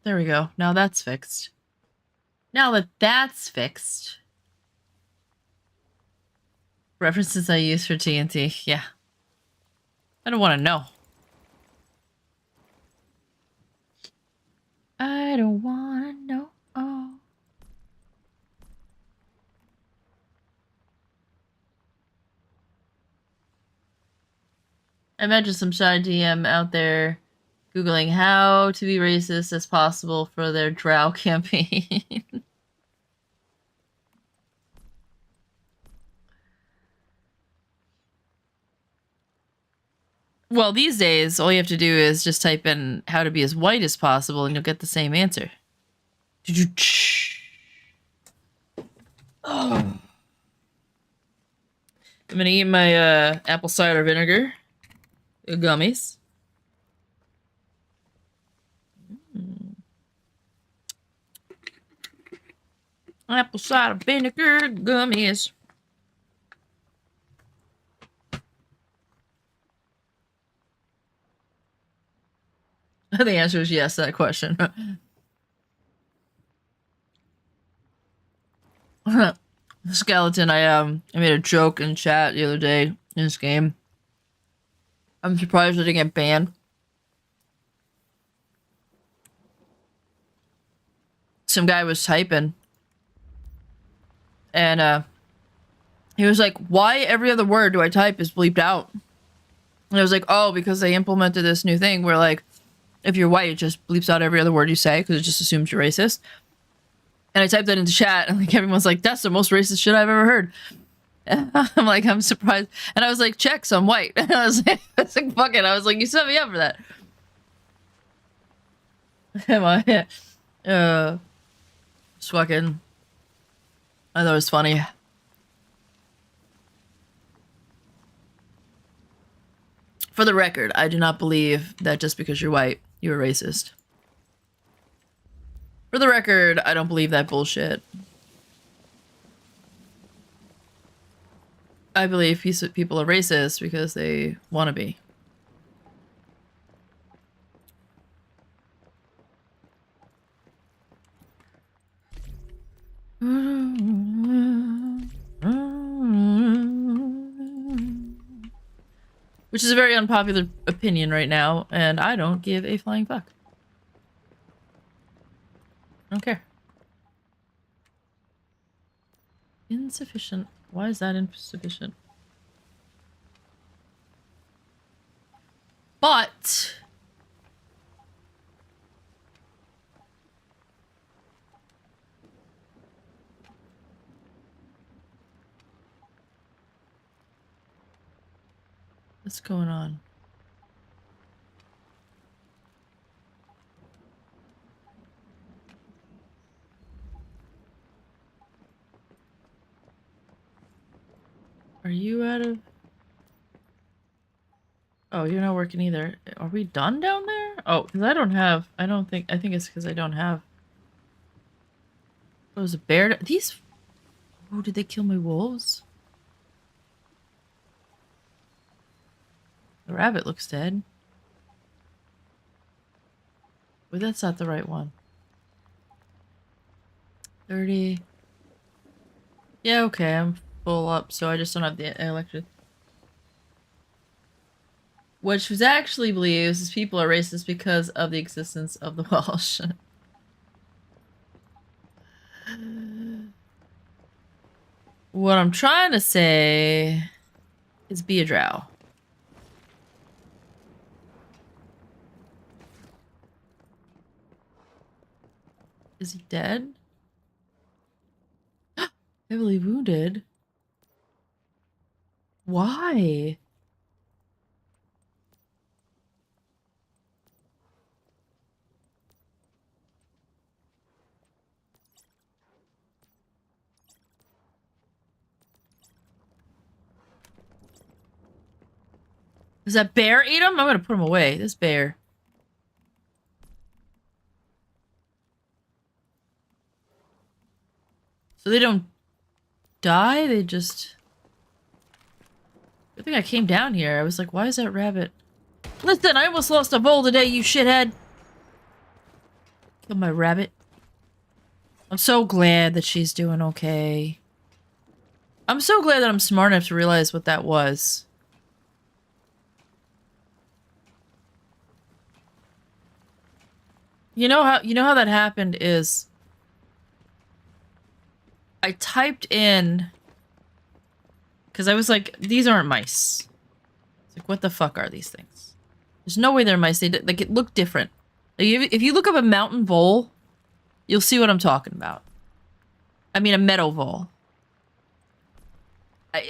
There we go. Now that's fixed. Now that that's fixed. References I use for TNT. Yeah. I don't want to know. I don't want to know. Oh. I imagine some shy DM out there Googling how to be racist as possible for their drow campaign. Well, these days, all you have to do is just type in how to be as white as possible and you'll get the same answer. Oh. I'm gonna eat my apple cider vinegar gummies. Apple cider vinegar gummies. The answer is yes to that question. Skeleton, I made a joke in chat the other day in this game. I'm surprised I didn't get banned. Some guy was typing. And he was like, why every other word do I type is bleeped out? And I was like, oh, because they implemented this new thing where, like, if you're white, it just bleeps out every other word you say because it just assumes you're racist. And I typed that into chat, and like everyone's like, that's the most racist shit I've ever heard. And I'm like, I'm surprised. And I was like, check, so I'm white. And I was like, fuck it. I was like, you set me up for that. Am I? Just fucking. I thought it was funny. For the record, I do not believe that just because you're white, you're a racist. For the record, I don't believe that bullshit. I believe people are racist because they want to be. Which is a very unpopular opinion right now, and I don't give a flying fuck. I don't care. Insufficient. Why is that insufficient? But... what's going on? Are you out of... oh, you're not working either. Are we done down there? Oh, because I don't have... I think it's because I don't have... oh, was a bear... these... oh, did they kill my wolves? The rabbit looks dead. Wait, that's not the right one. 30... yeah, okay, I'm full up, so I just don't have the electric. Which was actually believes is people are racist because of the existence of the Welsh. What I'm trying to say is be a drow. Is he dead? Heavily wounded. Why? Does that bear eat him? I'm gonna put him away. This bear. So they don't die? They just... I think I came down here. I was like, why is that rabbit? Listen, I almost lost a bowl today, you shithead. Kill my rabbit. I'm so glad that she's doing okay. I'm so glad that I'm smart enough to realize what that was. You know how that happened is I typed in because I was like, these aren't mice. It's like, what the fuck are these things? There's no way they're mice. They like it looked different. Like, if you look up a mountain vole, you'll see what I'm talking about. I mean, a meadow vole.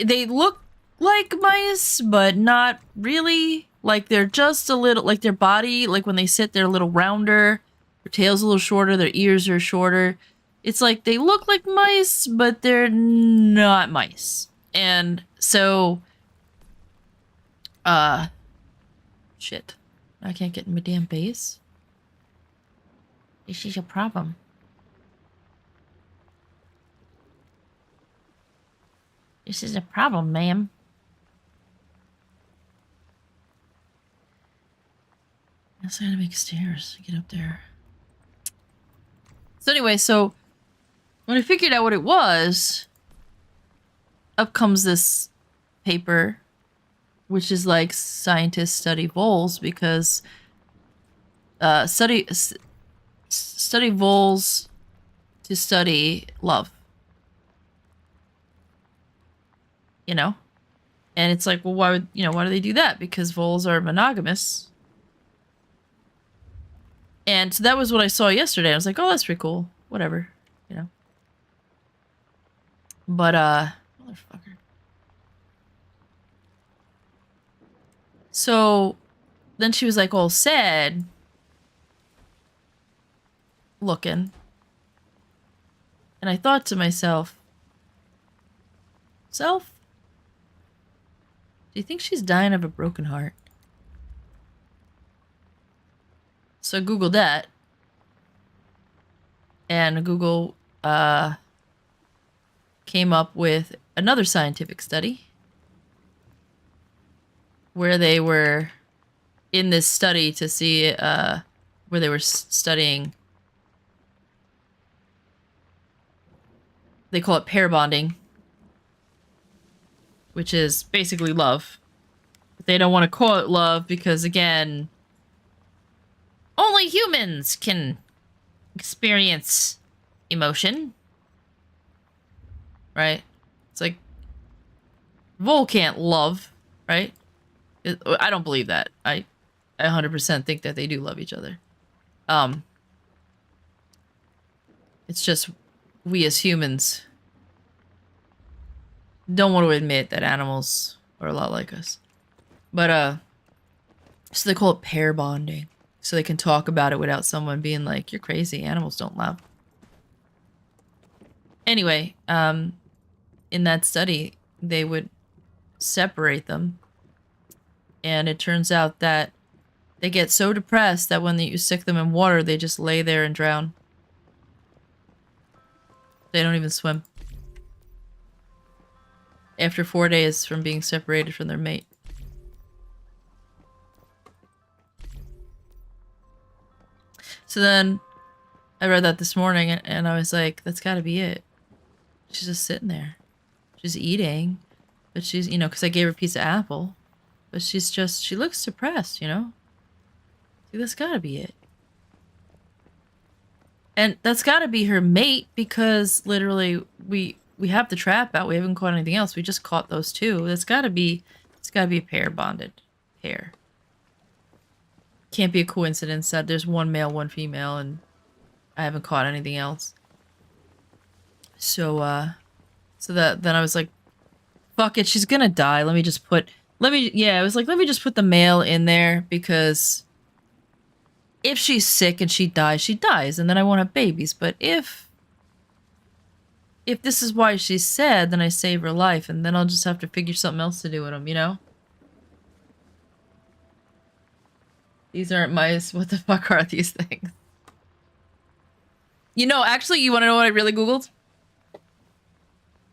They look like mice, but not really. Like, they're just a little, like, their body, like, when they sit, they're a little rounder. Their tail's a little shorter. Their ears are shorter. It's like, they look like mice, but they're not mice. And so, shit. I can't get in my damn base. This is a problem. This is a problem, ma'am. I guess I gotta make stairs to get up there. So anyway, so when I figured out what it was, up comes this paper, which is like scientists study voles because study voles to study love. You know? And it's like, well, why do they do that? Because voles are monogamous. And so that was what I saw yesterday. I was like, oh, that's pretty cool. Whatever. You know? But, motherfucker. So, then she was like all sad. Looking. And I thought to myself, do you think she's dying of a broken heart? So I Googled that. And Google came up with another scientific study where they were in this study to see where they were studying. They call it pair bonding, which is basically love. But they don't want to call it love because, again, only humans can experience emotion. Right? It's like, Vole can't love, right? I don't believe that. I 100% think that they do love each other. It's just we as humans don't want to admit that animals are a lot like us. But, so they call it pair bonding. So they can talk about it without someone being like, you're crazy, animals don't love. Anyway, in that study, they would separate them. And it turns out that they get so depressed that when you stick them in water, they just lay there and drown. They don't even swim. After 4 days from being separated from their mate. So then, I read that this morning, and I was like, that's gotta be it. She's just sitting there. She's eating. But she's, you know, because I gave her a piece of apple. But she's just, she looks depressed, you know? See, that's gotta be it. And that's gotta be her mate, because literally, we have the trap out. We haven't caught anything else. We just caught those two. It's gotta be a pair bonded pair. Can't be a coincidence that there's one male, one female, and I haven't caught anything else. So, then I was like, fuck it, she's gonna die. I was like, let me just put the male in there, because if she's sick and she dies, and then I won't have babies. But if this is why she's sad, then I save her life, and then I'll just have to figure something else to do with them, you know? These aren't mice. What the fuck are these things? You know, actually, you want to know what I really Googled?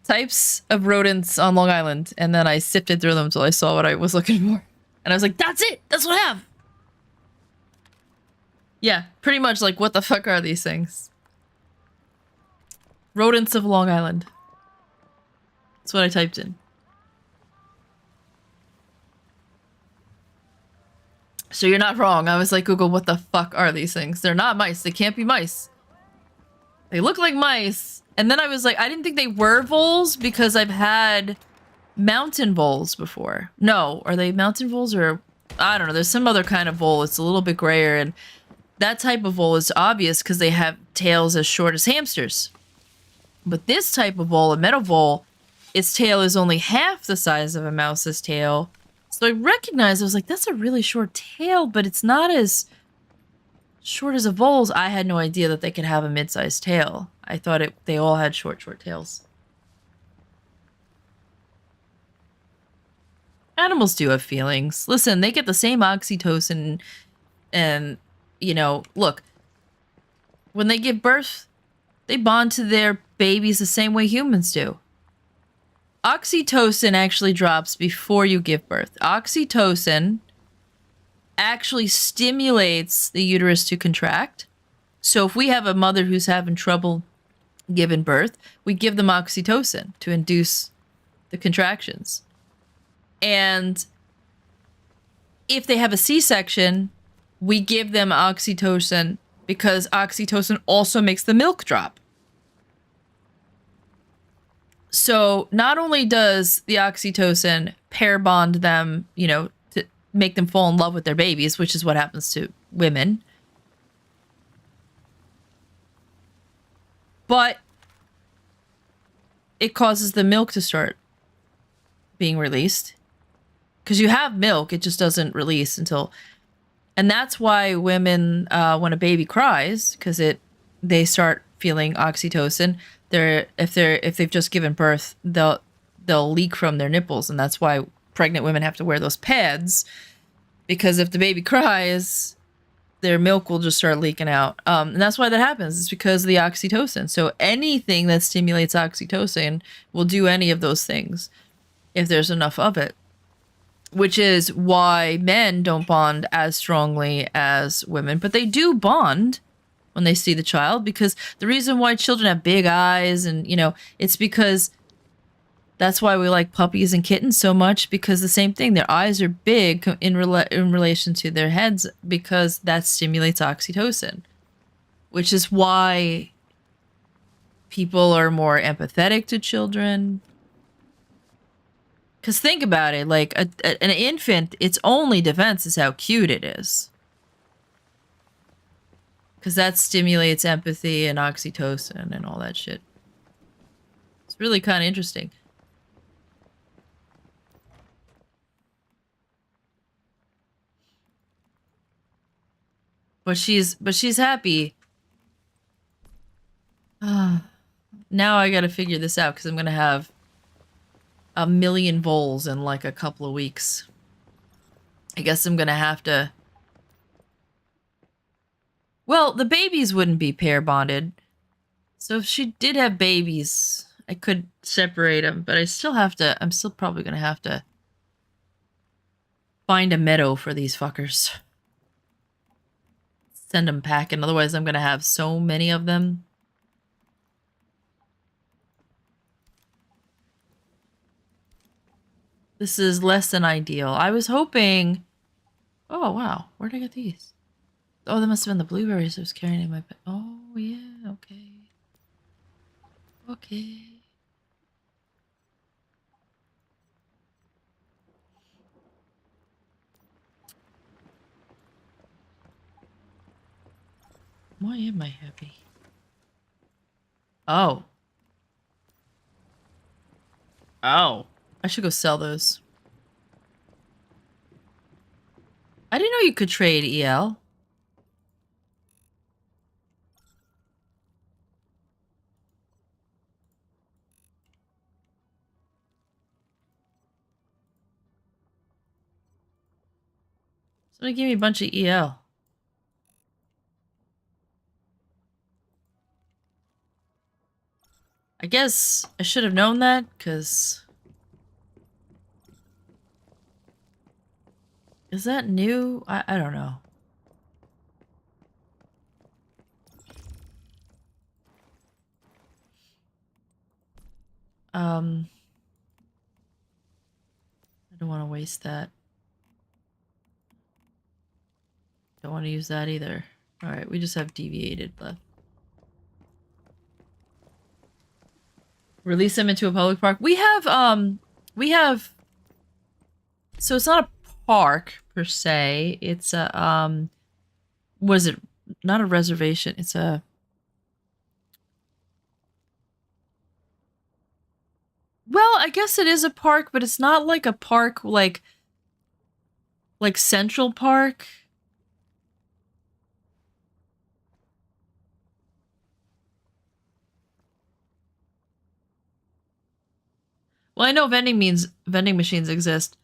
Types of rodents on Long Island. And then I sifted through them until I saw what I was looking for. And I was like, that's it! That's what I have! Yeah, pretty much like, what the fuck are these things? Rodents of Long Island. That's what I typed in. So you're not wrong. I was like, Google, what the fuck are these things? They're not mice. They can't be mice. They look like mice. And then I was like, I didn't think they were voles because I've had mountain voles before. No, are they mountain voles or... I don't know. There's some other kind of vole. It's a little bit grayer, and that type of vole is obvious because they have tails as short as hamsters. But this type of vole, a meadow vole, its tail is only half the size of a mouse's tail. So I recognized, I was like, that's a really short tail, but it's not as short as a vole's. I had no idea that they could have a mid-sized tail. I thought they all had short tails. Animals do have feelings. Listen, they get the same oxytocin and, you know, look, when they give birth, they bond to their babies the same way humans do. Oxytocin actually drops before you give birth. Oxytocin actually stimulates the uterus to contract. So if we have a mother who's having trouble giving birth, we give them oxytocin to induce the contractions. And if they have a C-section, we give them oxytocin because oxytocin also makes the milk drop. So not only does the oxytocin pair bond them, you know, to make them fall in love with their babies, which is what happens to women, but it causes the milk to start being released. Because you have milk, it just doesn't release until... And that's why women, when a baby cries, because they start feeling oxytocin, if they've just given birth, they'll leak from their nipples, and that's why pregnant women have to wear those pads, because if the baby cries, their milk will just start leaking out. And that's why that happens. It's because of the oxytocin. So anything that stimulates oxytocin will do any of those things if there's enough of it. Which is why men don't bond as strongly as women, but they do bond when they see the child, because the reason why children have big eyes and, you know, it's because that's why we like puppies and kittens so much, because the same thing, their eyes are big in relation to their heads, because that stimulates oxytocin, which is why people are more empathetic to children. Because think about it, like an infant, its only defense is how cute it is. Because that stimulates empathy and oxytocin and all that shit. It's really kind of interesting. But she's happy. Now I gotta figure this out, because I'm gonna have a million voles in like a couple of weeks. I guess I'm gonna have to... Well, the babies wouldn't be pair bonded. So if she did have babies, I could separate them, but I'm still probably gonna have to find a meadow for these fuckers. Send them packing, otherwise I'm gonna have so many of them. This is less than ideal. I was hoping... Oh, wow. Where'd I get these? Oh, that must have been the blueberries I was carrying in my bag. Oh, yeah. Okay. Okay. Why am I happy? Oh. Oh. I should go sell those. I didn't know you could trade EL. Somebody gave me a bunch of EL. I guess I should have known that, because... Is that new? I don't know. I don't want to waste that. Don't want to use that either. Alright, we just have deviated left. Release them into a public park. We have, so it's not a park, per se. It's a, what is it? Not a reservation. It's a... Well, I guess it is a park, but it's not like a park like Central Park. Well, I know vending machines exist.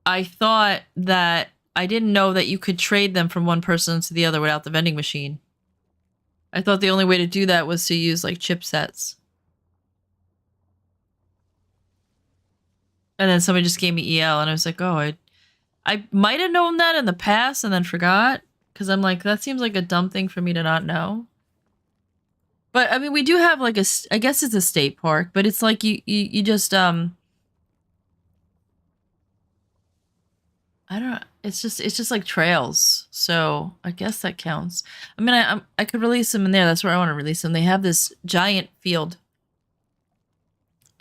I thought that I didn't know that you could trade them from one person to the other without the vending machine. I thought the only way to do that was to use like chipsets. And then somebody just gave me EL and I was like, oh, I might have known that in the past and then forgot. Because I'm like, that seems like a dumb thing for me to not know. But I mean, we do have like I guess it's a state park, but it's like you just I don't know. It's just like trails. So I guess that counts. I mean, I could release them in there. That's where I want to release them. They have this giant field.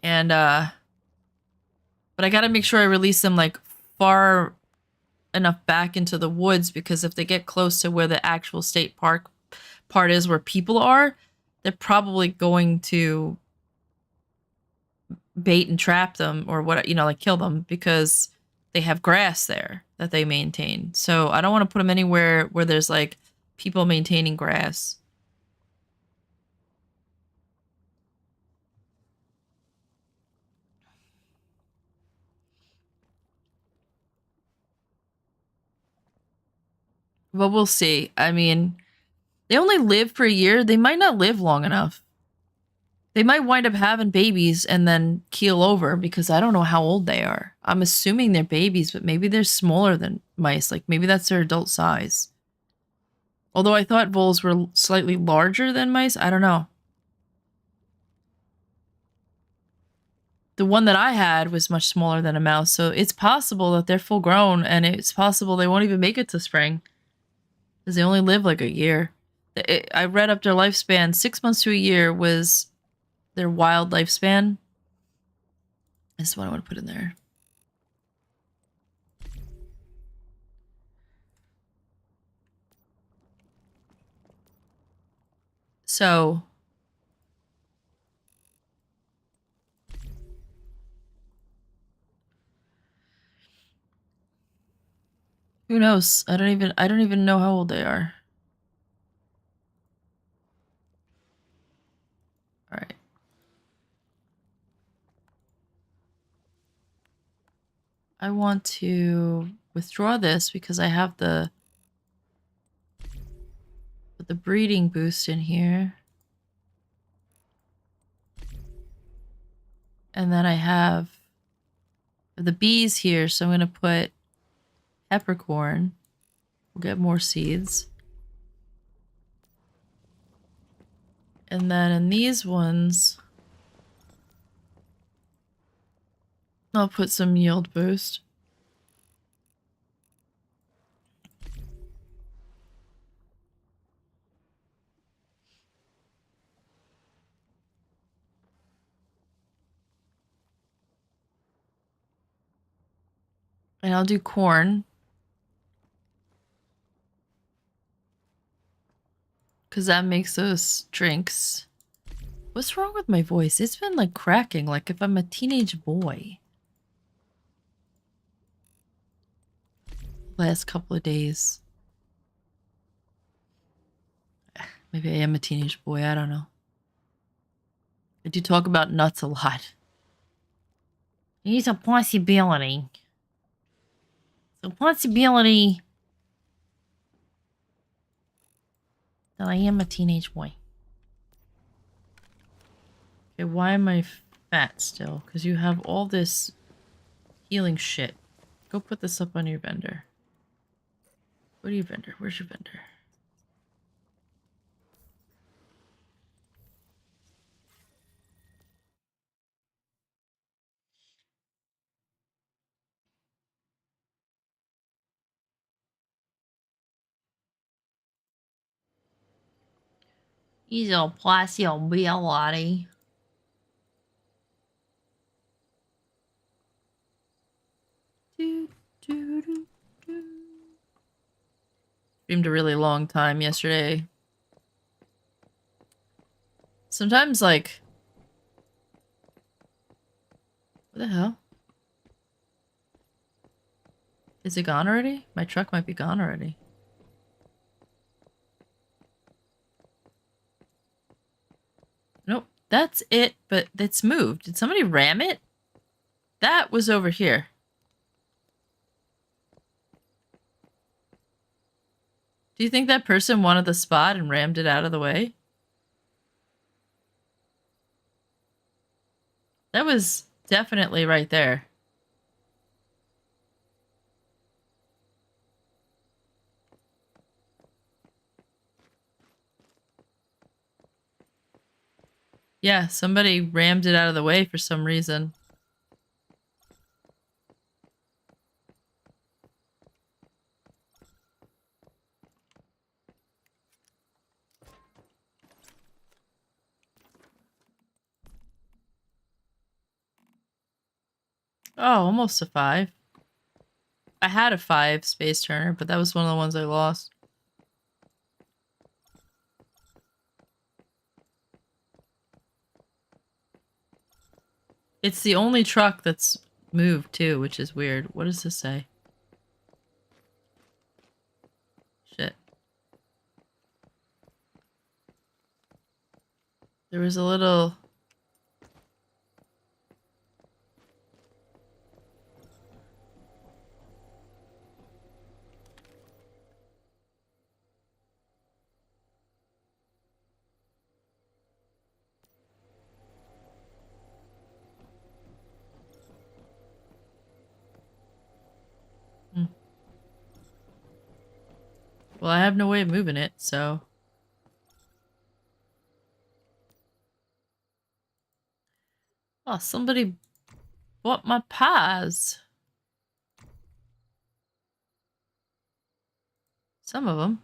And but I got to make sure I release them like far enough back into the woods, because if they get close to where the actual state park part is where people are, they're probably going to bait and trap them or what, you know, like kill them, because they have grass there that they maintain. So I don't want to put them anywhere where there's like people maintaining grass. But we'll see. I mean, they only live for a year. They might not live long enough. They might wind up having babies and then keel over, because I don't know how old they are. I'm assuming they're babies, but maybe they're smaller than mice. Like maybe that's their adult size. Although I thought voles were slightly larger than mice. I don't know. The one that I had was much smaller than a mouse, so it's possible that they're full grown, and it's possible they won't even make it to spring, because they only live like a year. I read up their lifespan. 6 months to a year was their wild lifespan. This is what I want to put in there. So who knows? I don't even know how old they are. All right. I want to withdraw this because I have the breeding boost in here. And then I have the bees here, so I'm going to put peppercorn. We'll get more seeds. And then in these ones, I'll put some yield boost. And I'll do corn. Because that makes those drinks. What's wrong with my voice? It's been like cracking, like if I'm a teenage boy. Last couple of days. Maybe I am a teenage boy, I don't know. I do talk about nuts a lot. It's a possibility. It's a possibility that I am a teenage boy. Okay, why am I fat still? Because you have all this healing shit. Go put this up on your vendor. What are your vendor? Where's your vendor? He's a possibility. Streamed a really long time yesterday. Sometimes, like... What the hell? Is it gone already? My truck might be gone already. Nope, that's it, but it's moved. Did somebody ram it? That was over here. Do you think that person wanted the spot and rammed it out of the way? That was definitely right there. Yeah, somebody rammed it out of the way for some reason. Oh, almost a 5. I had a 5 Space Turner, but that was one of the ones I lost. It's the only truck that's moved too, which is weird. What does this say? Shit. There was a little... Well, I have no way of moving it, so... Oh, somebody bought my pies. Some of them.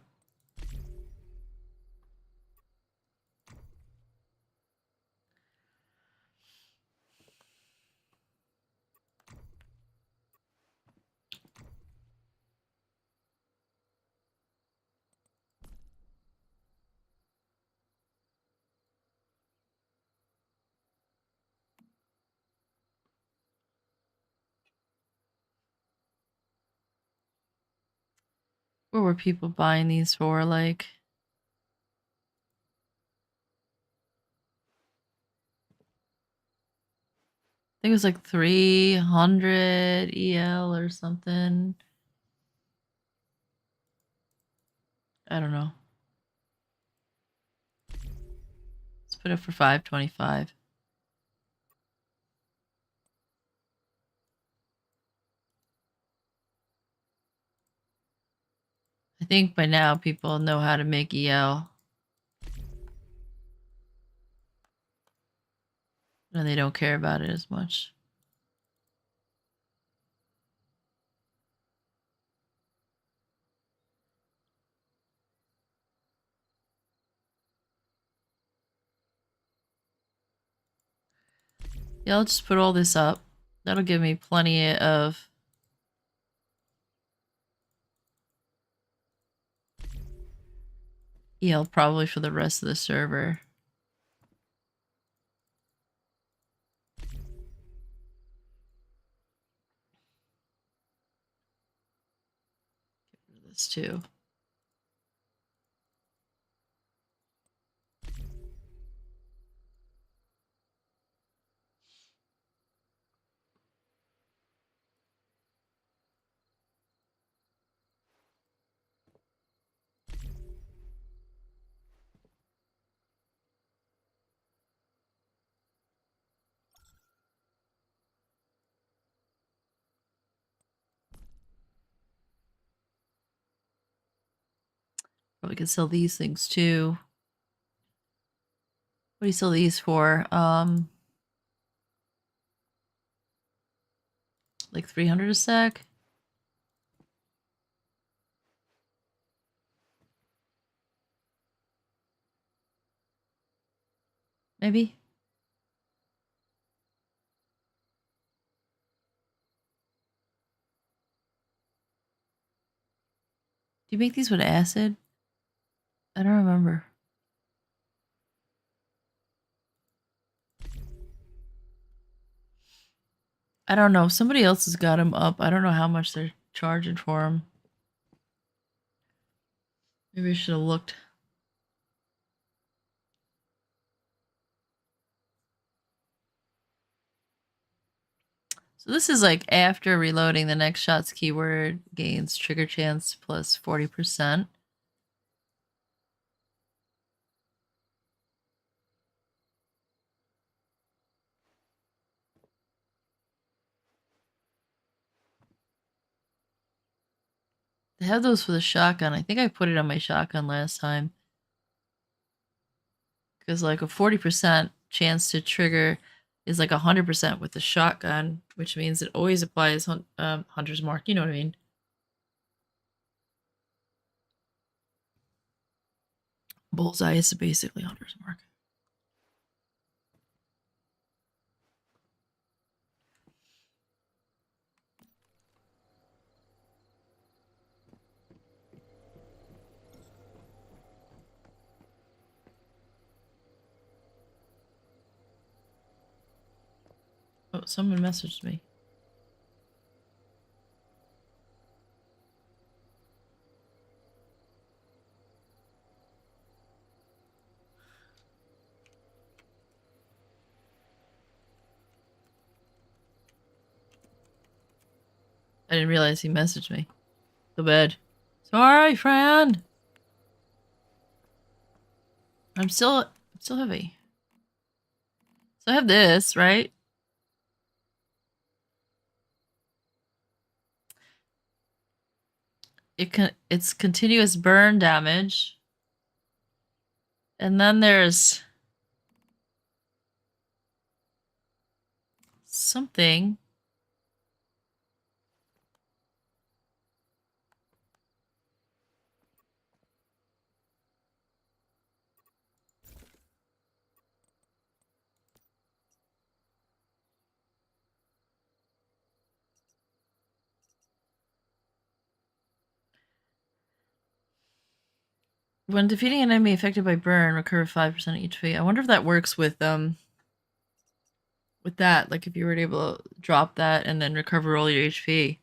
What were people buying these for? Like... I think it was like 300 EL or something. I don't know. Let's put it for 525. I think by now people know how to make EL. And they don't care about it as much. Yeah, I'll just put all this up. That'll give me plenty of... EL probably for the rest of the server. Get rid of this too. Probably could sell these things too. What do you sell these for? Like 300 a sec? Maybe. Do you make these with acid? I don't remember. I don't know. Somebody else has got them up. I don't know how much they're charging for them. Maybe I should have looked. So this is like after reloading, the next shot's keyword gains trigger chance plus 40%. They have those for the shotgun. I think I put it on my shotgun last time. Because like a 40% chance to trigger is like 100% with the shotgun, which means it always applies Hunter's Mark. You know what I mean? Bullseye is basically Hunter's Mark. Oh, someone messaged me. I didn't realize he messaged me. So bad. Sorry, friend. I'm still heavy. So I have this, right? It's continuous burn damage. And then there's something. When defeating an enemy affected by burn, recover 5% HP. I wonder if that works with that. Like if you were able to drop that and then recover all your HP.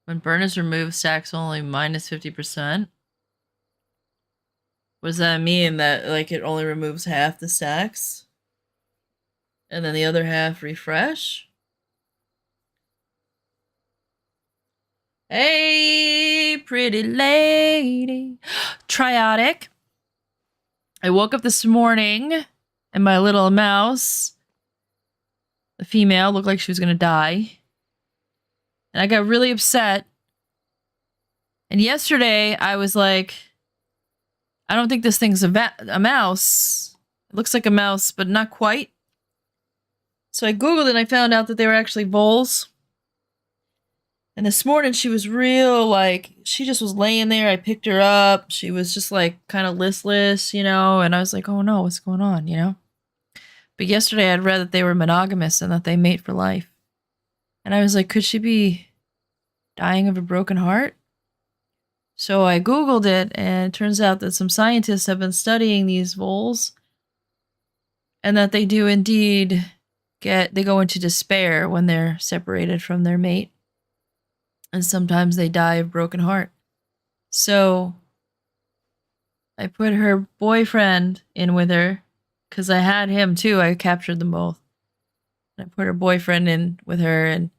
When burn is removed, stacks only minus 50%. What does that mean? That like it only removes half the stacks? And then the other half refresh? Hey, pretty lady. Triotic. I woke up this morning and my little mouse, the female, looked like she was going to die. And I got really upset. And yesterday I was like, I don't think this thing's a mouse. It looks like a mouse, but not quite. So I Googled it and I found out that they were actually voles. And this morning she was real, like, she just was laying there. I picked her up. She was just like kind of listless, you know, and I was like, oh no, what's going on, you know? But yesterday I'd read that they were monogamous and that they mate for life. And I was like, could she be dying of a broken heart? So I Googled it and it turns out that some scientists have been studying these voles and that they do indeed they go into despair when they're separated from their mate. And sometimes they die of broken heart. So I put her boyfriend in with her because I had him too. I captured them both. I put her boyfriend in with her and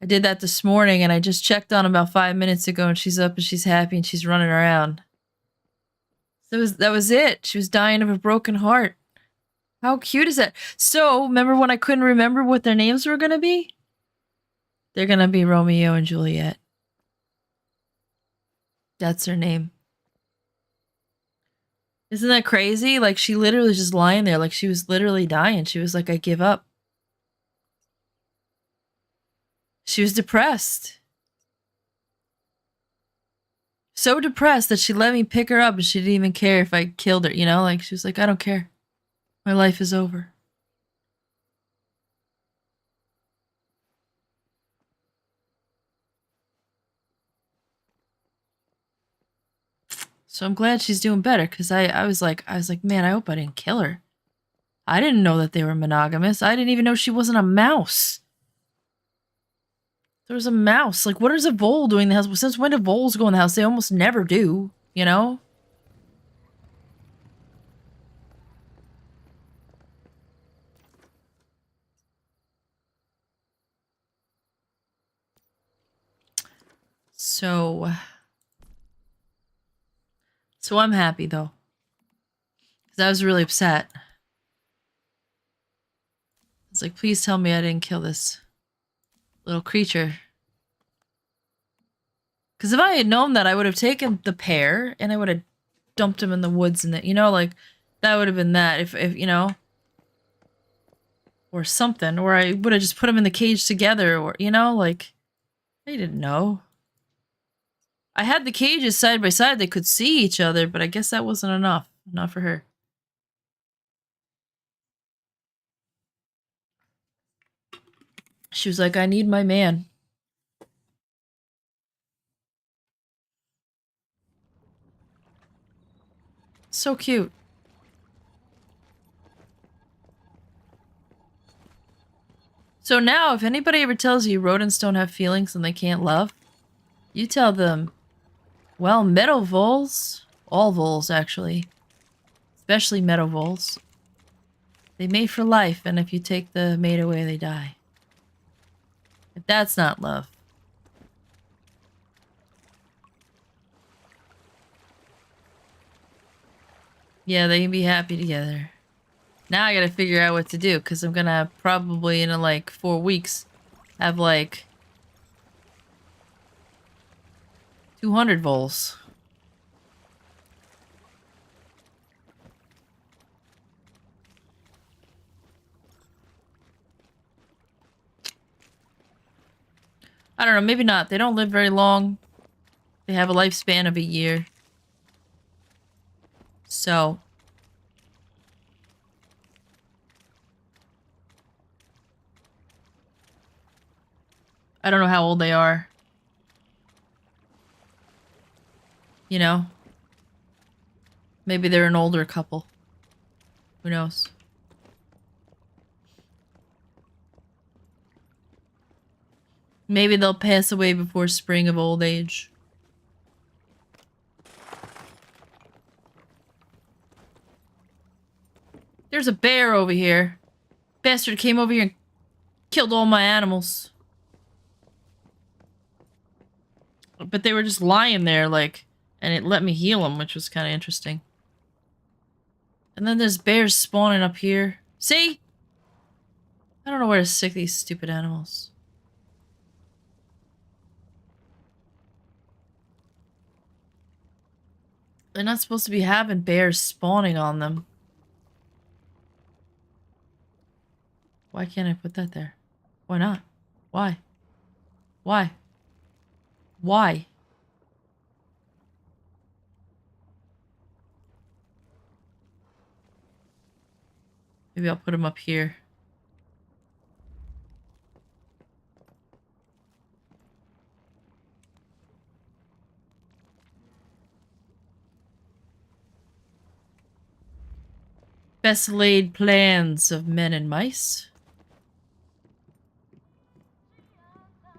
I did that this morning and I just checked on about 5 minutes ago and she's up and she's happy and she's running around. So that was it. She was dying of a broken heart. How cute is that? So, remember when I couldn't remember what their names were going to be? They're going to be Romeo and Juliet. That's her name. Isn't that crazy? Like, she literally was just lying there. Like, she was literally dying. She was like, I give up. She was depressed. so depressed that she let me pick her up and she didn't even care if I killed her, you know? Like, she was like, I don't care. My life is over. So I'm glad she's doing better, because I was like, man, I hope I didn't kill her. I didn't know that they were monogamous. I didn't even know she wasn't a mouse. There was a mouse. Like, what is a vole doing in the house? Since when do voles go in the house? They almost never do, you know? So I'm happy, though. Because I was really upset. It's like, please tell me I didn't kill this little creature. Because if I had known that, I would have taken the pair and I would have dumped him in the woods and you know, like, that would have been that. If you know, or something, or I would have just put them in the cage together, or, you know, like, they didn't know. I had the cages side by side, they could see each other, but I guess that wasn't enough. Not for her. She was like, I need my man. So cute. So now, if anybody ever tells you rodents don't have feelings and they can't love, you tell them, well, meadow voles, all voles actually, especially meadow voles, they mate for life, and if you take the mate away, they die. If that's not love. Yeah, they can be happy together. Now I gotta figure out what to do, because I'm gonna probably, in like 4 weeks, have like 200 voles. I don't know, maybe not. They don't live very long. They have a lifespan of a year. So I don't know how old they are. You know? Maybe they're an older couple. Who knows? Maybe they'll pass away before spring of old age. There's a bear over here. Bastard came over here and killed all my animals. But they were just lying there, like, and it let me heal them, which was kind of interesting. And then there's bears spawning up here. See? I don't know where to stick these stupid animals. They're not supposed to be having bears spawning on them. Why can't I put that there? Why not? Why? Why? Why? Maybe I'll put them up here. Best laid plans of men and mice.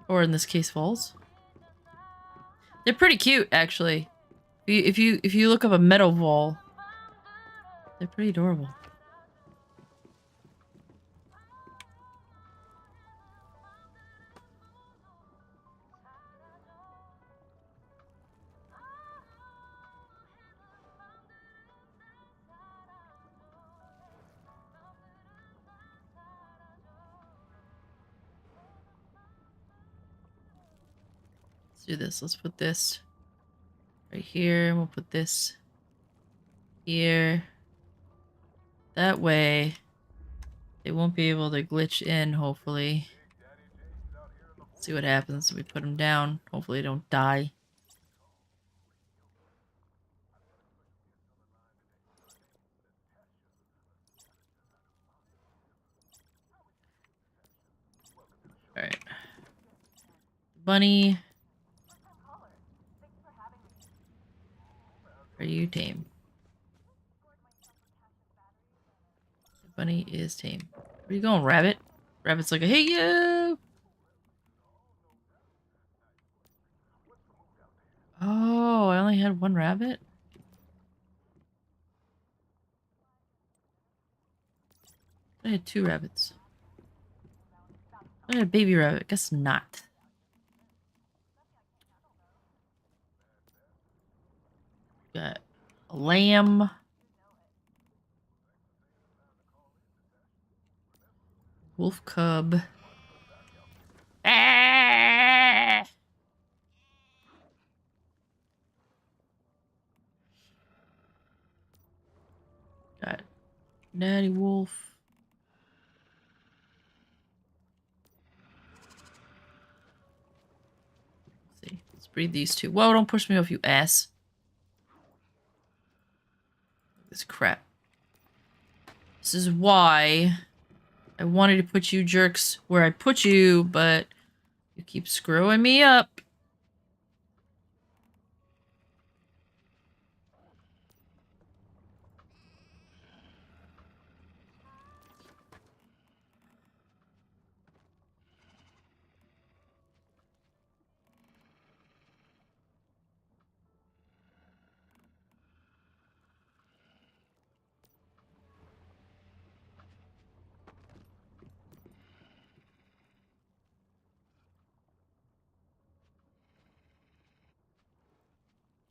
Or in this case, voles. They're pretty cute, actually. If you look up a meadow vole, they're pretty adorable. Let's do this. Let's put this right here, and we'll put this here. That way, they won't be able to glitch in, hopefully. Let's see what happens if we put them down. Hopefully they don't die. Bunny. Are you tame? The bunny is tame. Where are you going, rabbit? Rabbit's like, hey, you! Oh, I only had one rabbit? I had 2 rabbits. I had a baby rabbit. Guess not. Got a lamb. Wolf cub. Ah! Got daddy wolf. Let's see. Let's breed these 2. Whoa, don't push me off, you ass. This crap. This is why I wanted to put you jerks where I put you, but you keep screwing me up.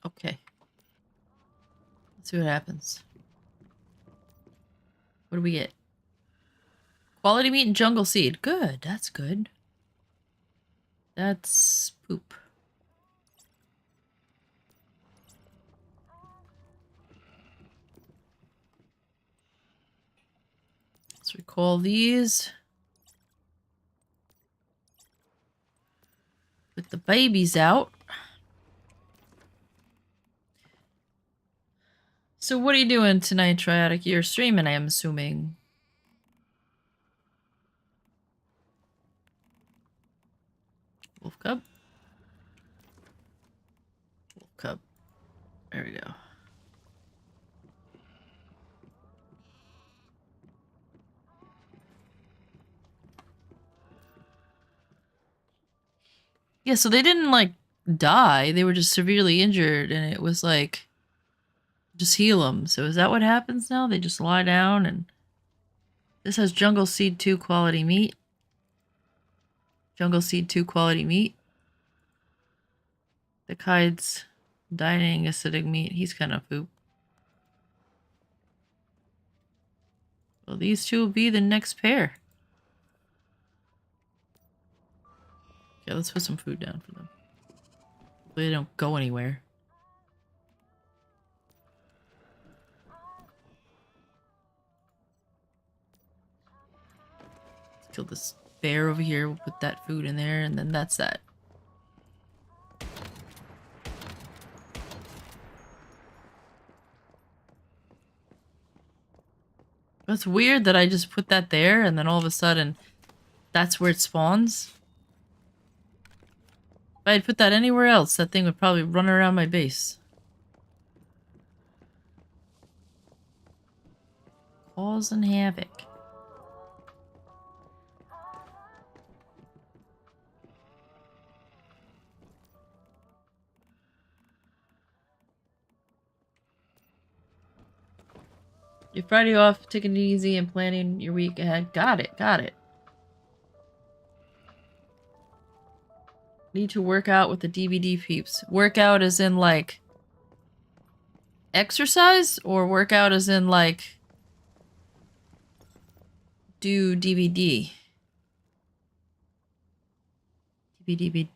Okay. Let's see what happens. What do we get? Quality meat and jungle seed. Good. That's good. That's poop. Let's recall these. Put the babies out. So what are you doing tonight, Triadic? You're streaming, I am assuming. Wolf cub. Wolf cub. There we go. Yeah, so they didn't, like, die. They were just severely injured, and it was like, just heal them. So is that what happens now? They just lie down, and this has Jungle Seed 2 quality meat. Jungle Seed 2 quality meat. The Kide's dining acidic meat. He's kind of poop. Well, these 2 will be the next pair. Okay, let's put some food down for them. Hopefully they don't go anywhere. Let's kill this bear over here. We'll put that food in there, and then that's that. It's weird that I just put that there, and then all of a sudden, that's where it spawns. If I had put that anywhere else, that thing would probably run around my base. Causing havoc. Your Friday off, taking it easy and planning your week ahead. Got it, got it. Need to work out with the DVD peeps. Workout as in, like, exercise? Or workout as in, like, do DVD? DVD.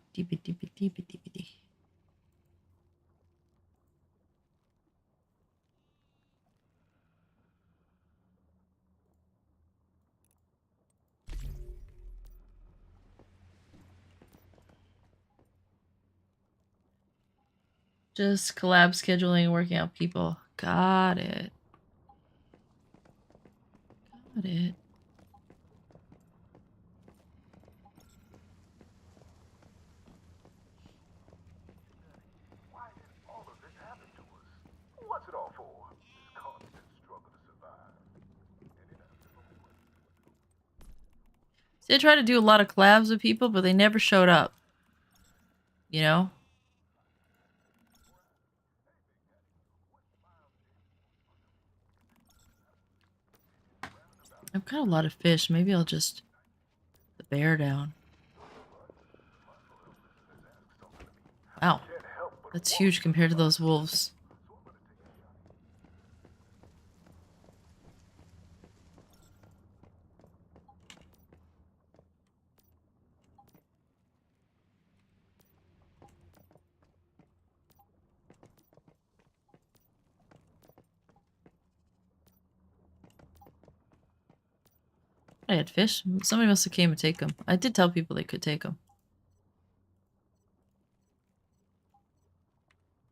Just collab scheduling, working out people. Got it. Got it. See, I tried to do a lot of collabs with people, but they never showed up. You know? I've got a lot of fish. Maybe I'll just the bear down. Wow. That's huge compared to those wolves. I had fish. Somebody must have came and take them. I did tell people they could take them.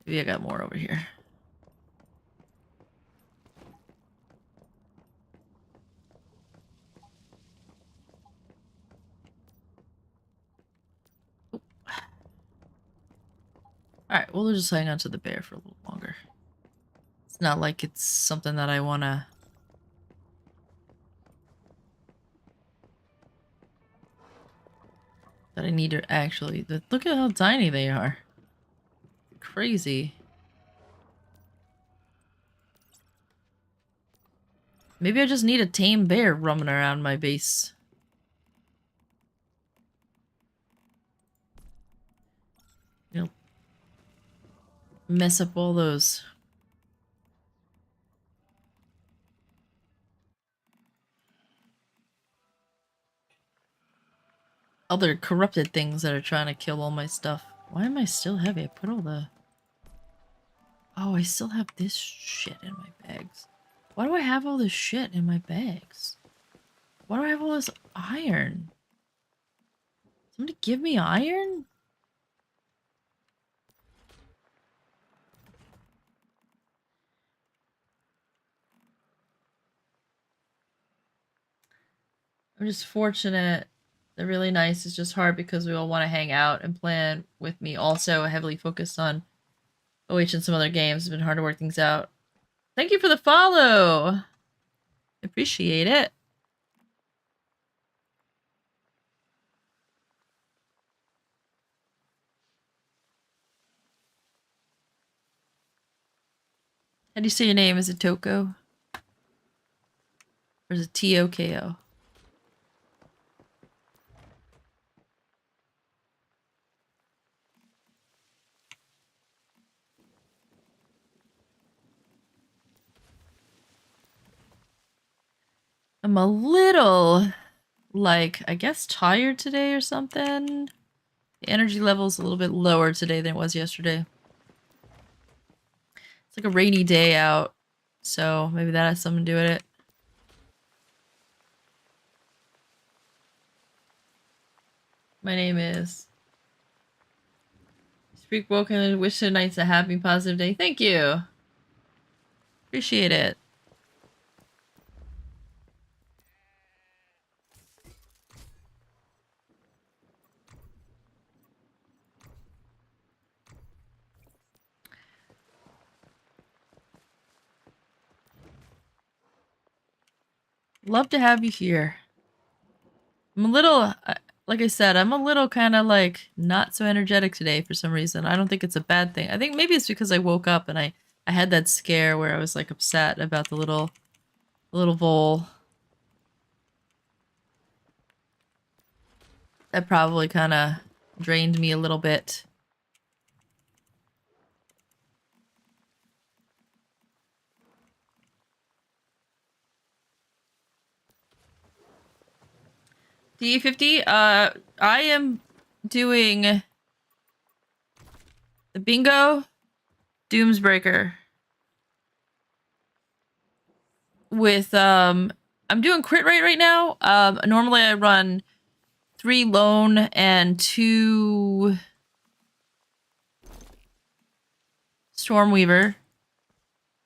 Maybe I got more over here. Alright, well, we'll just hang on to the bear for a little longer. It's not like it's something that I wanna... that I need to actually... Look at how tiny they are. Crazy. Maybe I just need a tame bear roaming around my base. You know, mess up all those other corrupted things that are trying to kill all my stuff. Why am I still heavy? I put all the... Oh, I still have this shit in my bags. Why do I have all this shit in my bags? Why do I have all this iron? Somebody give me iron? I'm just fortunate. They're really nice. It's just hard because we all want to hang out and plan with me. Also, heavily focused on OH and some other games. It's been hard to work things out. Thank you for the follow. Appreciate it. How do you say your name? Is it Toko? Or is it T-O-K-O? I'm a little, like, I guess tired today or something. The energy level's a little bit lower today than it was yesterday. It's like a rainy day out, so maybe that has something to do with it. My name is... Speak woken and wish tonight's a happy, positive day. Thank you! Appreciate it. Love to have you here. I'm a little, like I said, I'm a little kind of like not so energetic today for some reason. I don't think it's a bad thing. I think maybe it's because I woke up and I had that scare where I was like upset about the little vole. That probably kind of drained me a little bit. D50, I am doing the bingo Doomsbreaker with, I'm doing crit rate right now. Normally I run 3 lone and 2 Stormweaver.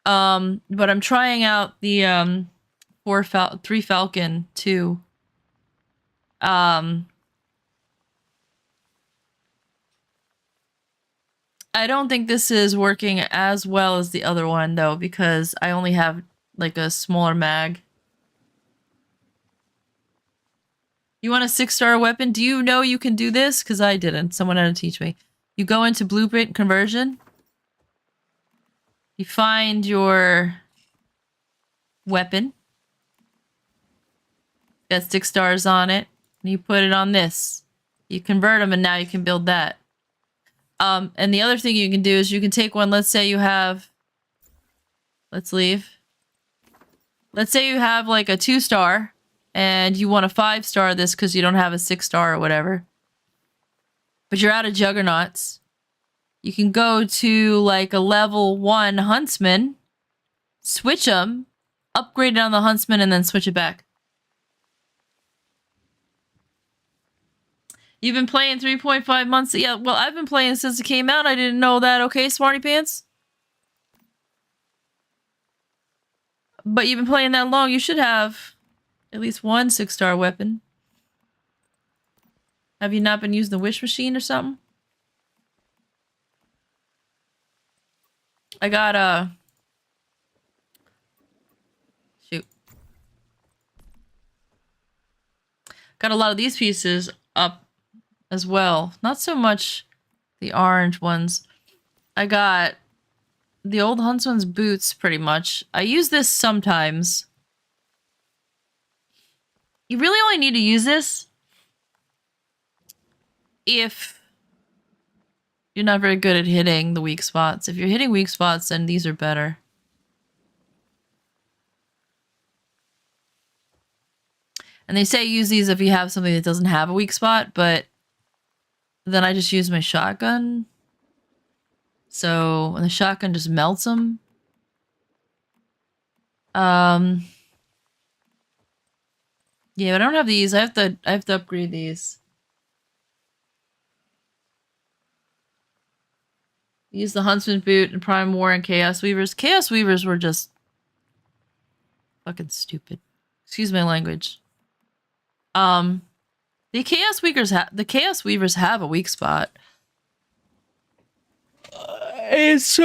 But I'm trying out the, 3 Falcon too. I don't think this is working as well as the other one though, because I only have like a smaller mag. You want a 6-star weapon? Do you know you can do this? Because I didn't. Someone had to teach me. You go into blueprint conversion. You find your weapon. Got 6 stars on it. And you put it on this. You convert them and now you can build that. And the other thing you can do is you can take one, let's say you have... Let's leave. Let's say you have like a 2-star and you want a 5-star this because you don't have a 6-star or whatever. But you're out of juggernauts. You can go to like a level 1 huntsman, switch them, upgrade it on the huntsman, and then switch it back. You've been playing 3.5 months? Yeah, well, I've been playing since it came out. I didn't know that. Okay, Smarty Pants? But you've been playing that long. You should have at least one 6-star weapon. Have you not been using the wish machine or something? I got shoot. Got a lot of these pieces up as well. Not so much the orange ones. I got the old huntsman's boots pretty much. I use this sometimes. You really only need to use this if you're not very good at hitting the weak spots. If you're hitting weak spots, then these are better. And they say use these if you have something that doesn't have a weak spot, but then I just use my shotgun. So, and the shotgun just melts them. Yeah, but I don't have these. I have to upgrade these. Use the Huntsman boot and Prime War and Chaos Weavers. Chaos Weavers were just fucking stupid. Excuse my language. The Chaos Weavers have a weak spot. It's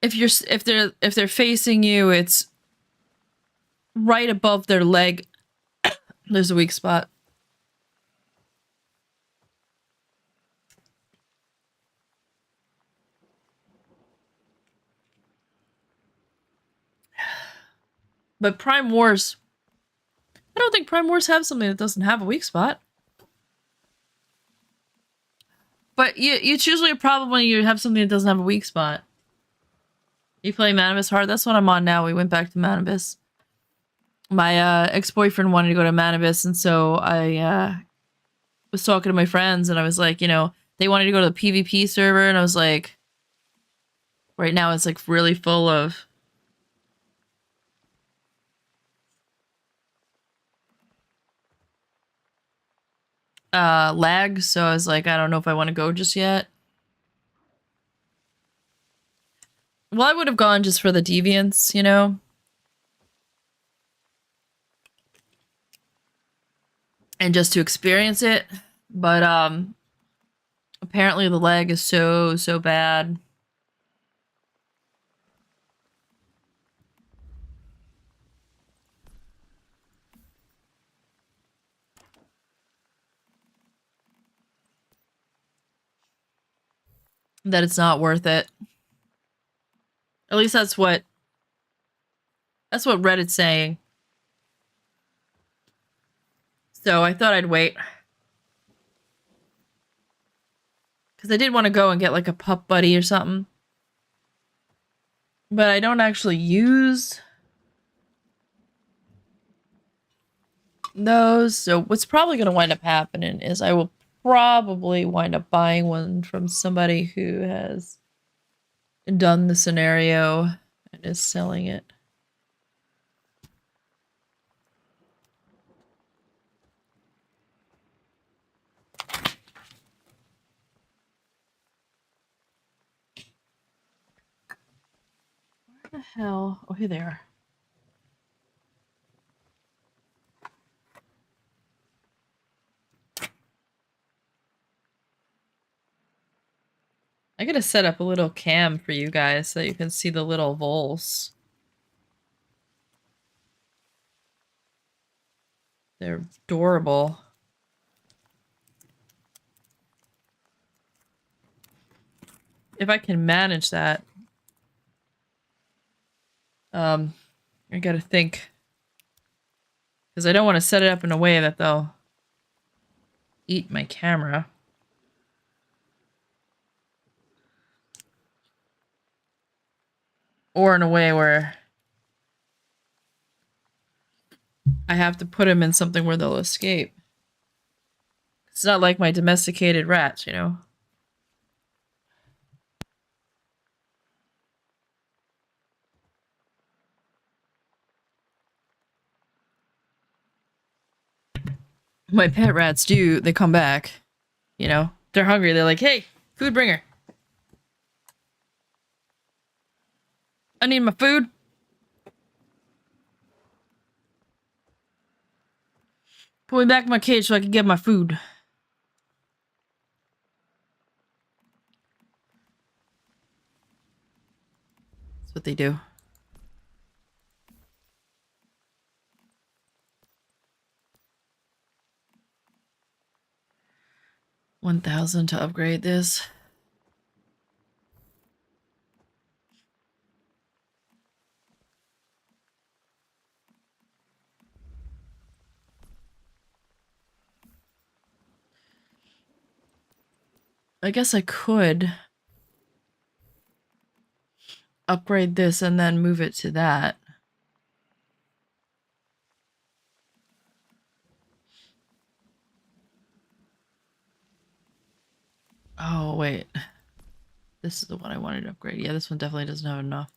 if they're facing you, it's right above their leg. There's a weak spot. But Prime Wars, I don't think Prime Wars have something that doesn't have a weak spot. But it's usually a problem when you have something that doesn't have a weak spot. You play Manibus hard? That's what I'm on now. We went back to Manibus. My ex-boyfriend wanted to go to Manibus, and so I was talking to my friends, and I was like, you know, they wanted to go to the PvP server, and I was like, right now it's like really full of lag, so I was like, I don't know if I want to go just yet. Well, I would have gone just for the deviants, you know? And just to experience it. But, apparently the lag is so bad. That it's not worth it. At least that's what Reddit's saying. So I thought I'd wait. Because I did want to go and get like a pup buddy or something. But I don't actually use those. So what's probably going to wind up happening is I will probably wind up buying one from somebody who has done the scenario and is selling it. Where the hell? Oh, here they are. I gotta set up a little cam for you guys so that you can see the little voles. They're adorable. If I can manage that. I gotta think. Because I don't want to set it up in a way that they'll eat my camera. Or in a way where I have to put them in something where they'll escape. It's not like my domesticated rats, you know? My pet rats do, they come back. You know? They're hungry, they're like, hey, food bringer. I need my food. Put me back in my cage so I can get my food. That's what they do. $1,000 to upgrade this. I guess I could upgrade this and then move it to that. Oh, wait. This is the one I wanted to upgrade. Yeah, this one definitely doesn't have enough.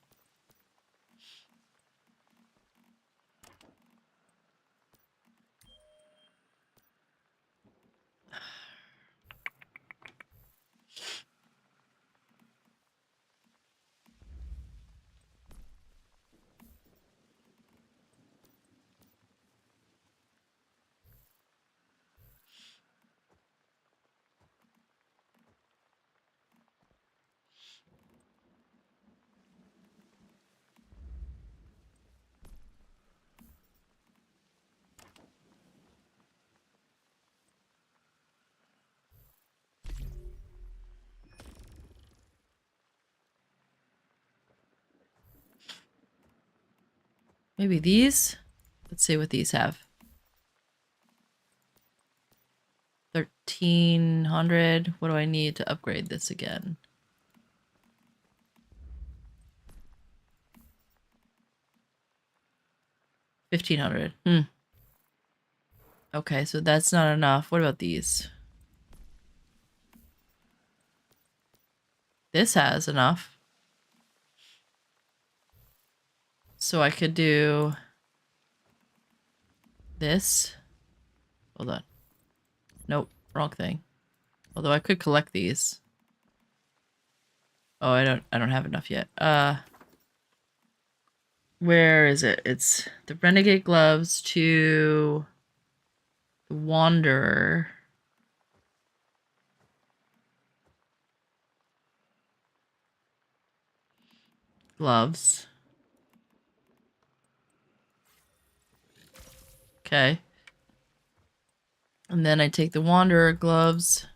Maybe these? Let's see what these have. 1,300. What do I need to upgrade this again? $1,500. Okay, so that's not enough. What about these? This has enough. So I could do this. Hold on. Nope, wrong thing. Although I could collect these. Oh, I don't have enough yet. Where is it? It's the Renegade Gloves to the Wanderer. Gloves. Okay. And then I take the Wanderer gloves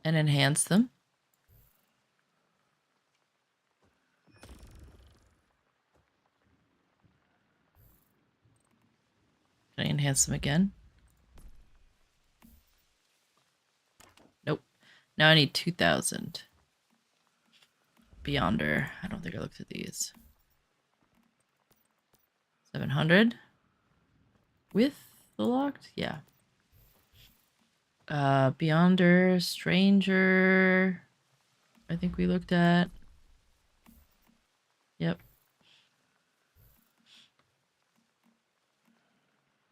and enhance them. Can I enhance them again? Nope. Now I need 2,000. Beyonder. I don't think I looked at these. 700. With the locked? Yeah. Beyonder, Stranger. I think we looked at. Yep.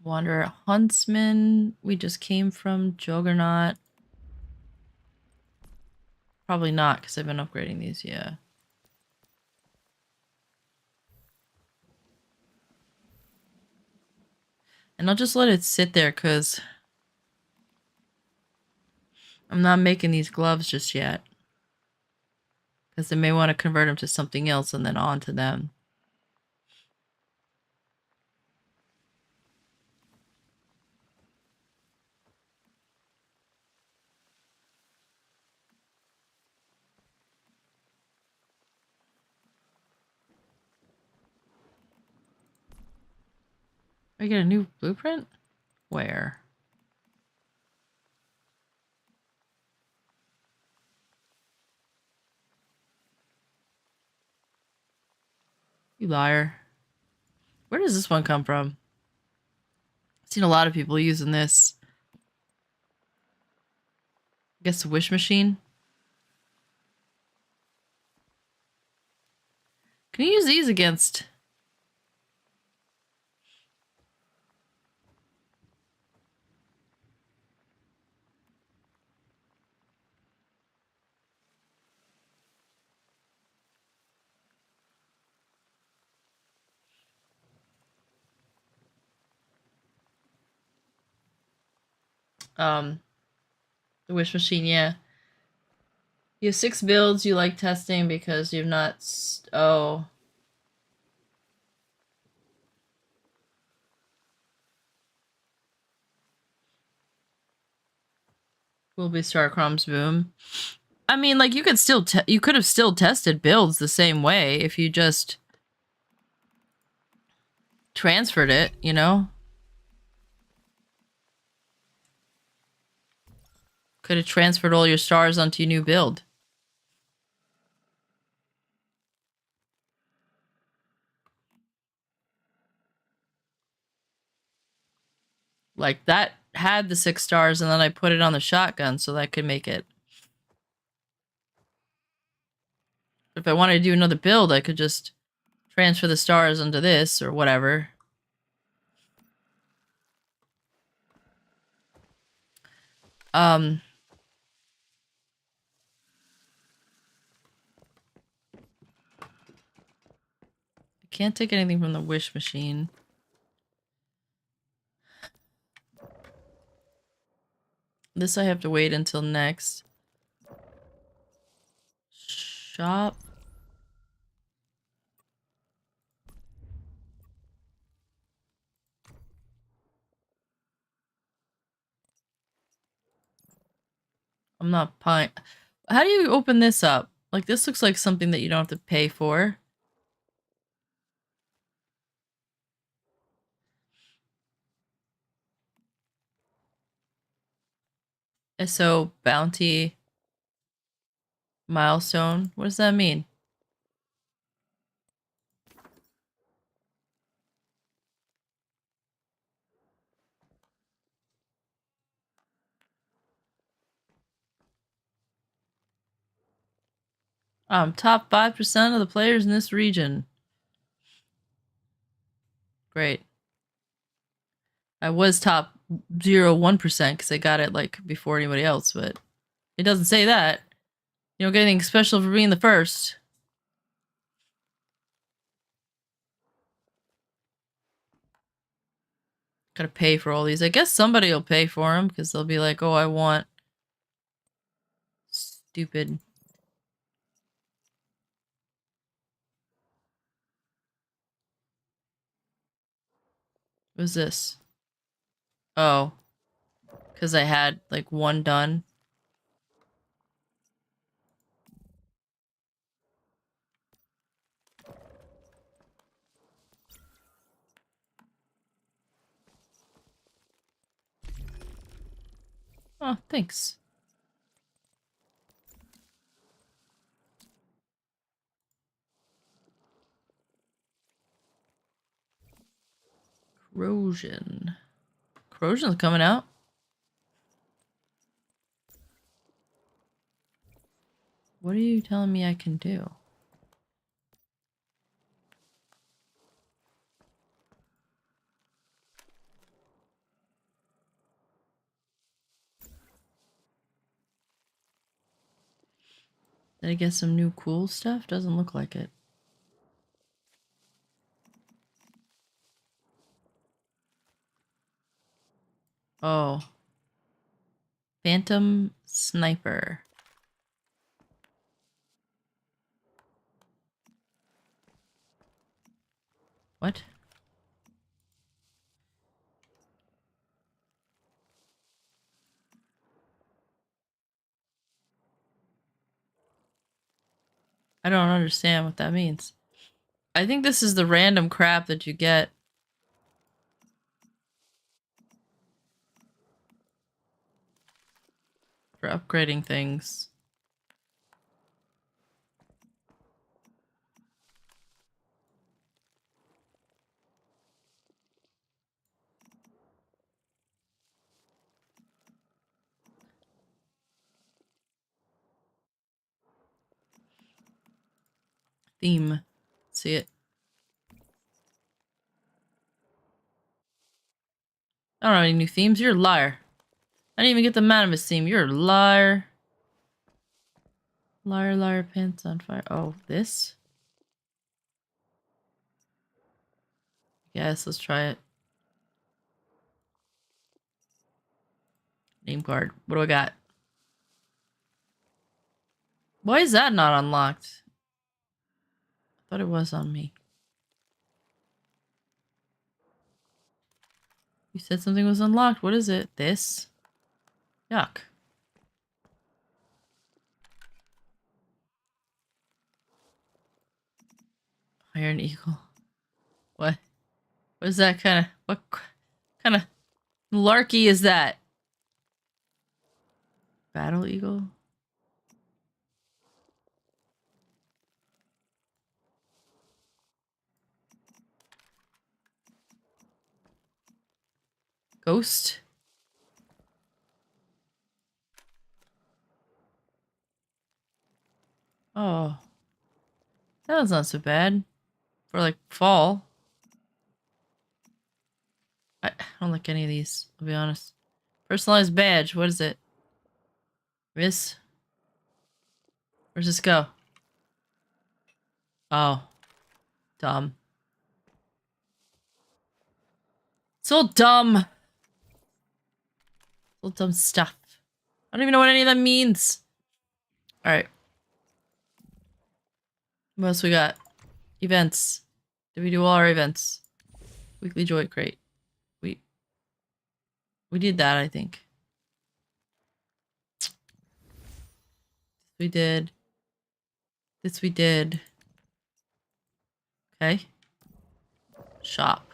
Wanderer, Huntsman. We just came from Juggernaut. Probably not, because I've been upgrading these, yeah. And I'll just let it sit there, because I'm not making these gloves just yet. Because they may want to convert them to something else and then on to them. I get a new blueprint? Where? You liar. Where does this one come from? I've seen a lot of people using this. I guess the wish machine? Can you use these against... the wish machine, yeah. You have 6 builds you like testing because you've not... Oh. Will be Star Crumbs boom. I mean, like, you could still... you could have still tested builds the same way if you just... transferred it, you know? Could have transferred all your stars onto your new build. Like, that had the 6 stars, and then I put it on the shotgun so that could make it. If I wanted to do another build, I could just transfer the stars onto this or whatever. I can't take anything from the wish machine. This I have to wait until next. Shop. I'm not paying. How do you open this up? Like, this looks like something that you don't have to pay for. SO bounty milestone. What does that mean? Top 5% of the players in this region. Great. I was top 0.1% because I got it like before anybody else, but it doesn't say that. You don't get anything special for being the first. Gotta pay for all these. I guess somebody will pay for them because they'll be like, oh, I want stupid. What's this? Oh. Because I had like one done. Oh, thanks. Corrosion. Corrosion's coming out. What are you telling me I can do? Did I get some new cool stuff? Doesn't look like it. Oh. Phantom Sniper. What? I don't understand what that means. I think this is the random crap that you get. For upgrading things. Theme. See it. I don't know any new themes. You're a liar. I didn't even get the Madamus theme. You're a liar. Liar, liar, pants on fire. Oh, this? Yes, let's try it. Name card. What do I got? Why is that not unlocked? I thought it was on me. You said something was unlocked. What is it? This? Yuck. Iron Eagle. What? What is that kind of... What kind of larky is that? Battle Eagle? Ghost? Oh. That was not so bad. For like fall. I don't like any of these, I'll be honest. Personalized badge, what is it? Miss? Where's this go? Oh. Dumb. It's all dumb. It's all dumb stuff. I don't even know what any of that means. Alright. What else we got? Events. Did we do all our events? Weekly Joy Crate. We did that, I think. We did. This we did. Okay. Shop.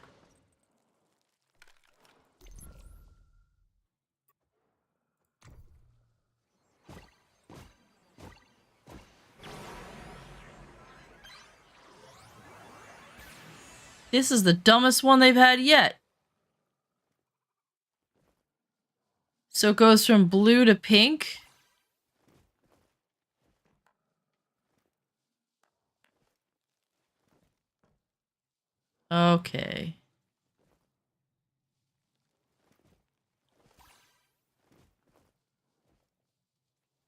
This is the dumbest one they've had yet. So it goes from blue to pink? Okay.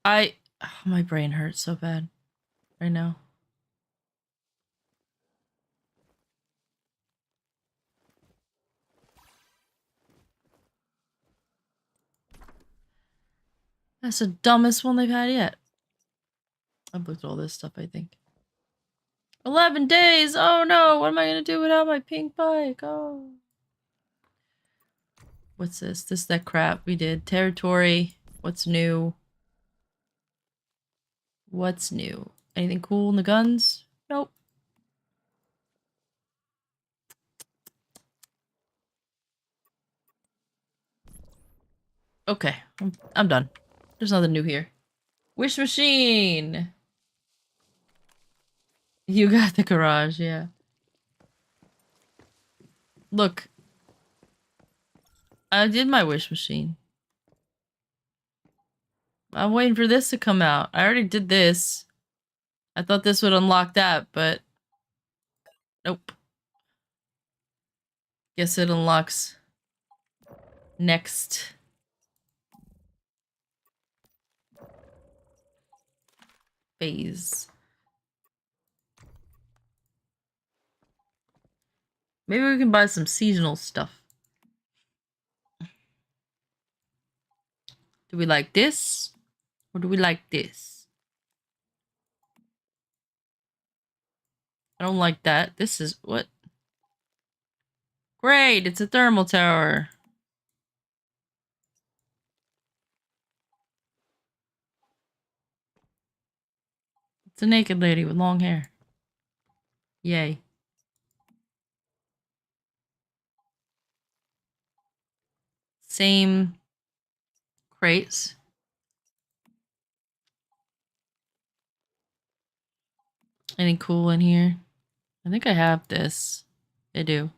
Oh, my brain hurts so bad right now. That's the dumbest one they've had yet. I've looked at all this stuff, I think. 11 days! Oh no! What am I gonna do without my pink bike? Oh. What's this? This, that crap we did. Territory. What's new? What's new? Anything cool in the guns? Nope. Okay, I'm done. There's nothing new here. Wish machine! You got the garage, yeah. Look. I did my wish machine. I'm waiting for this to come out. I already did this. I thought this would unlock that, but... Nope. Guess it unlocks... next. Phase. Maybe we can buy some seasonal stuff. Do we like this? Or do we like this? I don't like that. This is what? Great, it's a thermal tower. It's a naked lady with long hair. Yay. Same crates. Anything cool in here? I think I have this. I do.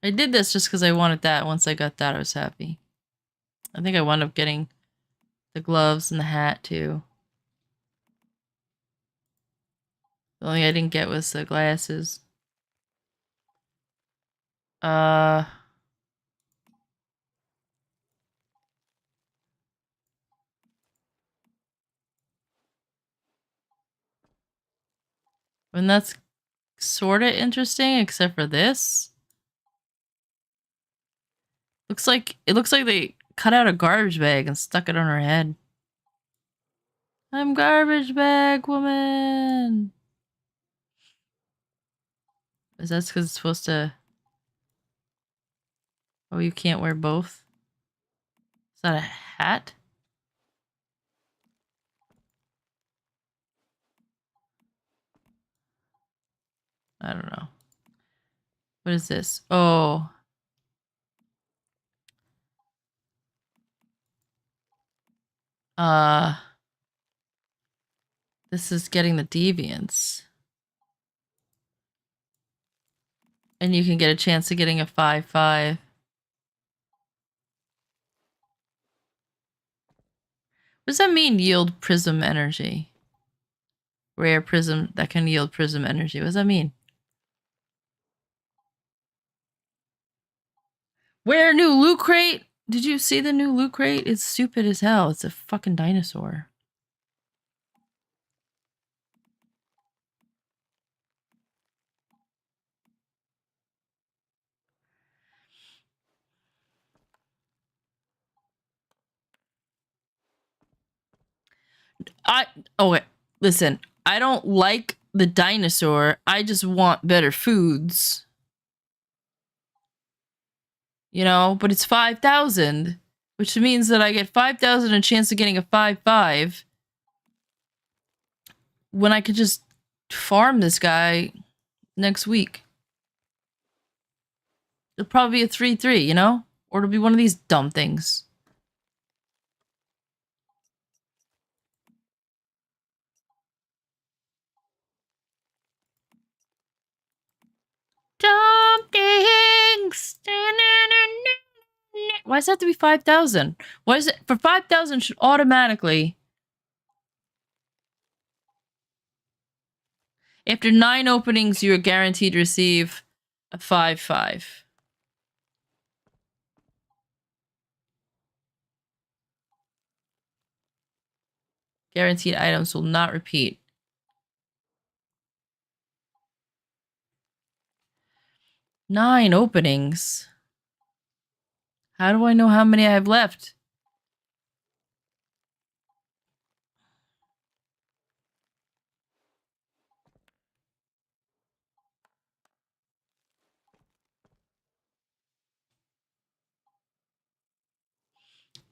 I did this just because I wanted that. Once I got that, I was happy. I think I wound up getting the gloves and the hat, too. The only thing I didn't get was the glasses. And that's sort of interesting, except for this. It looks like they cut out a garbage bag and stuck it on her head. I'm garbage bag woman. Is that because it's supposed to? Oh, you can't wear both. Is that a hat? I don't know. What is this? Oh. This is getting the deviants. And you can get a chance of getting a 5/5. What does that mean, yield prism energy? Rare prism that can yield prism energy. What does that mean? Where new loot crate? Did you see the new loot crate? It's stupid as hell. It's a fucking dinosaur. Wait, listen. I don't like the dinosaur. I just want better foods. You know, but it's 5,000, which means that I get 5,000 a chance of getting a 5/5 when I could just farm this guy next week. It'll probably be a 3/3, you know? Or it'll be one of these dumb things. Dumb things. Why does it have to be 5,000? Why is it for 5,000 should automatically after 9 openings you are guaranteed to receive a 5/5. Guaranteed items will not repeat. Nine openings. How do I know how many I have left?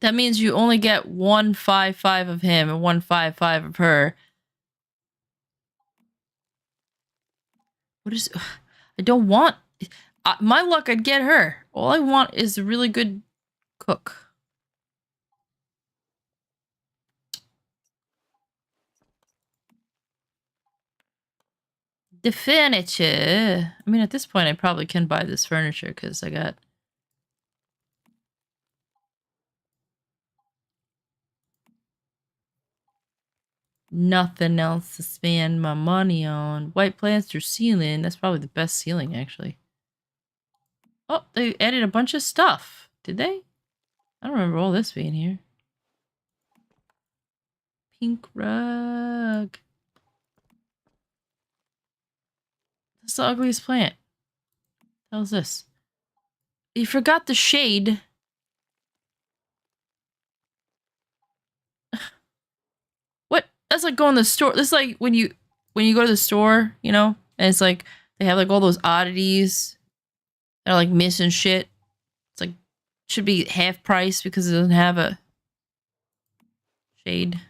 That means you only get 1 5/5 of him and 1 5/5 of her. What is... I don't want... my luck, I'd get her. All I want is a really good cook. The furniture. I mean, at this point, I probably can buy this furniture because I got... nothing else to spend my money on. White plaster ceiling. That's probably the best ceiling, actually. Oh, they added a bunch of stuff. Did they? I don't remember all this being here. Pink rug. It's the ugliest plant. What the hell is this? You forgot the shade. What? That's like going to the store. That's like when you go to the store, you know, and it's like they have like all those oddities. They're like missing shit. It's like should be half price because it doesn't have a shade.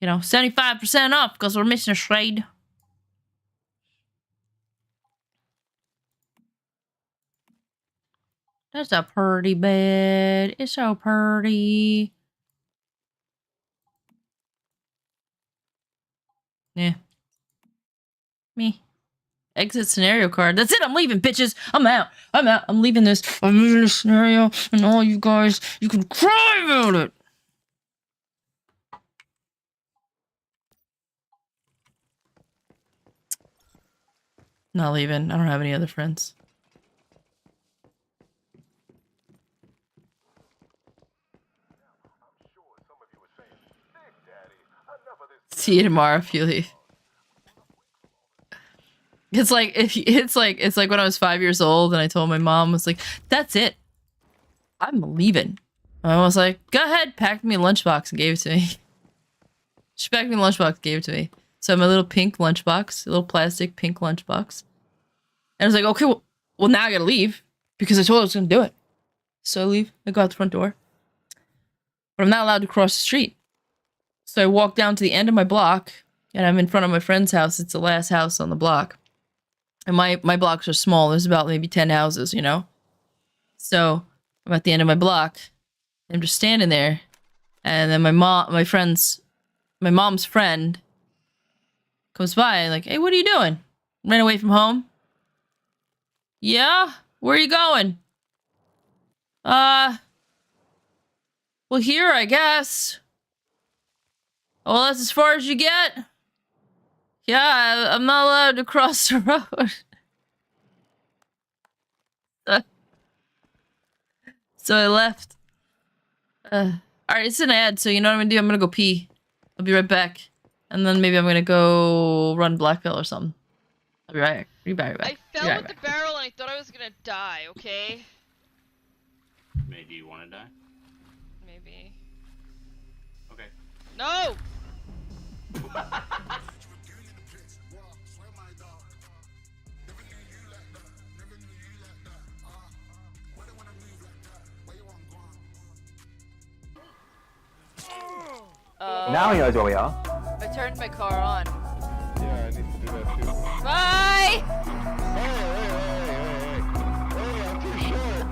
You know, 75% off because we're missing a shade. That's a pretty bed. It's so pretty. Yeah. Me. Exit scenario card. That's it. I'm leaving, bitches. I'm out. I'm leaving this. I'm leaving this scenario, and all you guys, you can cry about it. Not leaving. I don't have any other friends. See you tomorrow if you leave. It's like when I was 5 years old and I told my mom, I was like, that's it. I'm leaving. My mom was like, go ahead, packed me a lunchbox and gave it to me. She packed me a lunchbox and gave it to me. So my little pink lunchbox, a little plastic pink lunchbox. And I was like, okay, well now I gotta leave because I told her I was gonna do it. So I leave, I go out the front door. But I'm not allowed to cross the street. So I walk down to the end of my block and I'm in front of my friend's house. It's the last house on the block. And my blocks are small. There's about maybe 10 houses, you know? So I'm at the end of my block. I'm just standing there. And then my mom's friend comes by like, hey, what are you doing? Ran away from home? Yeah? Where are you going? Well, here, I guess. Well, that's as far as you get? Yeah, I'm not allowed to cross the road. So I left. Alright, it's an ad, so you know what I'm gonna do? I'm gonna go pee. I'll be right back. And then maybe I'm gonna go run Blackville or something. I'll be right back. I fell with the barrel and I thought I was gonna die, okay? May, do you want to die? Maybe. Okay. No! Now he knows where we are. I turned my car on. Yeah, I need to do that too. Bye! Hey, I'm too short.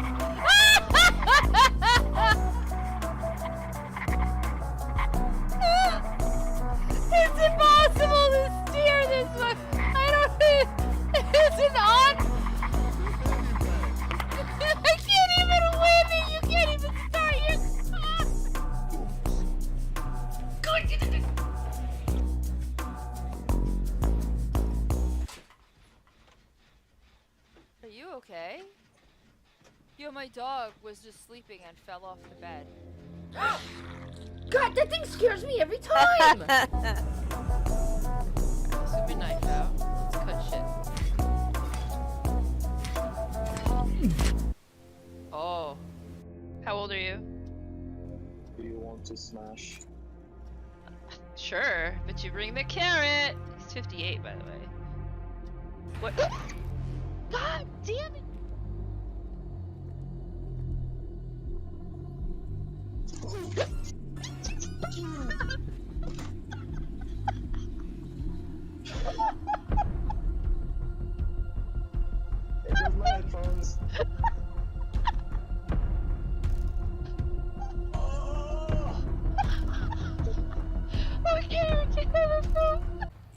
It's impossible to steer this one. I don't. Is it on? I can't even win it. You can't even start your car. Are you okay? Yo, my dog was just sleeping and fell off the bed. God, that thing scares me every time! Let's get my knife out. Let's cut shit. Oh. How old are you? Do you want to smash? Sure, but you bring the carrot. He's 58, by the way. What? God damn it! Here's my headphones. Oh, carrot, carrot,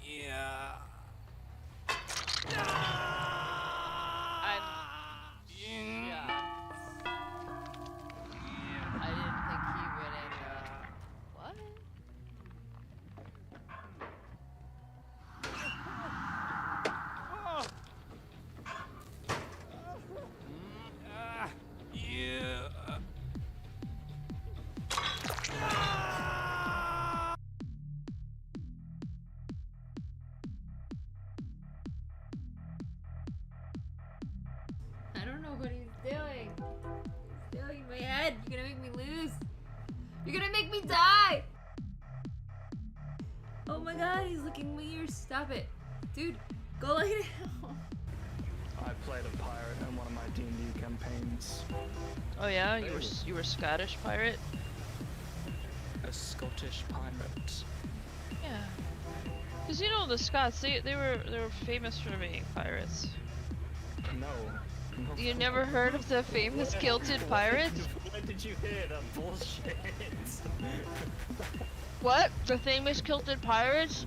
Yeah. I'm shocked. I didn't think he would end up. What? dead. You're gonna make me lose. You're gonna make me die. Oh my god, he's looking weird. Stop it. Dude, go lay down. I played a pirate in one of my D&D campaigns. Oh yeah, you were Scottish pirate. A Scottish pirate. Yeah. Cause you know the Scots, they were famous for being pirates. No. You never heard of the famous kilted pirates? Where did you hear that bullshit? What? The famous kilted pirates?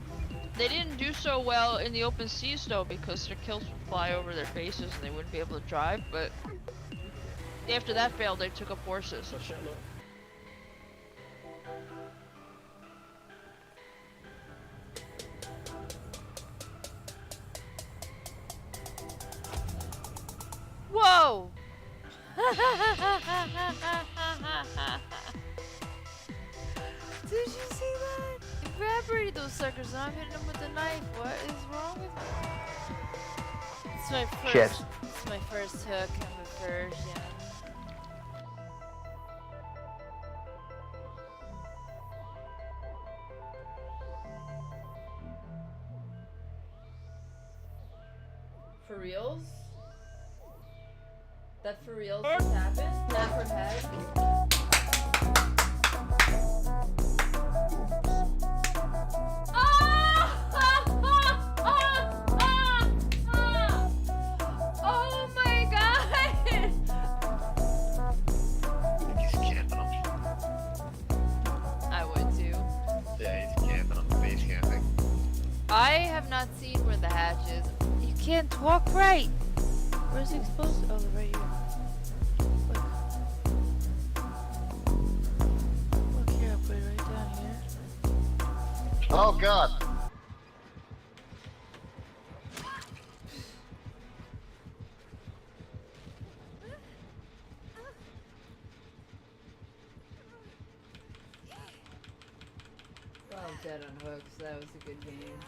They didn't do so well in the open seas though because their kilts would fly over their faces and they wouldn't be able to drive, but after that failed they took up horses. So shit, look. Whoa! Did you see that? Evaporated those suckers and I'm hitting them with a knife. What is wrong with me? It's my first. Shit. It's my first hook. I'm a virgin. For reals? That for reals just happened? Not from head? Oh my god! He's camping them. I would too. Yeah, he's camping them. Base camping. I have not seen where the hatch is. You can't walk right. Where's it supposed to? Oh, right here. Look here, I'll put it right down here. Oh god. Well, I'm dead on hooks. That was a good game.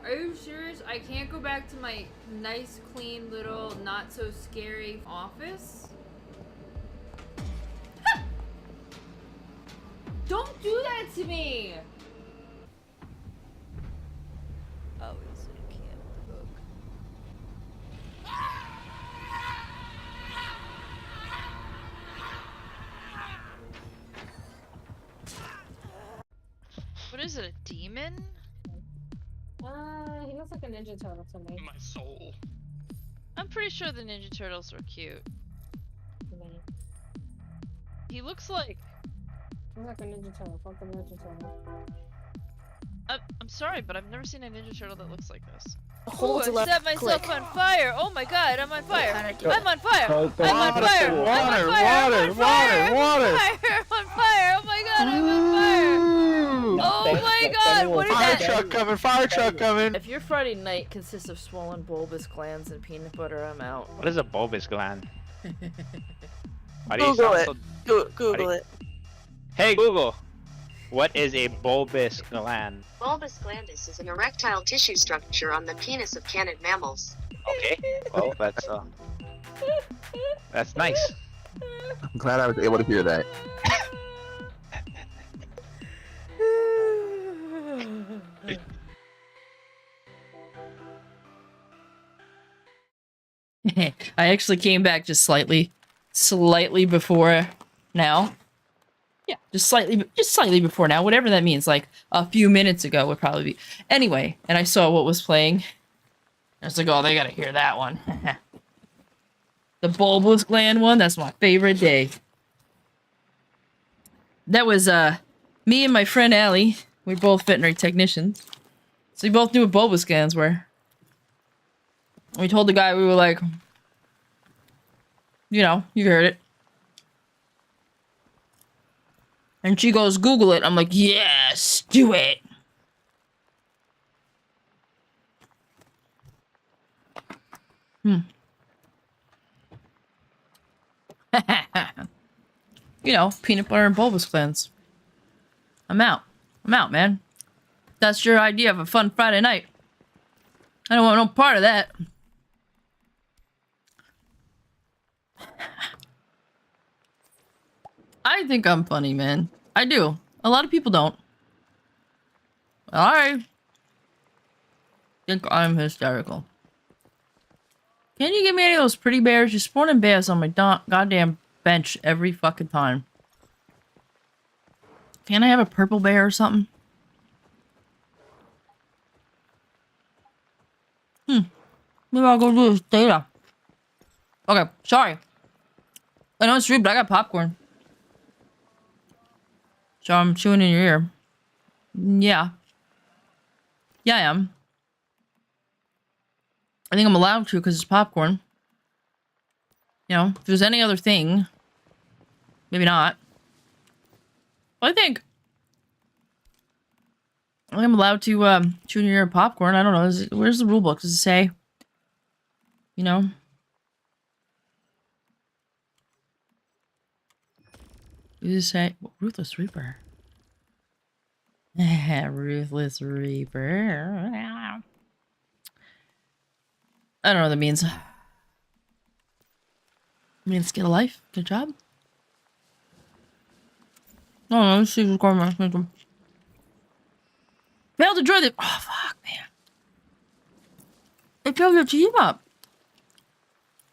Are you serious? I can't go back to my nice, clean, little, not so scary office? Don't do that to me! Oh, he's in a camp hook. What is it, a demon? He looks like a Ninja Turtle to me. My soul. I'm pretty sure the Ninja Turtles were cute. To me. He looks like... Looks like a Ninja Turtle. Fuck the Ninja Turtle. I'm sorry, but I've never seen a Ninja Turtle that looks like this. Hold Ooh, I set myself on fire! Oh my god, I'm on fire! I'm on fire! I'm on Water, fire! I'm on fire! I'm on fire! I'm on fire! Oh my god, I'm on fire! Oh my god, what is Fire that? truck coming, fire truck coming. If your Friday night consists of swollen bulbous glands and peanut butter, I'm out. What is a bulbous gland? Why do you Google sound it. so- Google it. Hey Google, what is a bulbous gland? Bulbous glandus is an erectile tissue structure on the penis of canid mammals. Okay, well that's nice. I'm glad I was able to hear that. I actually came back just slightly before now. Yeah, just slightly before now, whatever that means. Like a few minutes ago would probably be. Anyway, and I saw what was playing. I was like, oh, they gotta hear that one. The bulbous gland one, that's my favorite day. That was me and my friend Allie. We're both veterinary technicians. So we both knew what bulbous glands were. We told the guy, we were like, you know, you heard it. And she goes, Google it. I'm like, yes, do it. You know, peanut butter and bulbous glands. I'm out, man. That's your idea of a fun Friday night. I don't want no part of that. I think I'm funny, man. I do. A lot of people don't. I think I'm hysterical. Can you give me any of those pretty bears? You're spawning bears on my goddamn bench every fucking time. Can I have a purple bear or something? Maybe I'll go do this data. Okay, sorry. I know it's rude, but I got popcorn. So I'm chewing in your ear. Yeah. Yeah, I am. I think I'm allowed to because it's popcorn. You know, if there's any other thing, maybe not. But I think I'm allowed to chew in your ear popcorn. I don't know. Where's the rule book? Does it say? You know? Does it say Ruthless Reaper? Ruthless Reaper. I don't know what that means. It means get a life. Good job. No, let's see what's going on. Failed to join the. Oh, fuck, man. They failed your team up.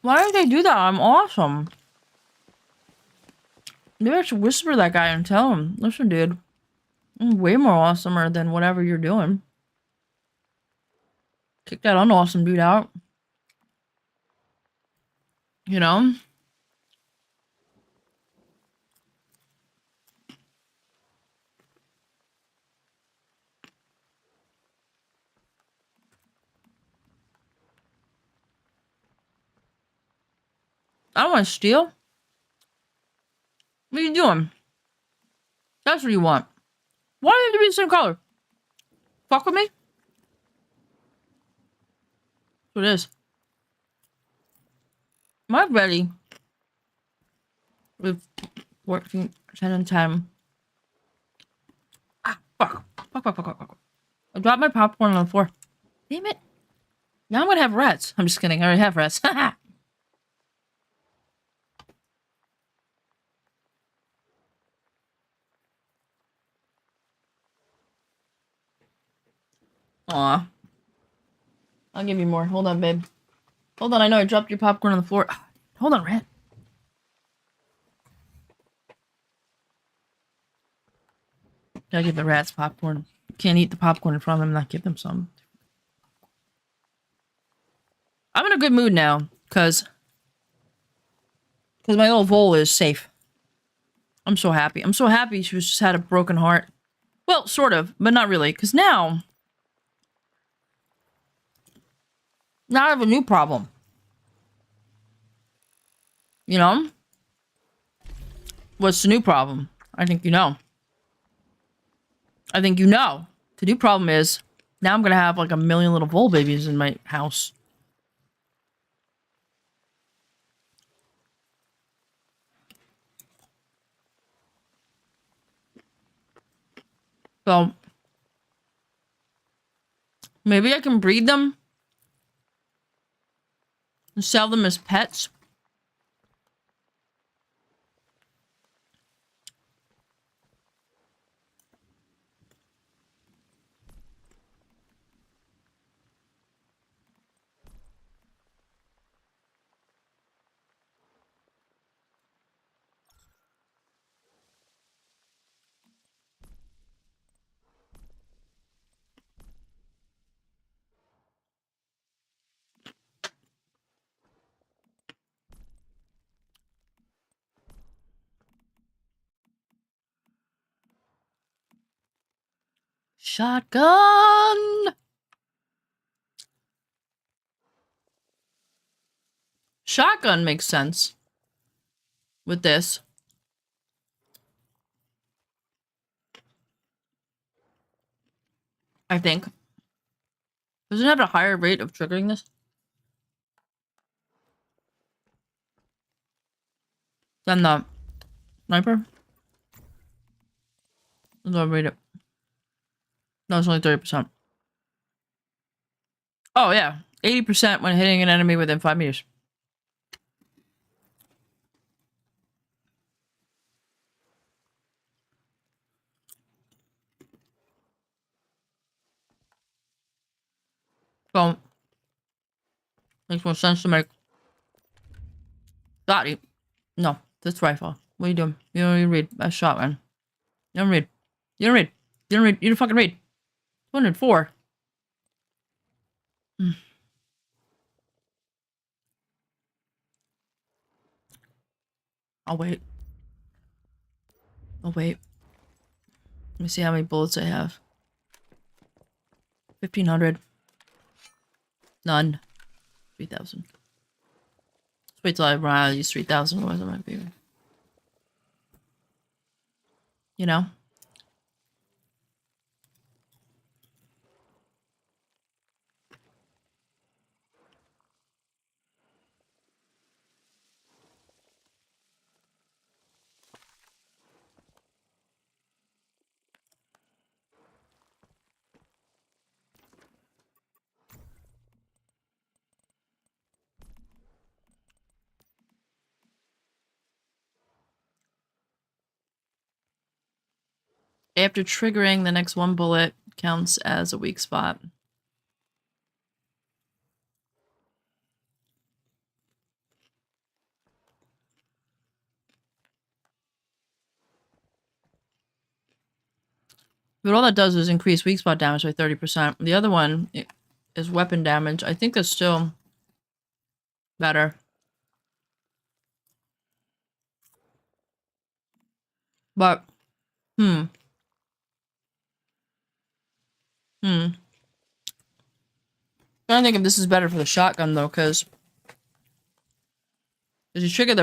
Why did they do that? I'm awesome. Maybe I should whisper that guy and tell him, listen, dude, I'm way more awesomer than whatever you're doing. Kick that unawesome dude out. You know? I don't want to steal. What are you doing? That's what you want. Why do you have to be the same color? Fuck with me? That's what it is. Am I ready? With 14, 10 and 10. Ah, fuck. Fuck. I dropped my popcorn on the floor. Damn it. Now I'm gonna have rats. I'm just kidding. I already have rats. Haha. Aw. I'll give you more. Hold on, babe. Hold on, I know I dropped your popcorn on the floor. Hold on, rat. Gotta give the rats popcorn. Can't eat the popcorn in front of them and not give them some. I'm in a good mood now, cause my little vole is safe. I'm so happy. I'm so happy she just had a broken heart. Well, sort of, but not really, cause now I have a new problem. You know? What's the new problem? I think you know. I think you know. The new problem is, now I'm gonna have like 1 million little vole babies in my house. So, maybe I can breed them and sell them as pets. Shotgun! Shotgun makes sense with this. I think. Does it have a higher rate of triggering this? Than the sniper? Let's read it. No, it's only 30%. Oh, yeah. 80% when hitting an enemy within 5 meters. So, makes more sense to make Scotty. No, that's rifle. What are you doing? You don't even read. That's shotgun. You don't read. You don't read. You don't read. You don't fucking read. 204. I'll wait. I'll wait. Let me see how many bullets I have. 1,500. None. 3,000. Let's wait till I run out of these 3,000, otherwise I might be... You know? After triggering, the next one bullet counts as a weak spot. But all that does is increase weak spot damage by 30%. The other one is weapon damage. I think that's still better. But, I don't think if this is better for the shotgun though, because you trigger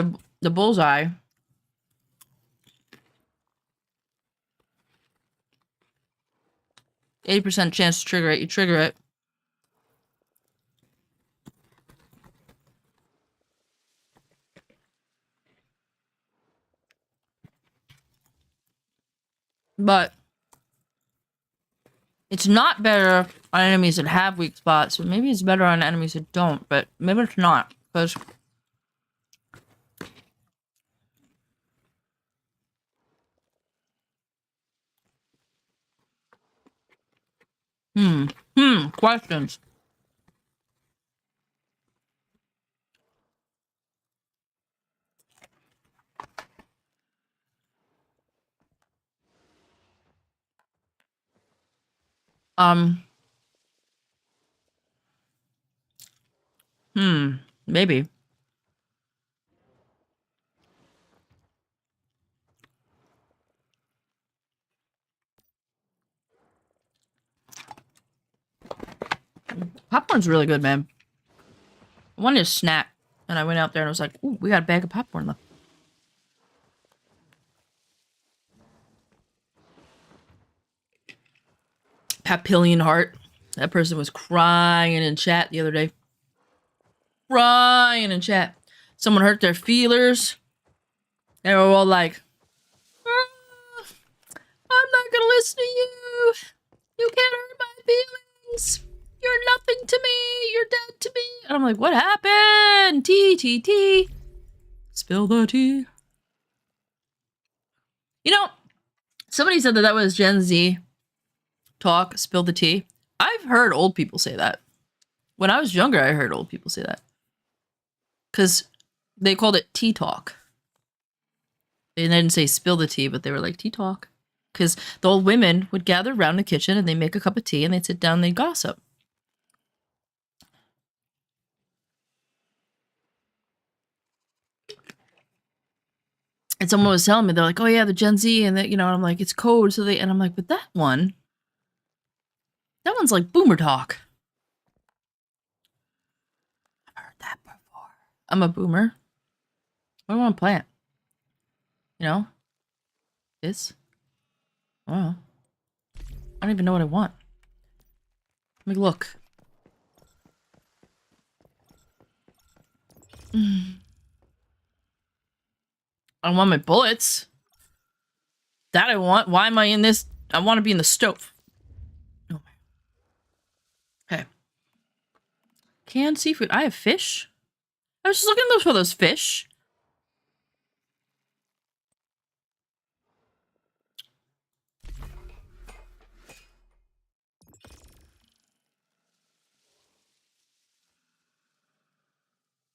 the bullseye. %80 chance to trigger it. You trigger it. But it's not better on enemies that have weak spots. So maybe it's better on enemies that don't, but maybe it's not. Because questions. Maybe. Popcorn's really good, man. I wanted a snack, and I went out there and I was like, ooh, we got a bag of popcorn left. Papillion heart. That person was crying in chat the other day. Crying in chat. Someone hurt their feelers. They were all like, I'm not gonna listen to you. You can't hurt my feelings. You're nothing to me. You're dead to me. And I'm like, what happened? Tea. Spill the tea. You know, somebody said that was Gen Z talk, spill the tea. I've heard old people say that. When I was younger, I heard old people say that. Because they called it tea talk. They didn't say spill the tea, but they were like tea talk. Because the old women would gather around the kitchen and they'd make a cup of tea and they'd sit down and they'd gossip. And someone was telling me, they're like, oh yeah, the Gen Z, and that, you know, and I'm like, it's code, so and I'm like, but that one's like boomer talk. I've heard that before. I'm a boomer. What do I want to plant? You know? This? Oh. I don't even know what I want. Let me look. I want my bullets. That I want. Why am I in this? I want to be in the stove. Canned seafood. I have fish. I was just looking for those fish.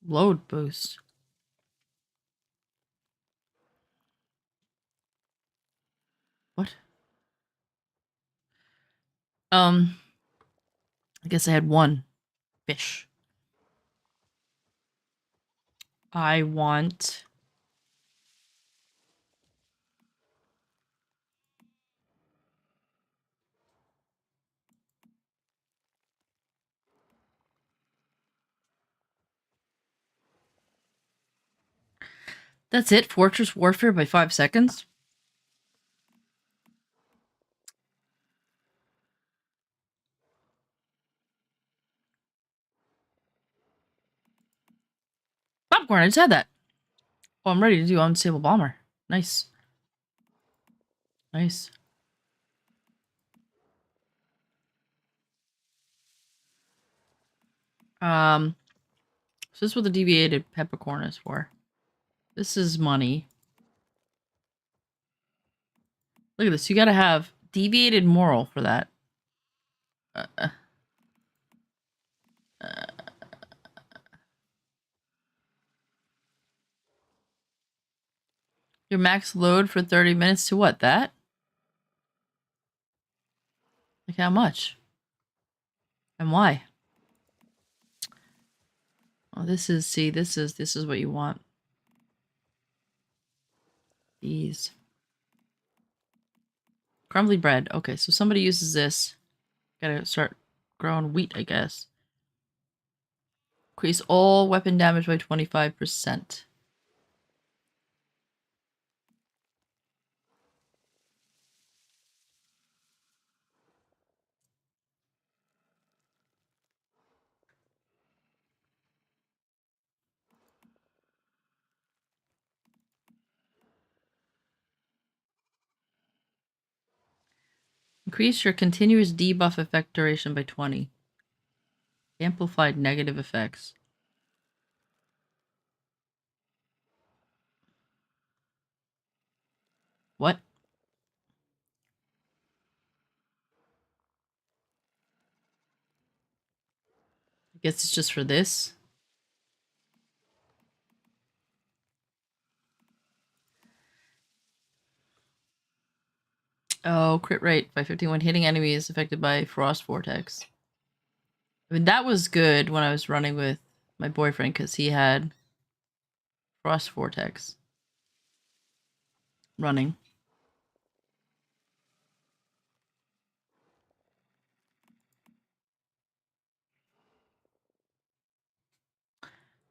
Load boost. What? I guess I had one fish. I want... That's it? Fortress Warfare by 5 seconds? Popcorn, I just had that. Oh, I'm ready to do Unstable Bomber. Nice. Nice. So this is what the deviated peppercorn is for. This is money. Look at this. You gotta have deviated moral for that. Your max load for 30 minutes to what? That? Like how much? And why? Oh, this is, see, this is what you want. These. Crumbly bread. Okay, so somebody uses this. Gotta start growing wheat, I guess. Increase all weapon damage by 25%. Increase your continuous debuff effect duration by 20. Amplified negative effects. What? I guess it's just for this. Oh, crit rate by 51. Hitting enemies affected by Frost Vortex. I mean, that was good when I was running with my boyfriend because he had Frost Vortex running.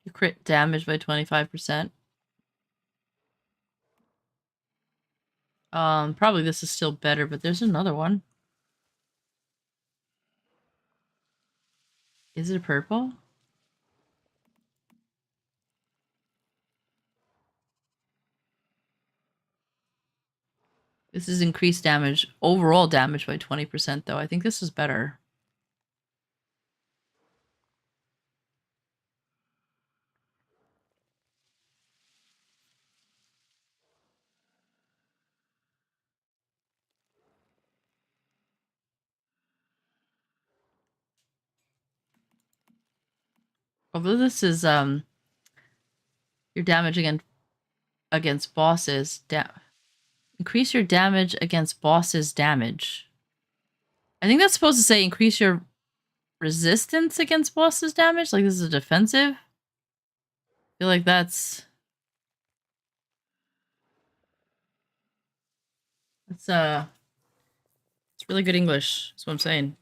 You crit damage by 25%. Probably this is still better, but there's another one. Is it purple? This is increased damage, overall damage by 20% though. I think this is better. Although this is your damage against bosses. Increase your damage against bosses damage. I think that's supposed to say increase your resistance against bosses damage. Like this is defensive. I feel like that's it's really good English. That's what I'm saying.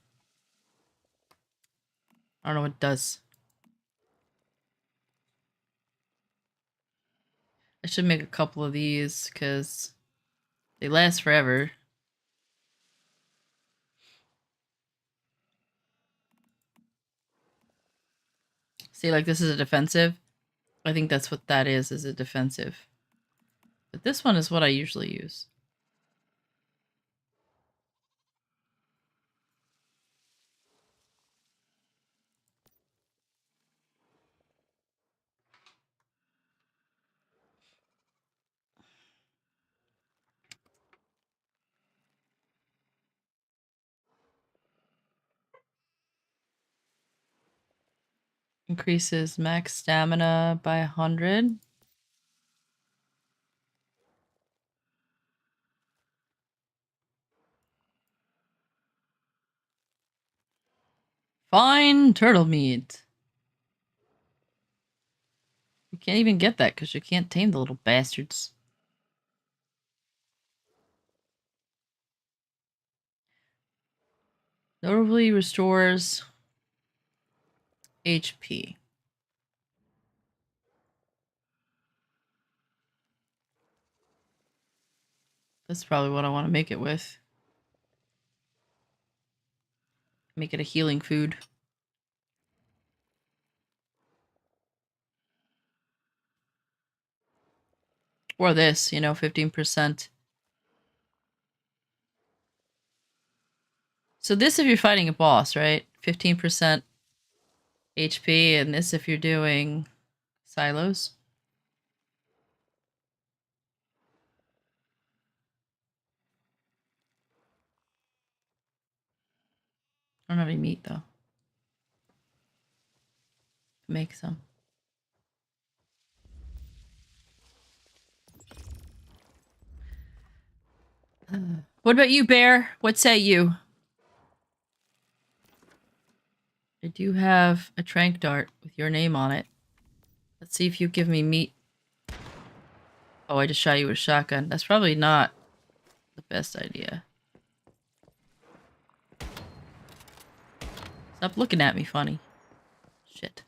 I don't know what it does. I should make a couple of these because they last forever. See, like this is a defensive. I think that's what that is a defensive. But this one is what I usually use. Increases max stamina by 100. Fine turtle meat. You can't even get that because you can't tame the little bastards. Notably restores HP. That's probably what I want to make it with. Make it a healing food. Or this, 15%. So this if you're fighting a boss, right? 15% HP, and this if you're doing silos. I don't have any meat though. Make some. What about you, Bear? What say you? I do have a trank dart with your name on it. Let's see if you give me meat. Oh, I just shot you with a shotgun. That's probably not the best idea. Stop looking at me funny. Shit.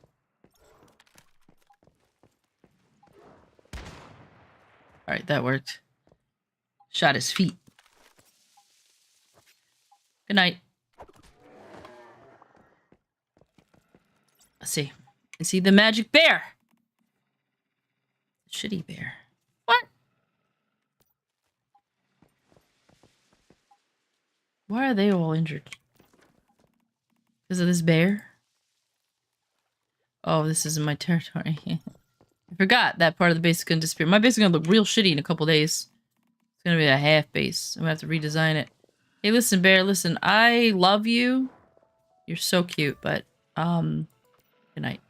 Alright, that worked. Shot his feet. Good night. Let's see. I see the magic bear. Shitty bear. What? Why are they all injured? Because of this bear? Oh, this isn't my territory. I forgot that part of the base is gonna disappear. My base is gonna look real shitty in a couple days. It's gonna be a half base. I'm gonna have to redesign it. Hey, listen, bear, listen. I love you. You're so cute, but, good night.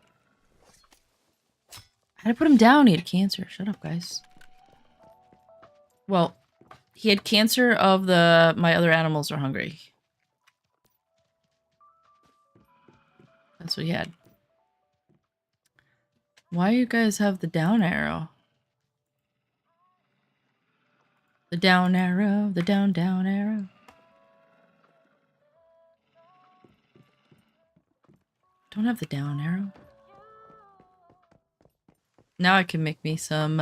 I had to put him down. He had cancer. Shut up, guys. Well, he had cancer of my other animals are hungry. That's what he had. Why you guys have the down arrow? The down arrow, the down arrow. Don't have the down arrow. Now I can make me some,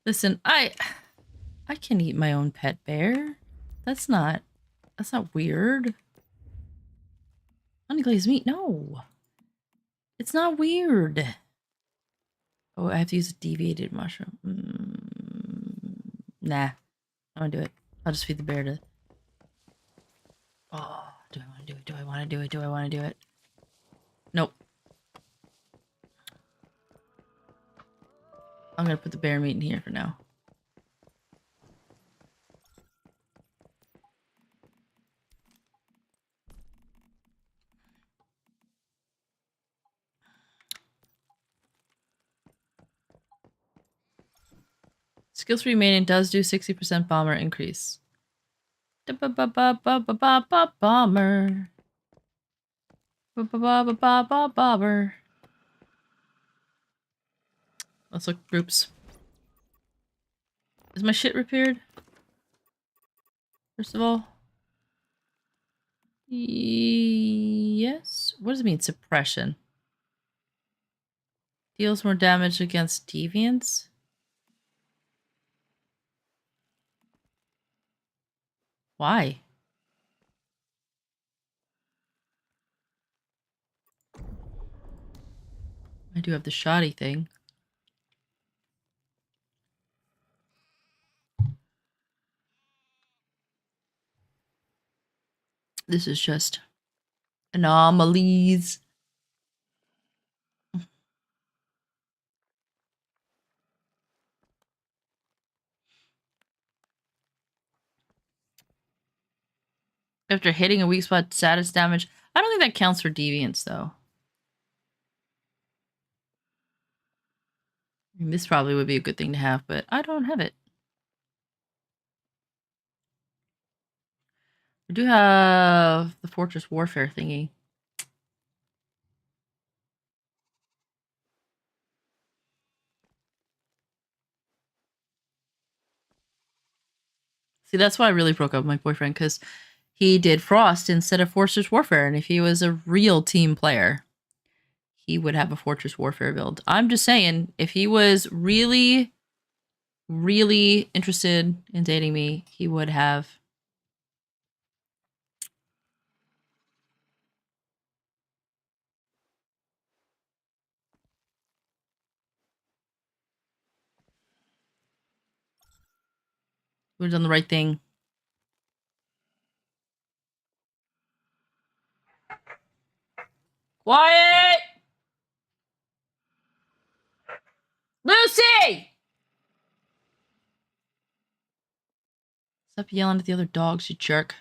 Listen, I can eat my own pet bear. That's not weird. Honey glazed meat, no. It's not weird. Oh, I have to use a deviated mushroom. Nah. I don't do it. I'll just feed the bear to... Oh, do I want to do it? Do I want to do it? Do I want to do it? Nope. I'm gonna put the bear meat in here for now. Skill 3 maiden does do 60% bomber increase. Bomber. Bomber. Let's look groups. Is my shit repaired? First of all. Yes. What does it mean, suppression? Deals more damage against deviants? Why? I do have the shoddy thing. This is just anomalies. After hitting a weak spot, status damage. I don't think that counts for deviance, though. I mean, this probably would be a good thing to have, but I don't have it. I do have the Fortress Warfare thingy. See, that's why I really broke up with my boyfriend, because he did Frost instead of Fortress Warfare, and if he was a real team player, he would have a Fortress Warfare build. I'm just saying, if he was really, really interested in dating me, he would have... would have done the right thing. Quiet! Lucy! Stop yelling at the other dogs, you jerk.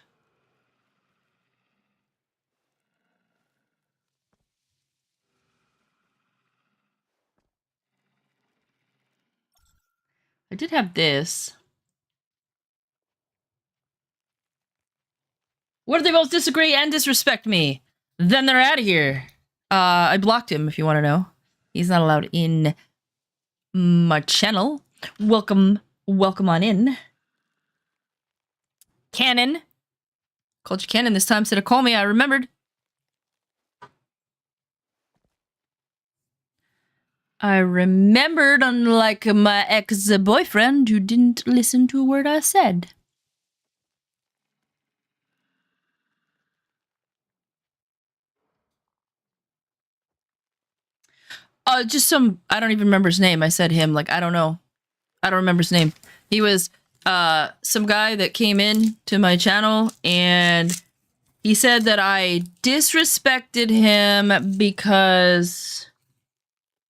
I did have this. What if they both disagree and disrespect me? Then they're out of here. I blocked him, if you want to know. He's not allowed in my channel. Welcome on in. Cannon. Called you Cannon this time instead of call me, I remembered. I remembered, unlike my ex-boyfriend who didn't listen to a word I said. Just some, I don't even remember his name. I said him, like, I don't know. I don't remember his name. He was, some guy that came in to my channel, and he said that I disrespected him because,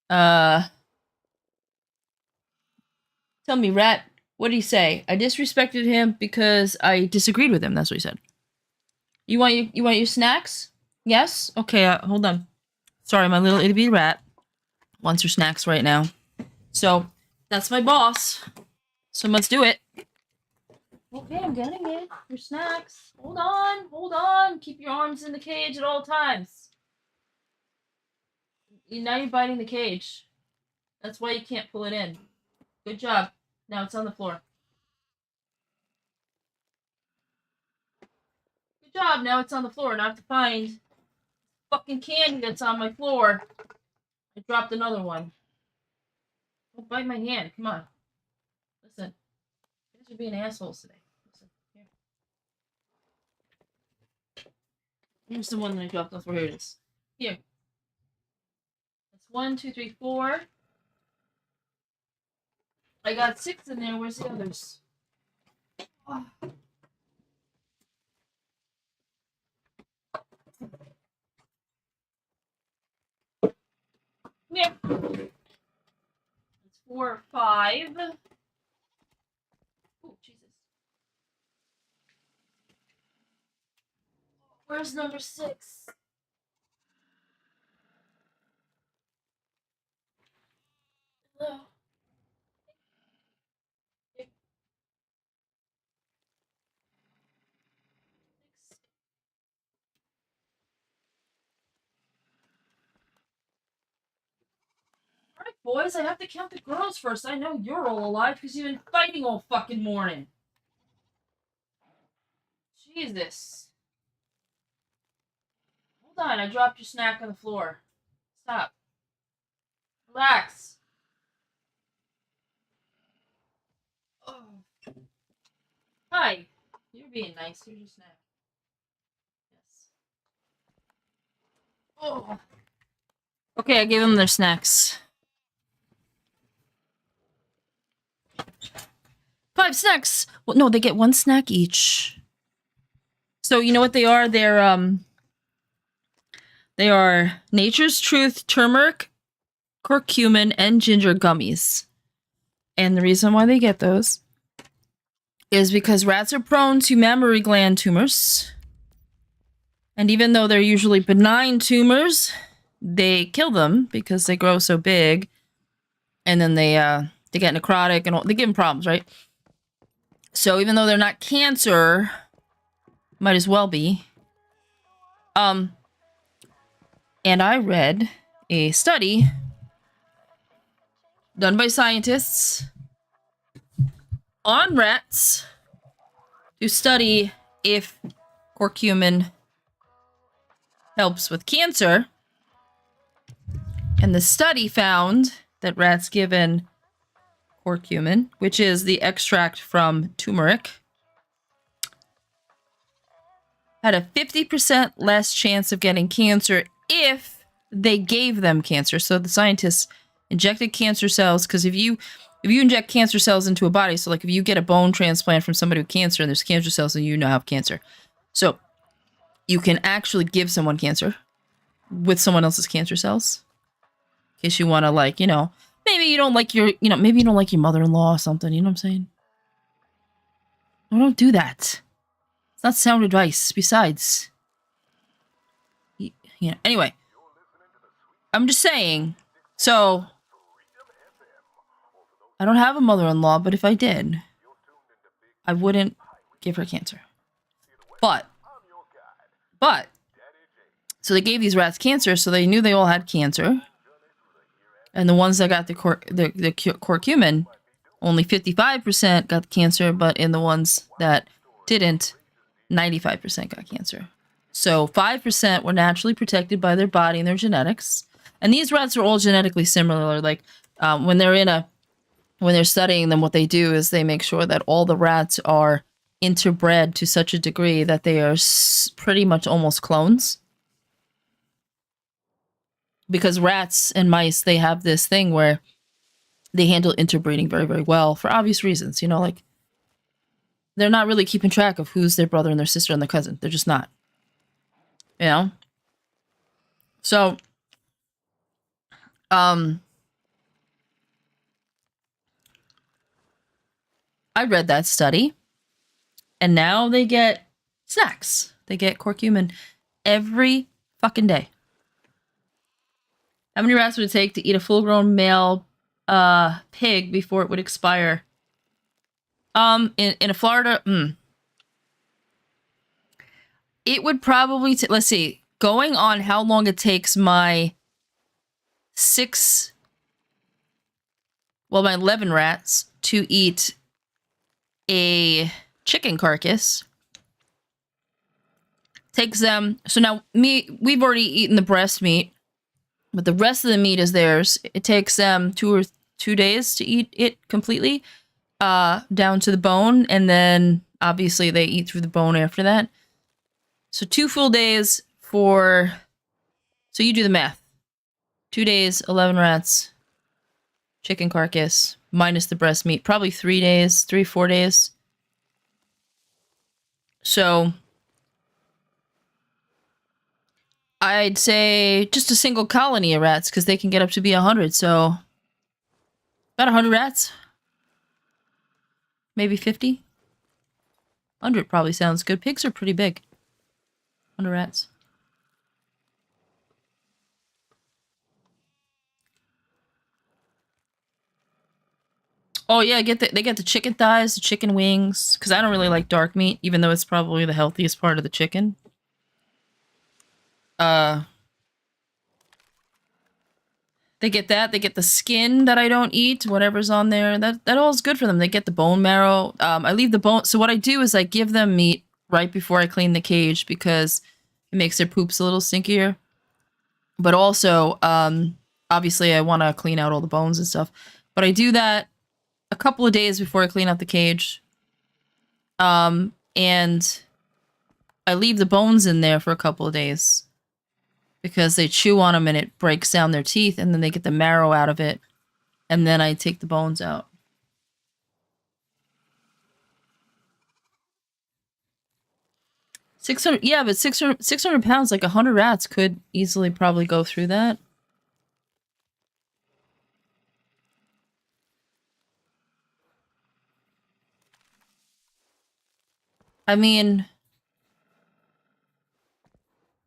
tell me, Rat, what did he say? I disrespected him because I disagreed with him. That's what he said. You want your snacks? Yes? Okay, hold on. Sorry, my little itty bitty rat wants her snacks right now. So, that's my boss. So let's do it. Okay, I'm getting it. Your snacks. Hold on. Keep your arms in the cage at all times. Now you're biting the cage. That's why you can't pull it in. Good job. Now it's on the floor. Good job. Now it's on the floor. Now I have to find fucking candy that's on my floor. I dropped another one. Don't bite my hand. Come on. Listen. You guys are being assholes today. Listen. Here. Here's the one that I dropped on the floor. Here it is. Here. That's 1, 2, 3, 4. I got 6 in there. Where's the others? Oh. Yeah. It's 4, 5. Oh, Jesus. Where's number 6? Hello. Boys, I have to count the girls first. I know you're all alive because you've been fighting all fucking morning. Jesus. Hold on, I dropped your snack on the floor. Stop. Relax. Oh. Hi. You're being nice. Here's your snack. Yes. Oh. Okay, I gave them their snacks. 5 snacks. Well, no, they get 1 snack each. So you know what they are? They are Nature's Truth turmeric, curcumin, and ginger gummies. And the reason why they get those is because rats are prone to mammary gland tumors. And even though they're usually benign tumors, they kill them because they grow so big, and then they get necrotic and they give them problems, right? So even though they're not cancer, might as well be. And I read a study done by scientists on rats to study if curcumin helps with cancer. And the study found that rats given curcumin, which is the extract from turmeric, had a 50% less chance of getting cancer if they gave them cancer. So the scientists injected cancer cells, because if you inject cancer cells into a body, so like if you get a bone transplant from somebody with cancer and there's cancer cells and you now have cancer. So you can actually give someone cancer with someone else's cancer cells. In case you want to, like, you know, maybe you don't like your, you know, maybe you don't like your mother-in-law or something, you know what I'm saying? Well, don't do that. It's not sound advice. Besides, yeah. Anyway, I'm just saying. So, I don't have a mother-in-law, but if I did, I wouldn't give her cancer. But, so they gave these rats cancer, so they knew they all had cancer. And the ones that got the curcumin, only 55% got cancer, but in the ones that didn't, 95% got cancer. So 5% were naturally protected by their body and their genetics. And these rats are all genetically similar. Like when they're studying them, what they do is they make sure that all the rats are interbred to such a degree that they are pretty much almost clones. Because rats and mice, they have this thing where they handle interbreeding very, very well for obvious reasons. You know, like, they're not really keeping track of who's their brother and their sister and their cousin. They're just not. You know? So, I read that study, and now they get snacks. They get curcumin every fucking day. How many rats would it take to eat a full-grown male pig before it would expire? In a Florida, it would probably let's see, going on how long it takes my 11 rats to eat a chicken carcass. Takes them, so now we've already eaten the breast meat, but the rest of the meat is theirs. It takes them 2 days to eat it completely, down to the bone, and then obviously they eat through the bone after that. So 2 full days so you do the math. 2 days, 11 rats, chicken carcass, minus the breast meat, probably 3 days, 4 days. So I'd say just a single colony of rats, because they can get up to be 100, so about 100 rats. Maybe 50. 100 probably sounds good. Pigs are pretty big. 100 rats. Oh yeah, they get the chicken thighs, the chicken wings, because I don't really like dark meat, even though it's probably the healthiest part of the chicken. They get that. They get the skin that I don't eat, whatever's on there. That all is good for them. They get the bone marrow. I leave the bone. So what I do is I give them meat right before I clean the cage, because it makes their poops a little stinkier. But also, obviously I want to clean out all the bones and stuff. But I do that a couple of days before I clean out the cage. And I leave the bones in there for a couple of days, because they chew on them and it breaks down their teeth, and then they get the marrow out of it, and then I take the bones out. Yeah, but 600 pounds, like 100 rats could easily probably go through that. I mean,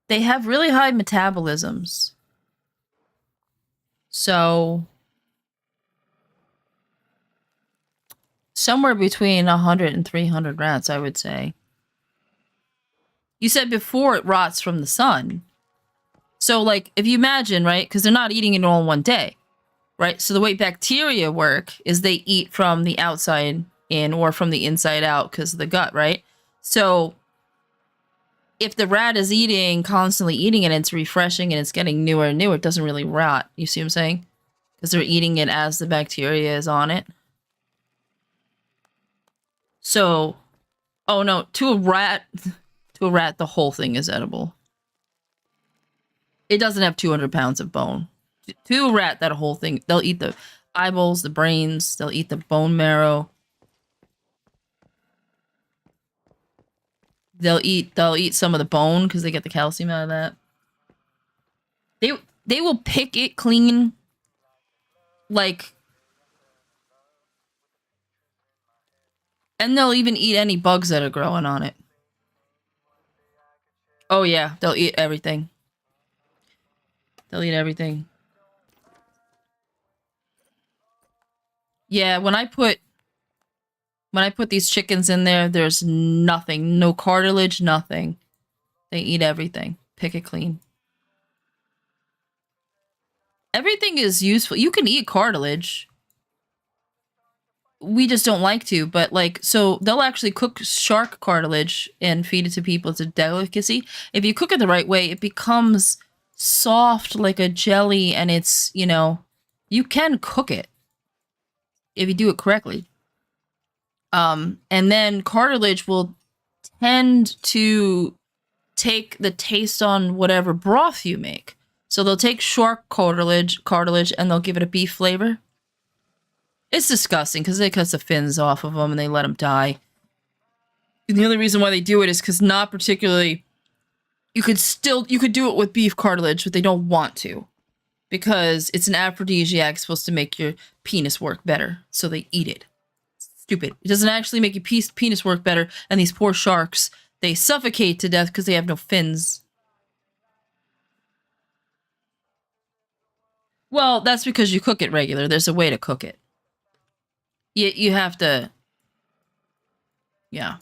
they have really high metabolisms. So somewhere between 100 and 300 rats, I would say. You said before it rots from the sun. So, like, if you imagine, right, because they're not eating it all in one day, right? So the way bacteria work is they eat from the outside in or from the inside out because of the gut, right? So if the rat is constantly eating it, and it's refreshing and it's getting newer and newer, it doesn't really rot. You see what I'm saying? Because they're eating it as the bacteria is on it. So, oh no, to a rat, the whole thing is edible. It doesn't have 200 pounds of bone. To a rat, that whole thing, they'll eat the eyeballs, the brains, they'll eat the bone marrow. They'll eat some of the bone because they get the calcium out of that. They will pick it clean, like, and they'll even eat any bugs that are growing on it. Oh yeah, they'll eat everything. They'll eat everything. Yeah, when I put these chickens in there, there's nothing. No cartilage, nothing. They eat everything. Pick it clean. Everything is useful. You can eat cartilage. We just don't like to, but like, so they'll actually cook shark cartilage and feed it to people. It's a delicacy. If you cook it the right way, it becomes soft like a jelly, and it's, you know, you can cook it if you do it correctly. And then cartilage will tend to take the taste on whatever broth you make. So they'll take shark cartilage, and they'll give it a beef flavor. It's disgusting because they cut the fins off of them and they let them die. And the only reason why they do it is because not particularly... You could do it with beef cartilage, but they don't want to. Because it's an aphrodisiac supposed to make your penis work better. So they eat it. Stupid. It doesn't actually make your penis work better. And these poor sharks, they suffocate to death because they have no fins. Well, that's because you cook it regular. There's a way to cook it. You have to... Yeah.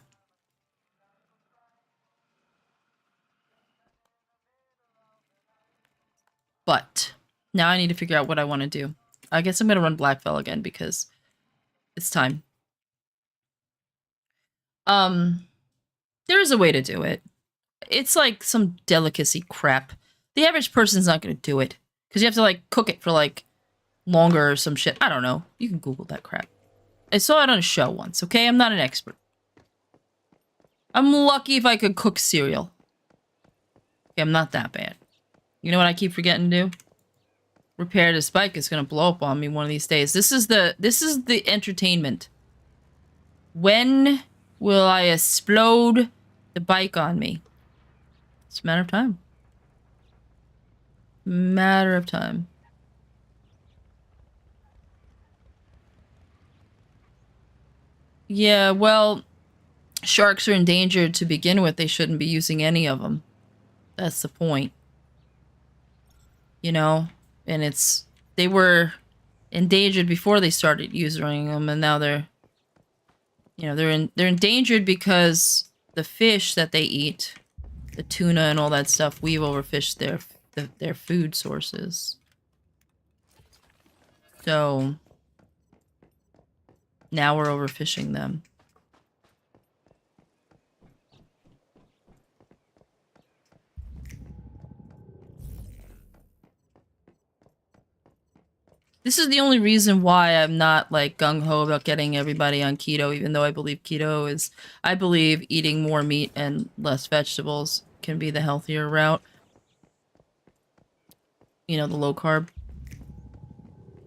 But now I need to figure out what I want to do. I guess I'm going to run Blackfell again because it's time. There is a way to do it. It's like some delicacy crap. The average person's not going to do it because you have to like cook it for like longer or some shit. I don't know. You can Google that crap. I saw it on a show once, okay? I'm not an expert. I'm lucky if I could cook cereal. Okay, I'm not that bad. You know what I keep forgetting to do? Repair this bike. It's gonna blow up on me one of these days. This is the entertainment. When will I explode the bike on me? It's a matter of time. Matter of time. Yeah, well, sharks are endangered to begin with. They shouldn't be using any of them. That's the point. You know? And they were endangered before they started using them, and now they're endangered because the fish that they eat, the tuna and all that stuff, we've overfished their food sources. So now we're overfishing them. This is the only reason why I'm not like gung-ho about getting everybody on keto, even though I believe I believe eating more meat and less vegetables can be the healthier route. You know, the low carb.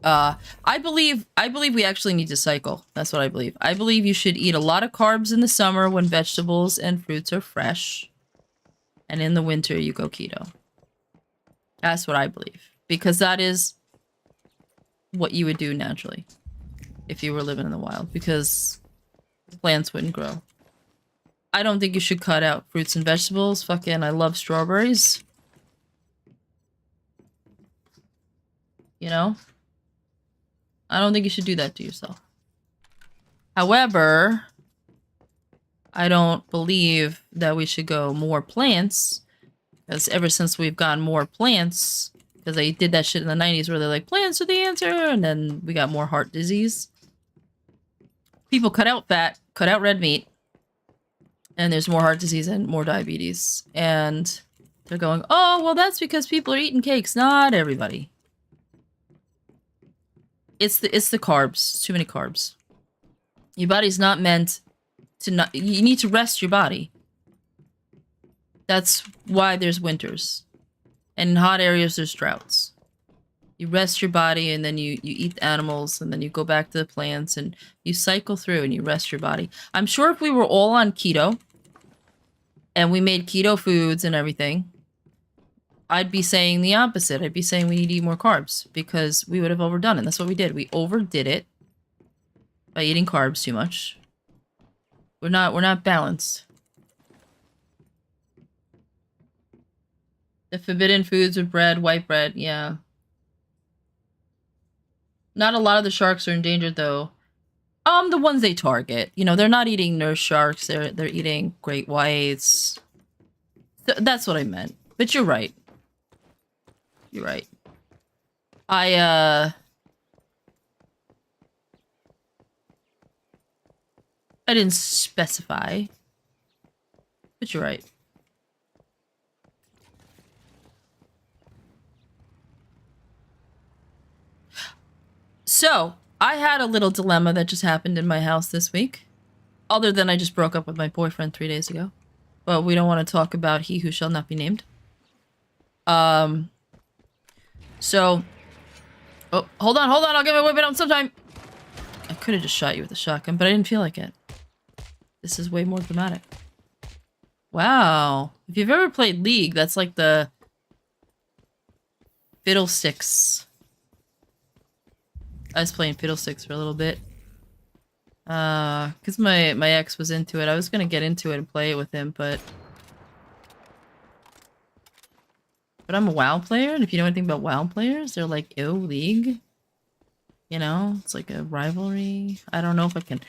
I believe we actually need to cycle. That's what I believe. I believe you should eat a lot of carbs in the summer when vegetables and fruits are fresh. And in the winter, you go keto. That's what I believe. Because that is what you would do naturally if you were living in the wild, because plants wouldn't grow. I don't think you should cut out fruits and vegetables. Fucking, I love strawberries. You know? I don't think you should do that to yourself. However, I don't believe that we should go more plants. Because ever since we've gotten more plants, because they did that shit in the 90s where they're like, plants are the answer, and then we got more heart disease. People cut out fat, cut out red meat, and there's more heart disease and more diabetes. And they're going, oh, well, that's because people are eating cakes. Not everybody. It's the carbs. It's too many carbs. Your body's not meant to not... You need to rest your body. That's why there's winters. And in hot areas, there's droughts. You rest your body, and then you eat the animals, and then you go back to the plants, and you cycle through, and you rest your body. I'm sure if we were all on keto, and we made keto foods and everything, I'd be saying the opposite. I'd be saying we need to eat more carbs, because we would have overdone it. That's what we did. We overdid it by eating carbs too much. We're not balanced. The forbidden foods are bread, white bread, yeah. Not a lot of the sharks are endangered though. The ones they target. You know, they're not eating nurse sharks, they're eating great whites. That's what I meant. But you're right. You're right. I didn't specify. But you're right. So, I had a little dilemma that just happened in my house this week. Other than I just broke up with my boyfriend 3 days ago. But we don't want to talk about he who shall not be named. So... Oh, hold on, I'll get my weapon out sometime! I could have just shot you with a shotgun, but I didn't feel like it. This is way more dramatic. Wow. If you've ever played League, that's like the... Fiddlesticks. I was playing Fiddlesticks for a little bit. Because my ex was into it. I was gonna get into it and play it with him, but I'm a WoW player, and if you know anything about WoW players, they're like, ew, League. You know? It's like a rivalry. I don't know if I can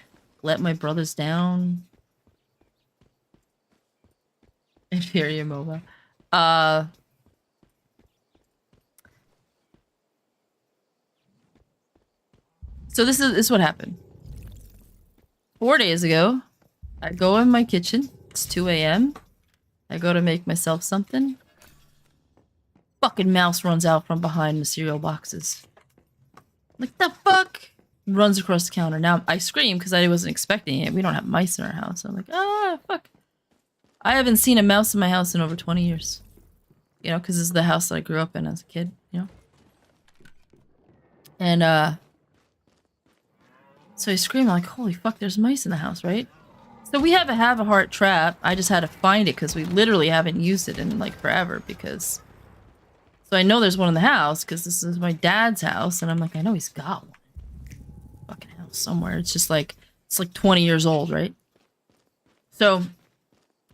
let my brothers down. Inferior MOBA. So this is what happened. 4 days ago, I go in my kitchen. It's 2 a.m. I go to make myself something. Fucking mouse runs out from behind the cereal boxes. Like, the fuck? Runs across the counter. Now, I scream because I wasn't expecting it. We don't have mice in our house. I'm like, ah, fuck. I haven't seen a mouse in my house in over 20 years. You know, because this is the house that I grew up in as a kid, you know? And, so I scream, like, holy fuck, there's mice in the house, right? So we have a heart trap. I just had to find it because we literally haven't used it in, like, forever because... So I know there's one in the house because this is my dad's house, and I'm like, I know he's got one. Fucking house somewhere. It's just like, it's like 20 years old, right? So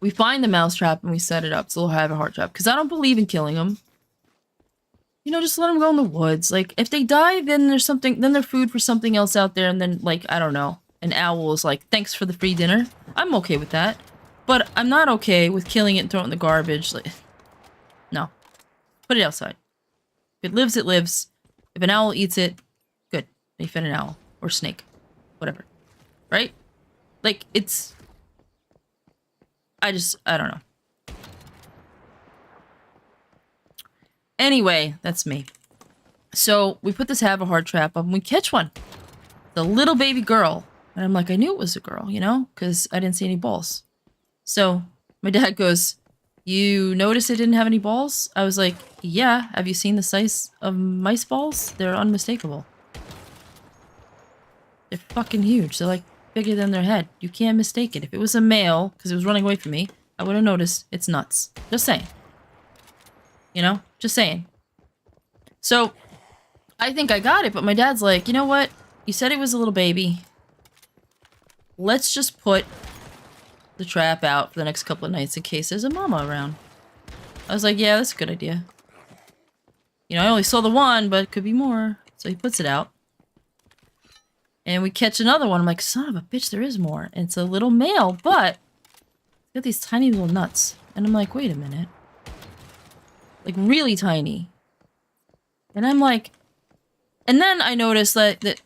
we find the mouse trap and we set it up. So we'll have a heart trap because I don't believe in killing them. You know, just let them go in the woods. Like, if they die, then there's something, then they're food for something else out there, and then, like, I don't know, an owl is like, thanks for the free dinner. I'm okay with that. But I'm not okay with killing it and throwing it in the garbage. Like, no. Put it outside. If it lives, it lives. If an owl eats it, good. You fed an owl. Or snake. Whatever. Right? Like, it's... I don't know. Anyway, that's me. So, we put this have a heart trap up and we catch one. The little baby girl. And I'm like, I knew it was a girl, you know? Because I didn't see any balls. So, my dad goes, you notice it didn't have any balls? I was like, yeah. Have you seen the size of mice balls? They're unmistakable. They're fucking huge. They're like bigger than their head. You can't mistake it. If it was a male, because it was running away from me, I would have noticed. It's nuts. Just saying. You know? Just saying. So, I think I got it, but my dad's like, you know what? You said it was a little baby. Let's just put the trap out for the next couple of nights in case there's a mama around. I was like, yeah, that's a good idea. You know, I only saw the one, but it could be more. So he puts it out. And we catch another one. I'm like, son of a bitch, there is more. And it's a little male, but it's got these tiny little nuts. And I'm like, wait a minute. Like, really tiny. And I'm like... And then I noticed that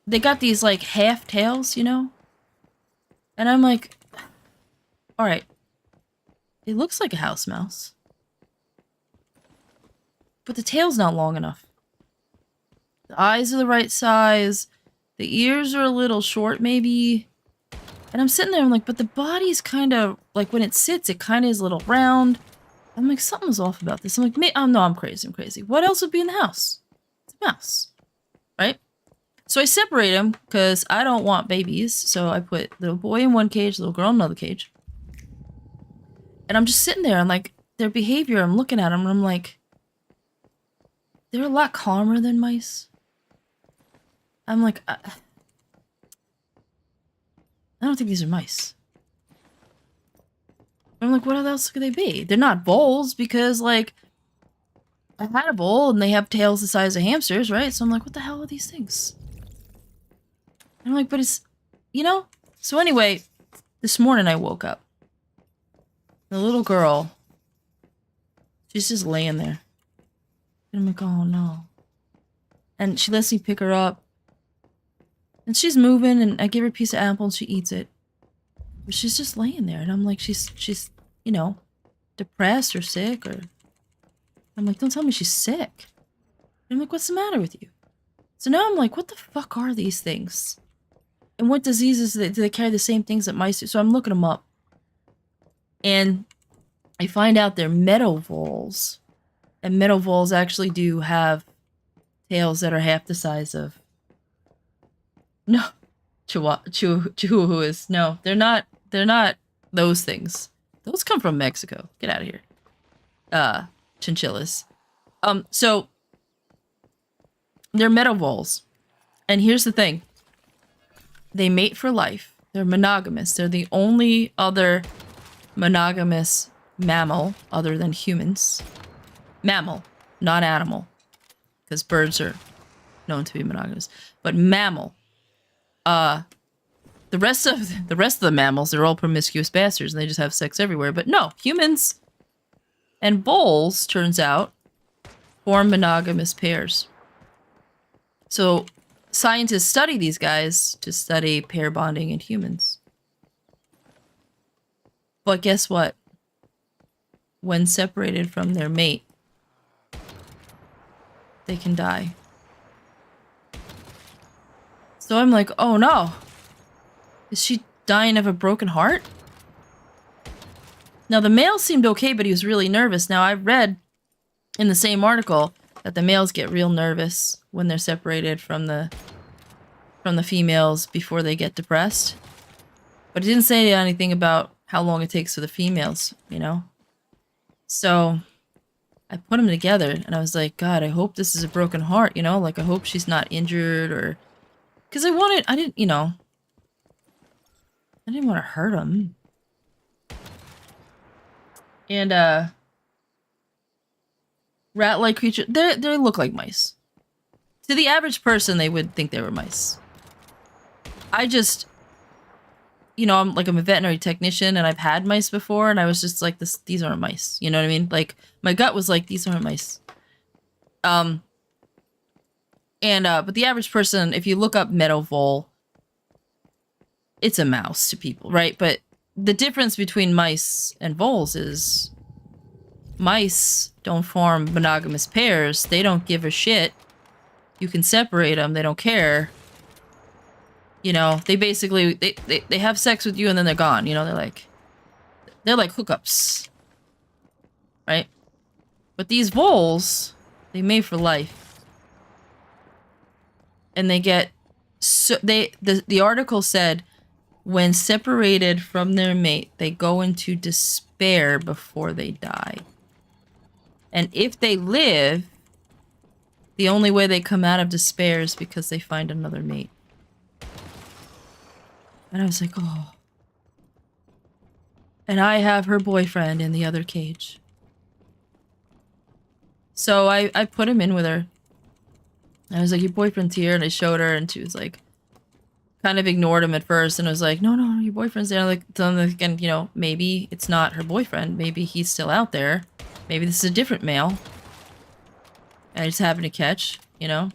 they got these, like, half tails, you know? And I'm like... Alright. It looks like a house mouse. But the tail's not long enough. The eyes are the right size. The ears are a little short, maybe. And I'm sitting there, I'm like, but the body's kind of... Like, when it sits, it kind of is a little round. I'm like, something's off about this. I'm like, oh, no, I'm crazy. What else would be in the house? It's a mouse. Right? So I separate them, because I don't want babies. So I put little boy in one cage, little girl in another cage. And I'm just sitting there, and like, their behavior, I'm looking at them, and I'm like... They're a lot calmer than mice. I'm like, I don't think these are mice. I'm like, what else could they be? They're not voles because, like, I had a vole and they have tails the size of hamsters, right? So I'm like, what the hell are these things? And I'm like, but it's, you know? So anyway, this morning I woke up. The little girl, she's just laying there. And I'm like, oh no. And she lets me pick her up. And she's moving, and I give her a piece of apple, and she eats it. But she's just laying there, and I'm like, she's, you know, depressed or sick, or... I'm like, don't tell me she's sick. And I'm like, what's the matter with you? So now I'm like, what the fuck are these things? And what diseases do they carry the same things that mice do? So I'm looking them up. And I find out they're meadow voles. And meadow voles actually do have tails that are half the size of... No, chihuahuas. No, they're not those things. Those come from Mexico. Get out of here. Chinchillas. So they're meadow voles. And here's the thing. They mate for life. They're monogamous. They're the only other monogamous mammal other than humans. Mammal, not animal. Because birds are known to be monogamous. But mammal. The rest of the mammals, they're all promiscuous bastards and they just have sex everywhere. But no, humans and voles, turns out, form monogamous pairs. So scientists study these guys to study pair bonding in humans. But guess what? When separated from their mate, they can die. So I'm like, oh no. Is she dying of a broken heart? Now the male seemed okay, but he was really nervous. Now I read in the same article that the males get real nervous when they're separated from the females before they get depressed. But it didn't say anything about how long it takes for the females, you know? So I put them together and I was like, God, I hope this is a broken heart, you know? Like, I hope she's not injured or... Because I didn't want to hurt him. And, rat-like creature, they look like mice. To the average person, they would think they were mice. I just, you know, I'm a veterinary technician, and I've had mice before, and I was just like, these aren't mice. You know what I mean? Like, my gut was like, these aren't mice. But the average person, if you look up meadow vole, it's a mouse to people, right? But the difference between mice and voles is mice don't form monogamous pairs. They don't give a shit. You can separate them. They don't care. You know, they basically, they have sex with you and then they're gone. You know, they're like hookups. Right? But these voles, they mate for life. And they get so the article said when separated from their mate, they go into despair before they die. And if they live, the only way they come out of despair is because they find another mate. And I was like, oh. And I have her boyfriend in the other cage. So I put him in with her. I was like, your boyfriend's here, and I showed her, and she was like, kind of ignored him at first, and I was like, no, your boyfriend's there. Like, then again, you know, maybe it's not her boyfriend. Maybe he's still out there. Maybe this is a different male. And I just happened to catch, you know.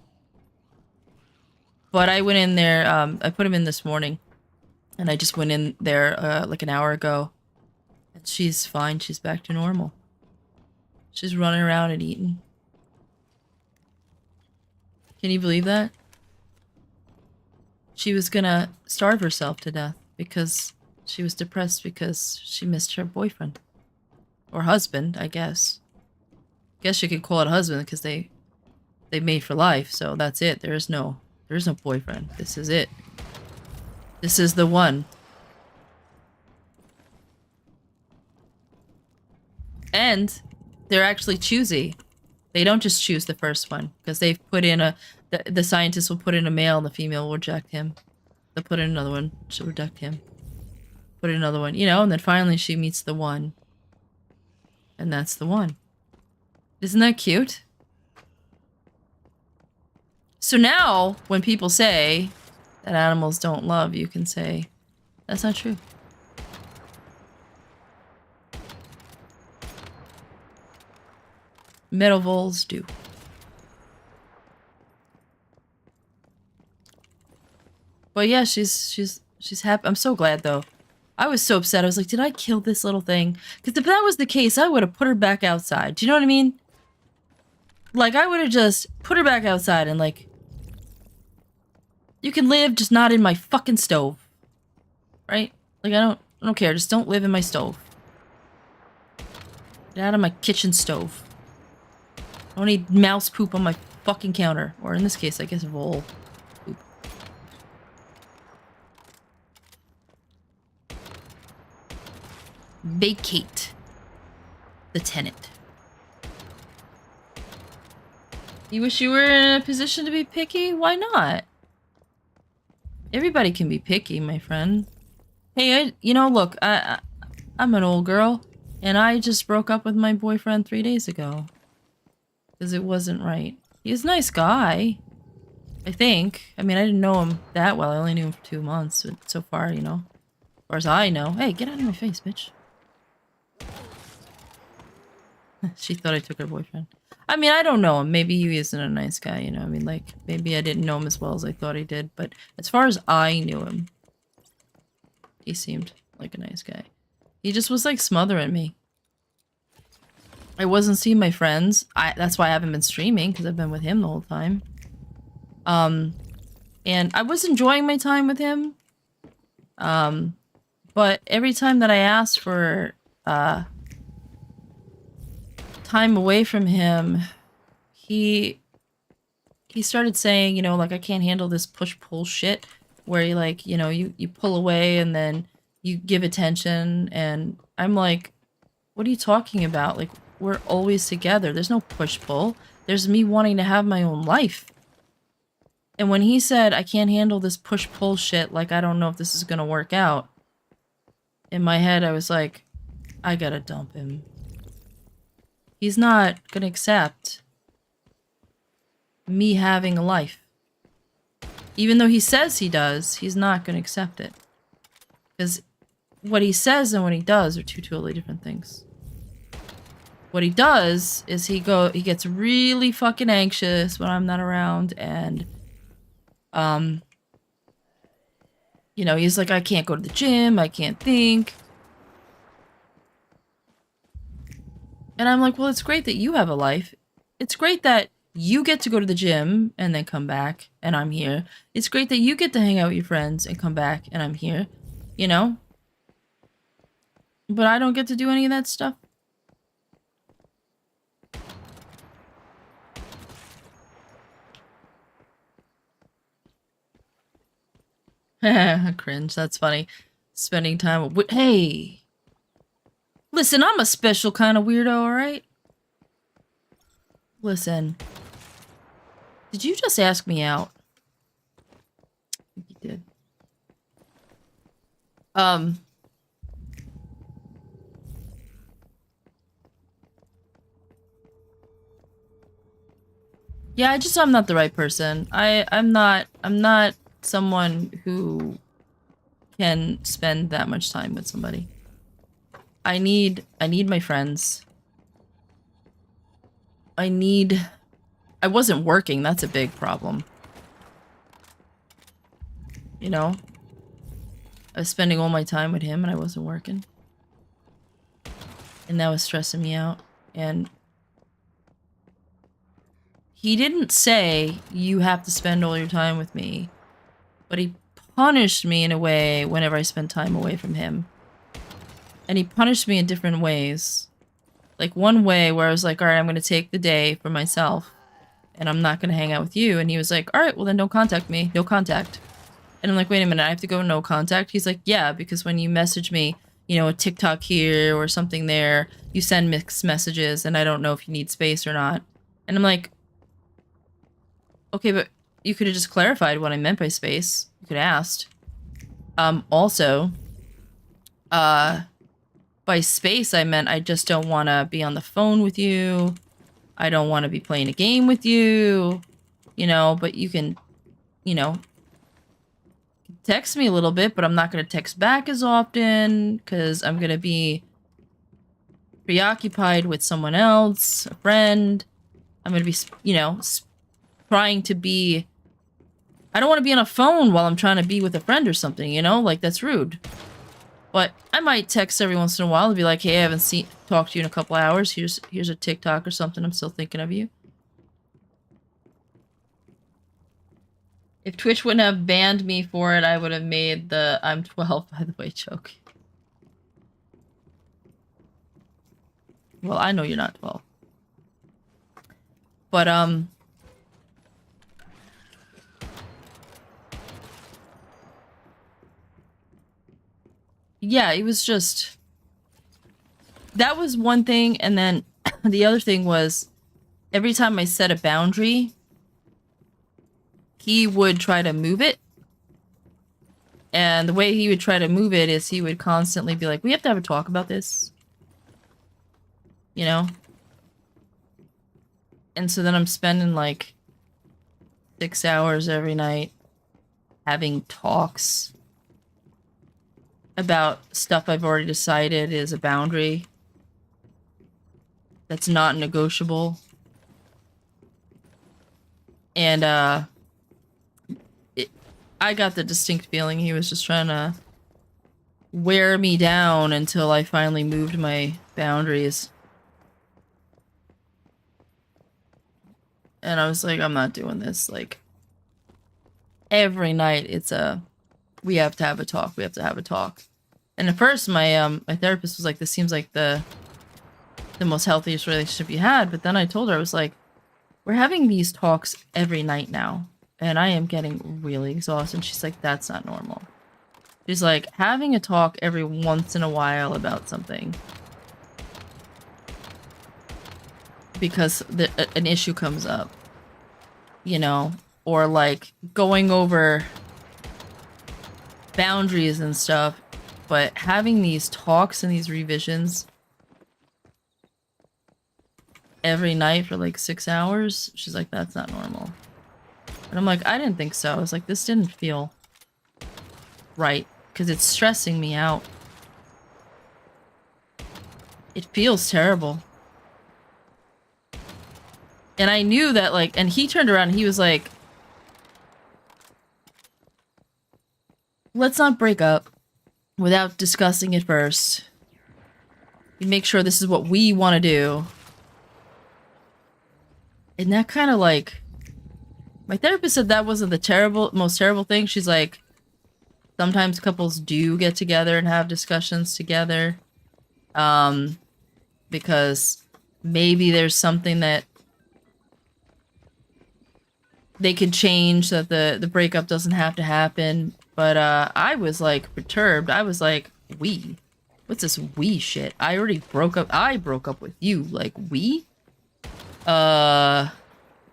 But I went in there. I put him in this morning, and I just went in there like an hour ago, and she's fine. She's back to normal. She's running around and eating. Can you believe that? She was gonna starve herself to death because she was depressed because she missed her boyfriend. Or husband, I guess. Guess you could call it husband because they made for life, so that's it. There is no boyfriend. This is it. This is the one. And they're actually choosy. They don't just choose the first one because they've put in the scientists will put in a male and the female will reject him. They'll put in another one, she'll reject him. Put in another one, you know, and then finally she meets the one. And that's the one. Isn't that cute? So now, when people say that animals don't love, you can say, that's not true. Metal voles do. But yeah, she's happy. I'm so glad though. I was so upset. I was like, did I kill this little thing? Because if that was the case, I would have put her back outside. Do you know what I mean? Like, I would have just put her back outside and like, you can live, just not in my fucking stove. Right? Like, I don't care. Just don't live in my stove. Get out of my kitchen stove. I don't need mouse poop on my fucking counter. Or in this case, I guess vole poop. Vacate the tenant. You wish you were in a position to be picky? Why not? Everybody can be picky, my friend. Hey, you know, look, I'm an old girl, and I just broke up with my boyfriend 3 days ago. Because it wasn't right. He's a nice guy. I think. I mean, I didn't know him that well. I only knew him for 2 months, but so far, you know. As far as I know. Hey, get out of my face, bitch. She thought I took her boyfriend. I mean, I don't know him. Maybe he isn't a nice guy, you know? I mean, like, maybe I didn't know him as well as I thought he did. But as far as I knew him, he seemed like a nice guy. He just was, like, smothering me. I wasn't seeing my friends. That's why I haven't been streaming, because I've been with him the whole time. And I was enjoying my time with him. But every time that I asked for, time away from him, he started saying, you know, like, I can't handle this push-pull shit, where you, like, you know, you pull away and then you give attention, and I'm like, what are you talking about? Like, we're always together. There's no push-pull. There's me wanting to have my own life. And when he said, I can't handle this push-pull shit, like, I don't know if this is gonna work out, in my head, I was like, I gotta dump him. He's not gonna accept me having a life. Even though he says he does, he's not gonna accept it. Because what he says and what he does are two totally different things. What he does is he gets really fucking anxious when I'm not around, and you know, he's like, I can't go to the gym, I can't think. And I'm like, well, it's great that you have a life. It's great that you get to go to the gym and then come back and I'm here. It's great that you get to hang out with your friends and come back and I'm here, you know? But I don't get to do any of that stuff. Cringe, that's funny. Spending time with... Hey! Listen, I'm a special kind of weirdo, alright? Listen. Did you just ask me out? I think you did. Yeah, I'm not the right person. I'm not someone who can spend that much time with somebody. I need my friends. I wasn't working, that's a big problem. You know? I was spending all my time with him and I wasn't working. And that was stressing me out. And he didn't say, you have to spend all your time with me. But he punished me in a way whenever I spent time away from him. And he punished me in different ways. Like one way where I was like, alright, I'm going to take the day for myself. And I'm not going to hang out with you. And he was like, alright, well then don't contact me. No contact. And I'm like, wait a minute, I have to go no contact? He's like, yeah, because when you message me, you know, a TikTok here or something there, you send mixed messages and I don't know if you need space or not. And I'm like, okay, but you could have just clarified what I meant by space. You could have asked. Also, by space, I meant I just don't want to be on the phone with you. I don't want to be playing a game with you. You know, but you can, you know, text me a little bit, but I'm not going to text back as often because I'm going to be preoccupied with someone else, a friend. I'm going to be, you know, trying to be... I don't want to be on a phone while I'm trying to be with a friend or something, you know? Like, that's rude. But I might text every once in a while and be like, hey, I haven't talked to you in a couple hours. Here's a TikTok or something. I'm still thinking of you. If Twitch wouldn't have banned me for it, I would have made the I'm 12, by the way, joke. Well, I know you're not 12. But, yeah, it was just... That was one thing, and then the other thing was, every time I set a boundary, he would try to move it. And the way he would try to move it is he would constantly be like, we have to have a talk about this. You know? And so then I'm spending like 6 hours every night having talks about stuff I've already decided is a boundary that's not negotiable. And I got the distinct feeling he was just trying to wear me down until I finally moved my boundaries. And I was like, I'm not doing this. Like, every night it's we have to have a talk. We have to have a talk. And at first, my therapist was like, this seems like the most healthiest relationship you had. But then I told her, I was like, we're having these talks every night now. And I am getting really exhausted. And she's like, that's not normal. She's like, having a talk every once in a while about something. Because an issue comes up. You know? Or like going over boundaries and stuff. But having these talks and these revisions every night for like 6 hours, she's like, that's not normal. And I'm like, I didn't think so. I was like, this didn't feel right. Because it's stressing me out. It feels terrible. And I knew that, like, and he turned around and he was like, let's not break up without discussing it first. We make sure this is what we want to do. And that kind of like... My therapist said that wasn't the most terrible thing. She's like, sometimes couples do get together and have discussions together. Because maybe there's something that they could change so that the breakup doesn't have to happen. But I was like perturbed. I was like, we? What's this we shit? I already broke up. I broke up with you. Like, we?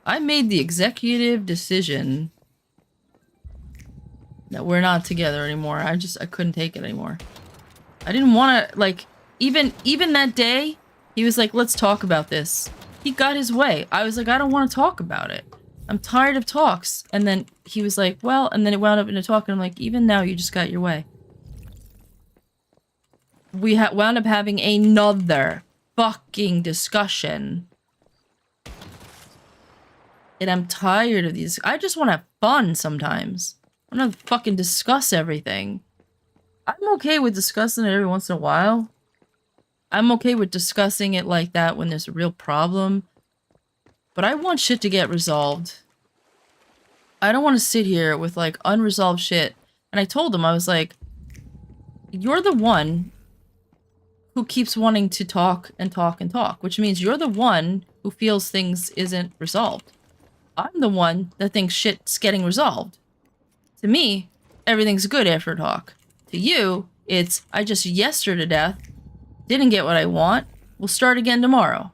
I made the executive decision that we're not together anymore. I couldn't take it anymore. I didn't want to, like, even that day, he was like, let's talk about this. He got his way. I was like, I don't want to talk about it. I'm tired of talks. And then he was like, well, and then it wound up in a talk, and I'm like, even now you just got your way. We wound up having another fucking discussion. And I'm tired of these. I just want to have fun sometimes. I want to fucking discuss everything. I'm okay with discussing it every once in a while. I'm okay with discussing it like that when there's a real problem. But I want shit to get resolved. I don't want to sit here with, like, unresolved shit. And I told him, I was like, you're the one who keeps wanting to talk and talk and talk, which means you're the one who feels things isn't resolved. I'm the one that thinks shit's getting resolved. To me, everything's good after a talk. To you, it's, I just yesed her to death, didn't get what I want, we'll start again tomorrow.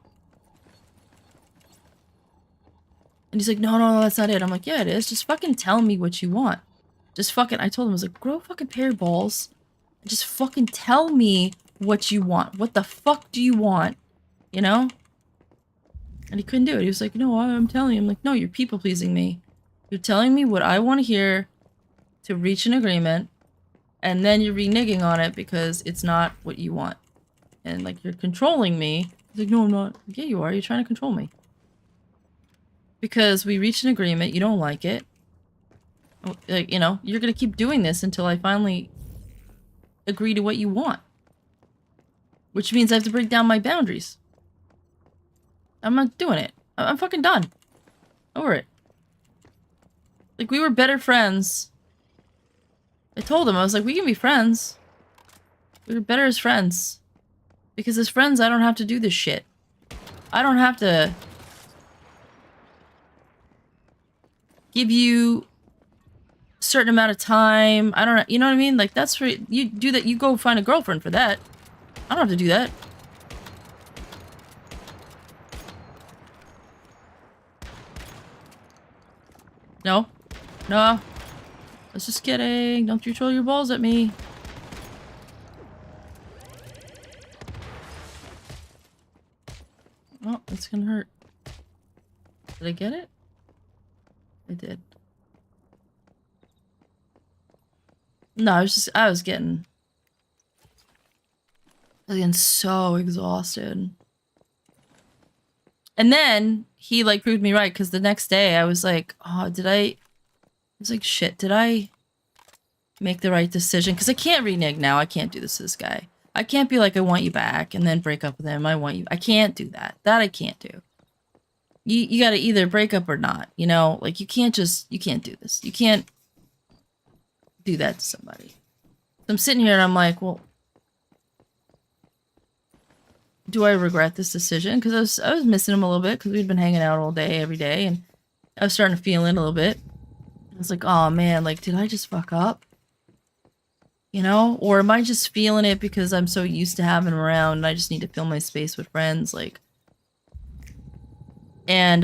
And he's like, no, that's not it. I'm like, yeah, it is. Just fucking tell me what you want. Just fucking, I told him, I was like, grow a fucking pair of balls. And just fucking tell me what you want. What the fuck do you want? You know? And he couldn't do it. He was like, no, I'm telling you. I'm like, no, you're people pleasing me. You're telling me what I want to hear to reach an agreement. And then you're reneging on it because it's not what you want. And like, you're controlling me. He's like, no, I'm not. Like, yeah, you are. You're trying to control me. Because we reached an agreement, you don't like it. Like, you know, you're gonna keep doing this until I finally agree to what you want. Which means I have to break down my boundaries. I'm not doing it. I'm fucking done. Over it. Like, we were better friends. I told him, I was like, we can be friends. We were better as friends. Because as friends, I don't have to do this shit. I don't have to give you a certain amount of time. I don't, you know what I mean? Like, that's for, you do that, you go find a girlfriend for that. I don't have to do that. No. No. I was just kidding. Don't you throw your balls at me. Oh, it's gonna hurt. Did I get it? I did. No, I was getting so exhausted. And then he like proved me right, because the next day I was like, oh, I was like, shit, did I make the right decision? Because I can't renege now. I can't do this to this guy. I can't be like, I want you back and then break up with him. I want you. I can't do that. That I can't do. You gotta either break up or not, you know? Like, you can't do this. You can't do that to somebody. So I'm sitting here and I'm like, well, do I regret this decision? Because I was missing him a little bit, because we'd been hanging out all day, every day, and I was starting to feel it a little bit. I was like, oh man, like, did I just fuck up? You know? Or am I just feeling it because I'm so used to having him around and I just need to fill my space with friends? Like, and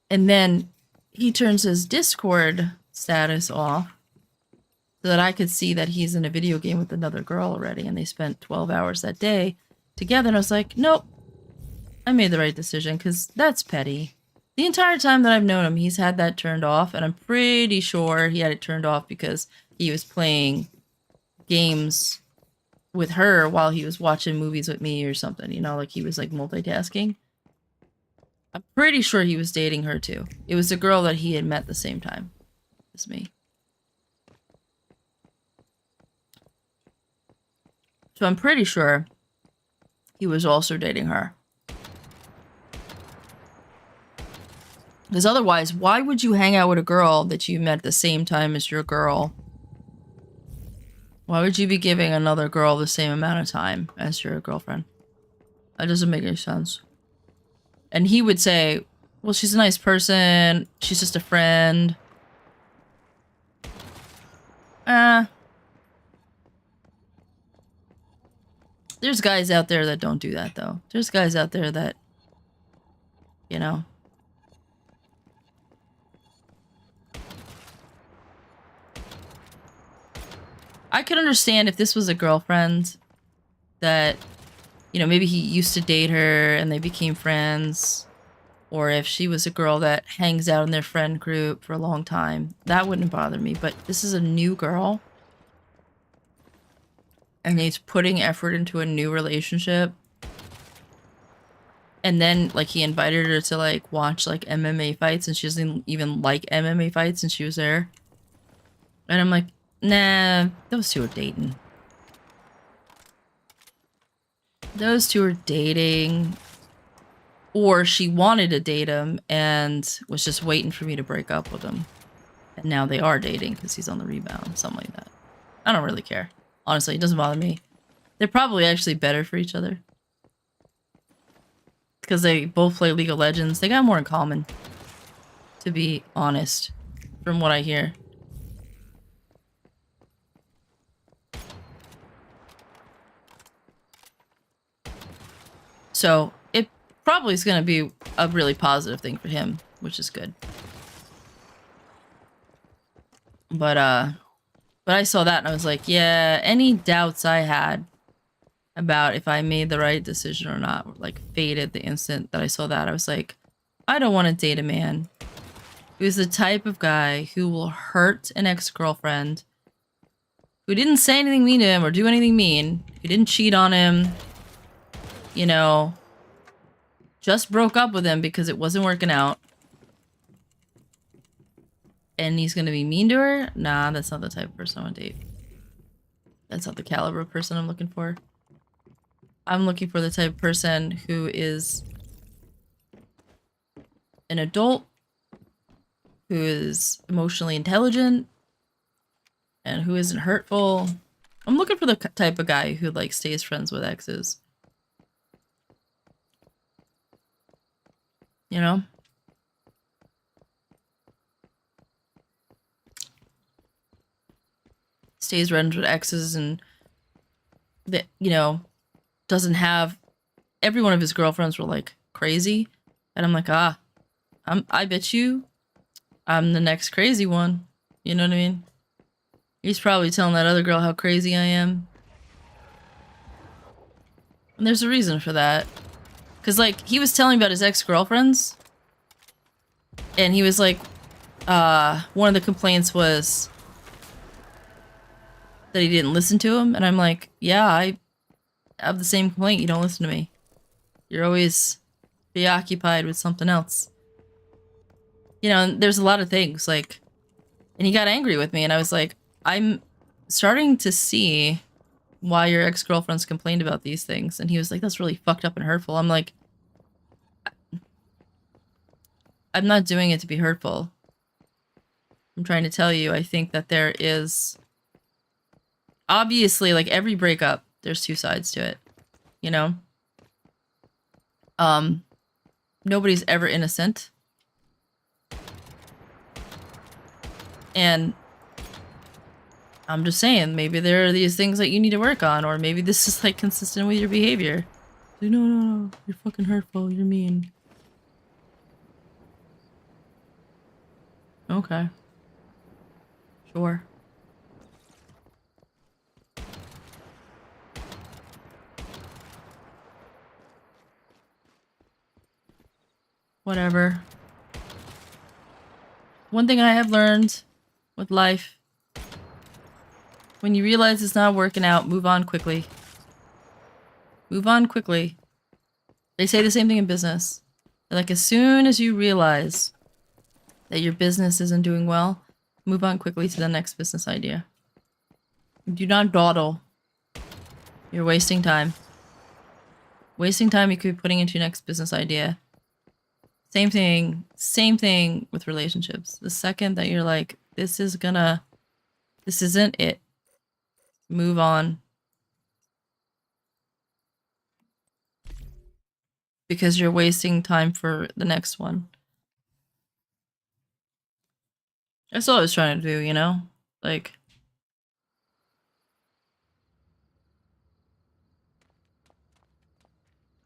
then he turns his Discord status off so that I could see that he's in a video game with another girl already, and they spent 12 hours that day together, and I was like, nope, I made the right decision, because that's petty. The entire time that I've known him, he's had that turned off, and I'm pretty sure he had it turned off because he was playing games with her while he was watching movies with me or something, you know, like he was like multitasking. I'm pretty sure he was dating her too. It was a girl that he had met the same time as me. So I'm pretty sure he was also dating her. Because otherwise, why would you hang out with a girl that you met at the same time as your girl? Why would you be giving another girl the same amount of time as your girlfriend? That doesn't make any sense. And he would say, well, she's a nice person. She's just a friend. There's guys out there that don't do that, though. There's guys out there that, you know. I could understand if this was a girlfriend that, you know, maybe he used to date her and they became friends, or if she was a girl that hangs out in their friend group for a long time, that wouldn't bother me. But this is a new girl and he's putting effort into a new relationship. And then, like, he invited her to, like, watch, like, MMA fights, and she doesn't even like MMA fights, and she was there. And I'm like, nah, those two are dating. Those two are dating. Or she wanted to date him and was just waiting for me to break up with him. And now they are dating because he's on the rebound, something like that. I don't really care. Honestly, it doesn't bother me. They're probably actually better for each other. Because they both play League of Legends. They got more in common. To be honest. From what I hear. So, it probably is going to be a really positive thing for him. Which is good. But I saw that and I was like, yeah, any doubts I had about if I made the right decision or not were, like, faded the instant that I saw that. I was like, I don't want to date a man who's the type of guy who will hurt an ex-girlfriend, who didn't say anything mean to him or do anything mean, who didn't cheat on him, you know, just broke up with him because it wasn't working out. And he's gonna be mean to her? Nah, that's not the type of person I want to date. That's not the caliber of person I'm looking for. I'm looking for the type of person who is an adult, who is emotionally intelligent, and who isn't hurtful. I'm looking for the type of guy who, like, stays friends with exes. You know? Stays friends with exes and that, you know, doesn't have every one of his girlfriends were like crazy, and I'm like, I bet you I'm the next crazy one. You know what I mean? He's probably telling that other girl how crazy I am. And there's a reason for that. Cause, like, he was telling about his ex-girlfriends, and he was like, one of the complaints was that he didn't listen to him, and I'm like, yeah, I have the same complaint. You don't listen to me. You're always preoccupied with something else. You know, and there's a lot of things, like, and he got angry with me, and I was like, I'm starting to see why your ex-girlfriends complained about these things. And he was like, that's really fucked up and hurtful. I'm like, I'm not doing it to be hurtful. I'm trying to tell you, I think that there is, obviously, like, every breakup, there's two sides to it, you know? Nobody's ever innocent. And I'm just saying, maybe there are these things that you need to work on, or maybe this is, like, consistent with your behavior. Like, no, you're fucking hurtful, you're mean. Okay. Sure. Whatever. One thing I have learned with life, when you realize it's not working out, move on quickly. Move on quickly. They say the same thing in business. Like, as soon as you realize that your business isn't doing well, move on quickly to the next business idea. Do not dawdle. You're wasting time. Wasting time you could be putting into your next business idea. Same thing with relationships. The second that you're like, this isn't it. Move on. Because you're wasting time for the next one. That's all I was trying to do, you know? Like,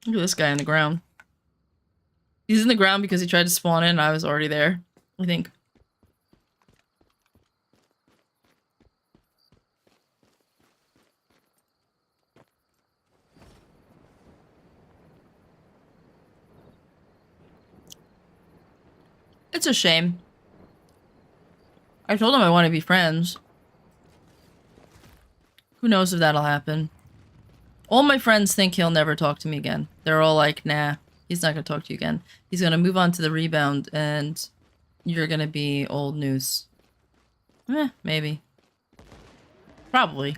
look at this guy in the ground. He's in the ground because he tried to spawn in and I was already there, I think. It's a shame. I told him I want to be friends. Who knows if that'll happen. All my friends think he'll never talk to me again. They're all like, nah, he's not gonna talk to you again. He's gonna move on to the rebound and you're gonna be old news. Maybe. Probably.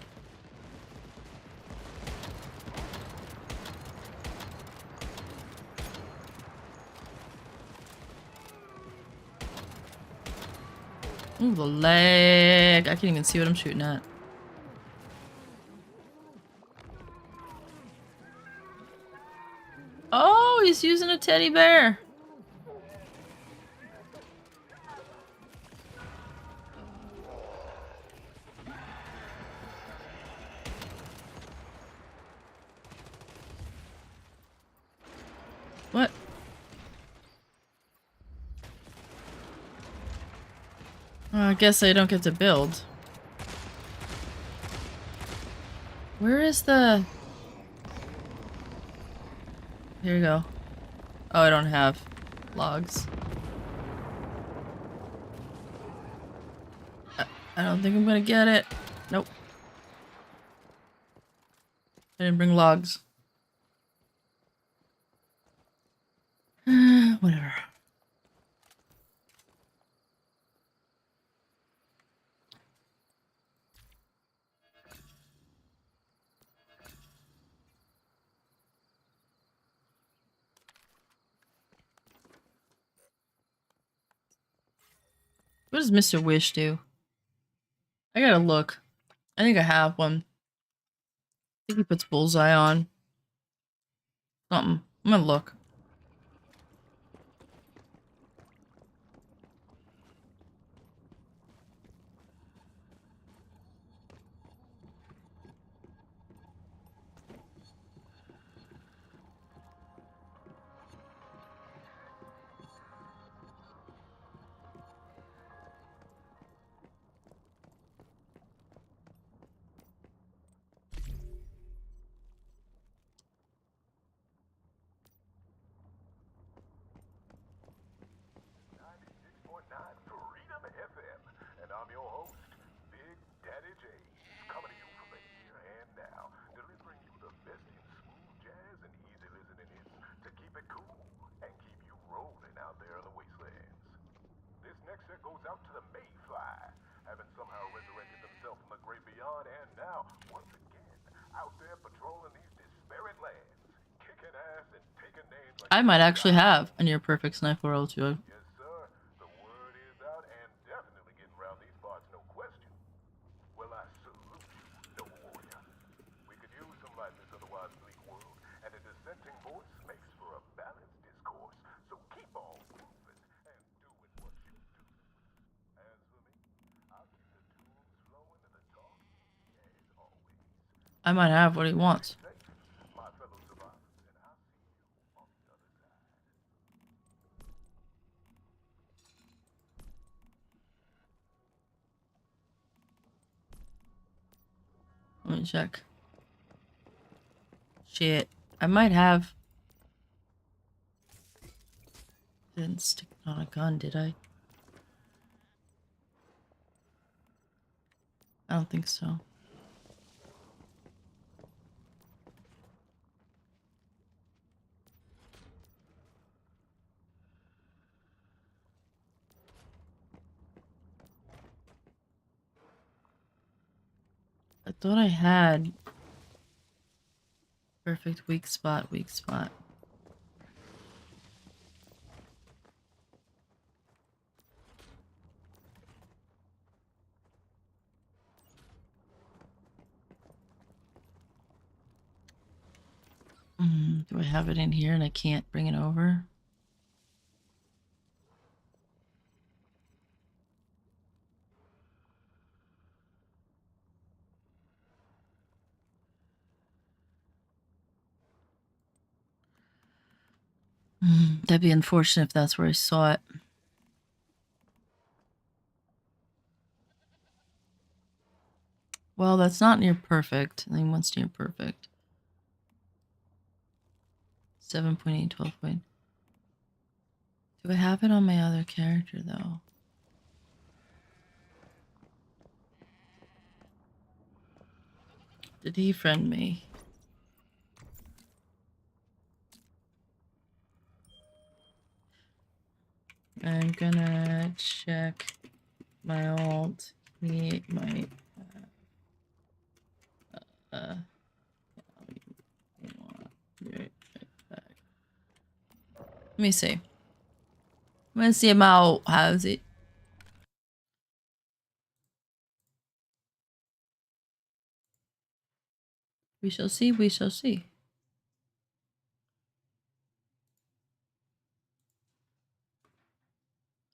Ooh, the leg. I can't even see what I'm shooting at. Oh, he's using a teddy bear. What? I guess I don't get to build. Where is the... Here we go. Oh, I don't have logs. I don't think I'm gonna get it. Nope. I didn't bring logs. Whatever. What does Mr. Wish do? I gotta look. I think I have one. I think he puts bullseye on. Something. I'm gonna look. I might actually have a near perfect sniper roll too. I might have what he wants. Let me check. Shit. I might have... Didn't stick it on a gun, did I? I don't think so. I thought I had perfect weak spot, weak spot. Do I have it in here and I can't bring it over? That'd be unfortunate if that's where I saw it. Well, that's not near perfect. I think what's near perfect? 7.8, 12 point. Do I have it on my other character though? Did he friend me? I'm gonna check my alt. He might let me see. I'm gonna see about how's it. We shall see, we shall see.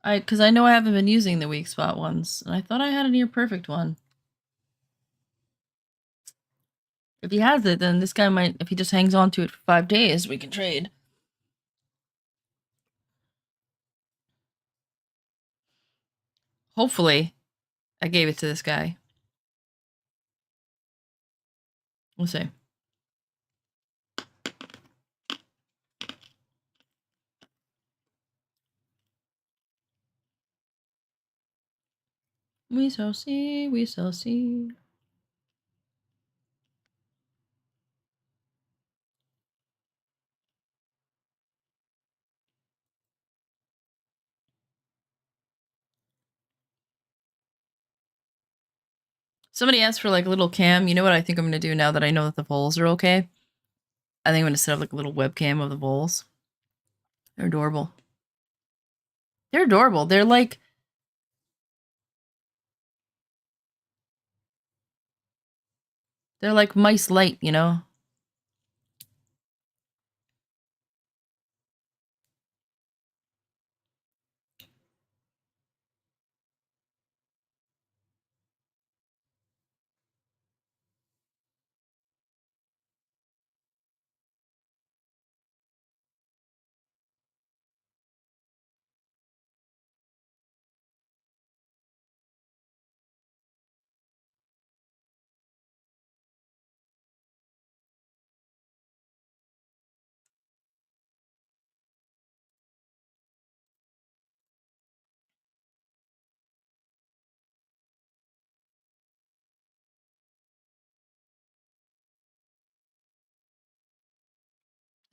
Because I know I haven't been using the weak spot ones, and I thought I had a near perfect one. If he has it, then this guy might, if he just hangs on to it for 5 days, we can trade. Hopefully, I gave it to this guy. We'll see. We shall see, we shall see. Somebody asked for like a little cam. You know what I think I'm gonna do now that I know that the voles are okay? I think I'm gonna set up like a little webcam of the voles. They're adorable. They're adorable. They're like mice light, you know?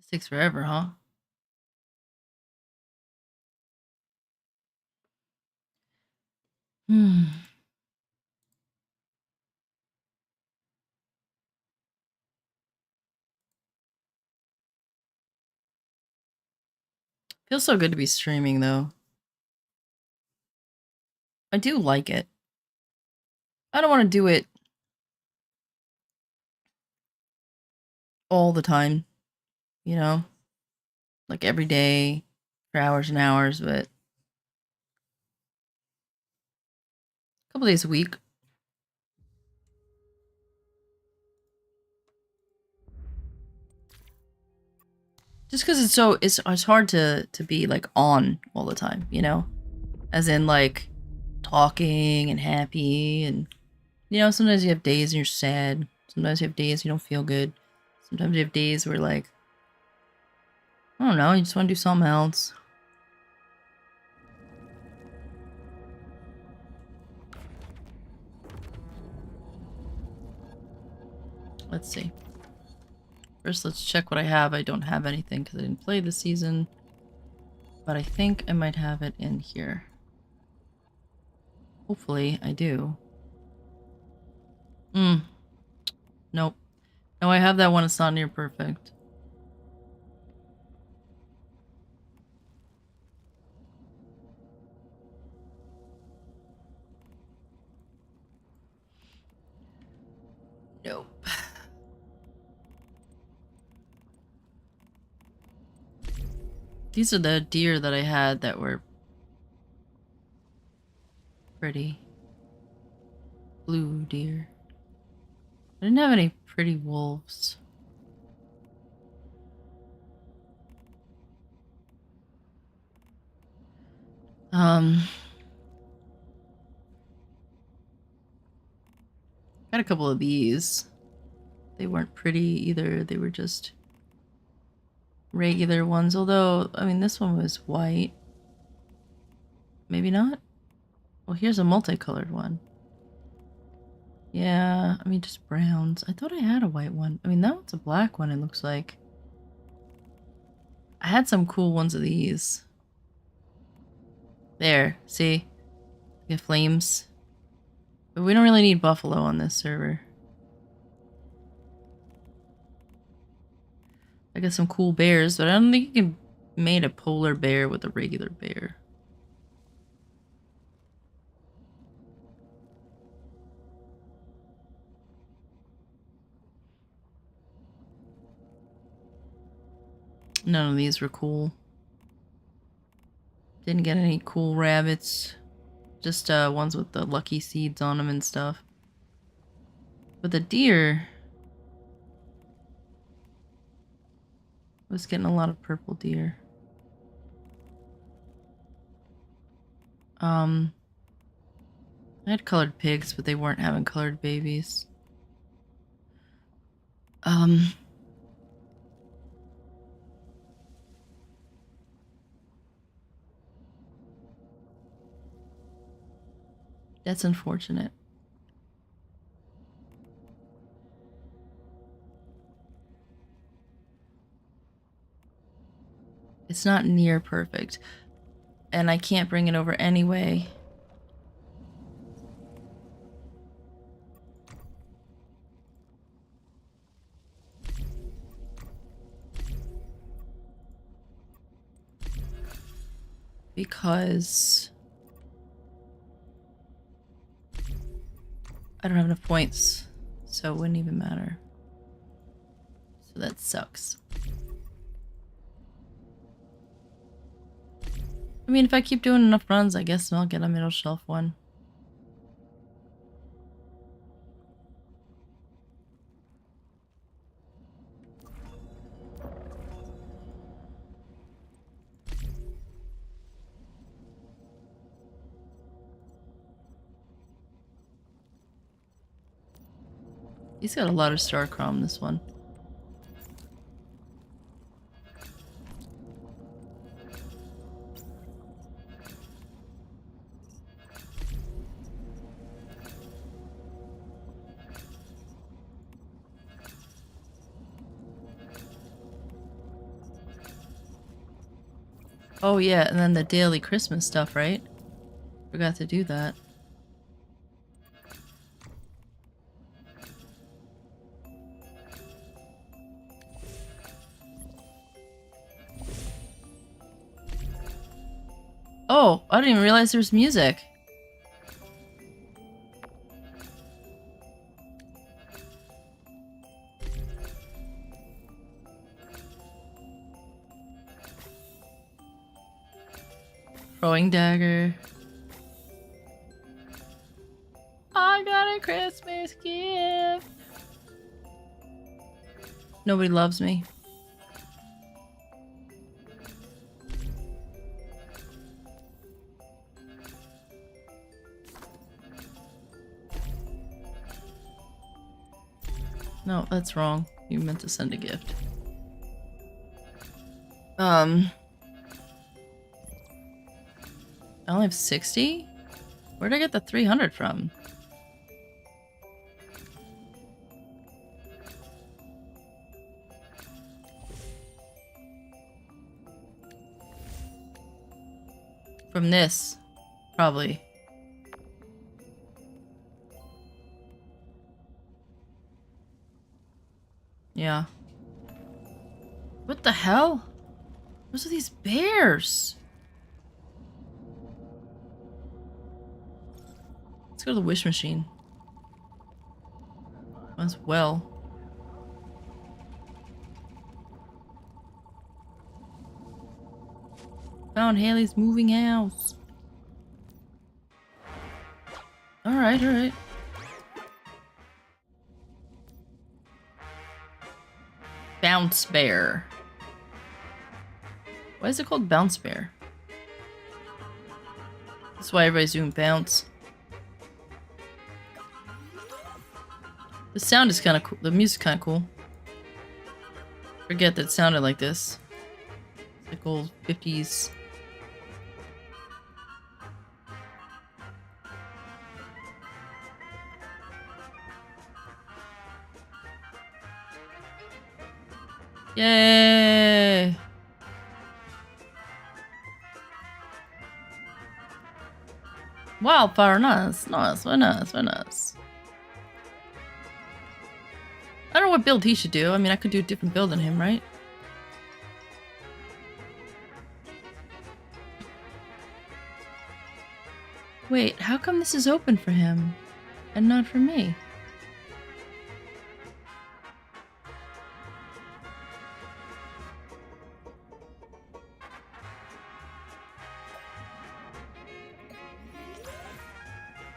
This takes forever, huh? Feels so good to be streaming, though. I do like it. I don't want to do it all the time, you know? Like every day for hours and hours, but a couple days a week. Just because it's hard to be like on all the time, you know? As in like talking and happy, and you know, sometimes you have days and you're sad. Sometimes you have days you don't feel good. Sometimes you have days where like, I don't know, you just want to do something else. Let's see. First, let's check what I have. I don't have anything because I didn't play this season. But I think I might have it in here. Hopefully, I do. Nope. No, I have that one. It's not near perfect. Nope. These are the deer that I had that were pretty. Blue deer. I didn't have any pretty wolves. Got a couple of these. They weren't pretty either. They were just regular ones. Although, I mean, this one was white. Maybe not? Well, here's a multicolored one. Yeah, I mean, just browns. I thought I had a white one. I mean, that one's a black one, it looks like. I had some cool ones of these. There, see? Get flames. But we don't really need buffalo on this server. I got some cool bears, but I don't think you can mate a polar bear with a regular bear. None of these were cool. Didn't get any cool rabbits. Just ones with the lucky seeds on them and stuff. But the deer was getting a lot of purple deer. I had colored pigs, but they weren't having colored babies. That's unfortunate. It's not near perfect. And I can't bring it over anyway. Because I don't have enough points, so it wouldn't even matter. So that sucks. I mean, if I keep doing enough runs, I guess I'll get a middle shelf one. He's got a lot of star chrome, this one. Oh yeah, and then the daily Christmas stuff, right? Forgot to do that. Oh, I didn't even realize there's music. Throwing dagger. I got a Christmas gift. Nobody loves me. No, that's wrong. You meant to send a gift. I only have 60? Where'd I get the 300 from? From this, probably. Yeah. What the hell? Those are these bears. Let's go to the wish machine. As well. Found Haley's moving house. Alright, alright. Bounce Bear. Why is it called Bounce Bear? That's why everybody's doing bounce. The sound is kind of cool. The music's kind of cool. Forget that it sounded like this. Like old 50s. Yay! Wildfire, nice, nice, very nice, very nice. I don't know what build he should do. I mean, I could do a different build than him, right? Wait, how come this is open for him and not for me?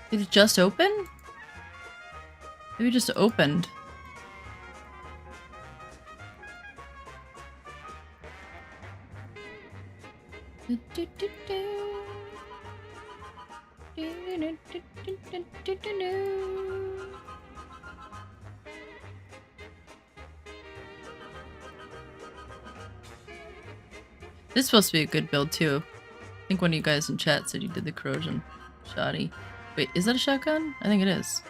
Did it just open? Maybe it just opened. This is supposed to be a good build too. I think one of you guys in chat said you did the corrosion shoddy. Wait, is that a shotgun? I think it is.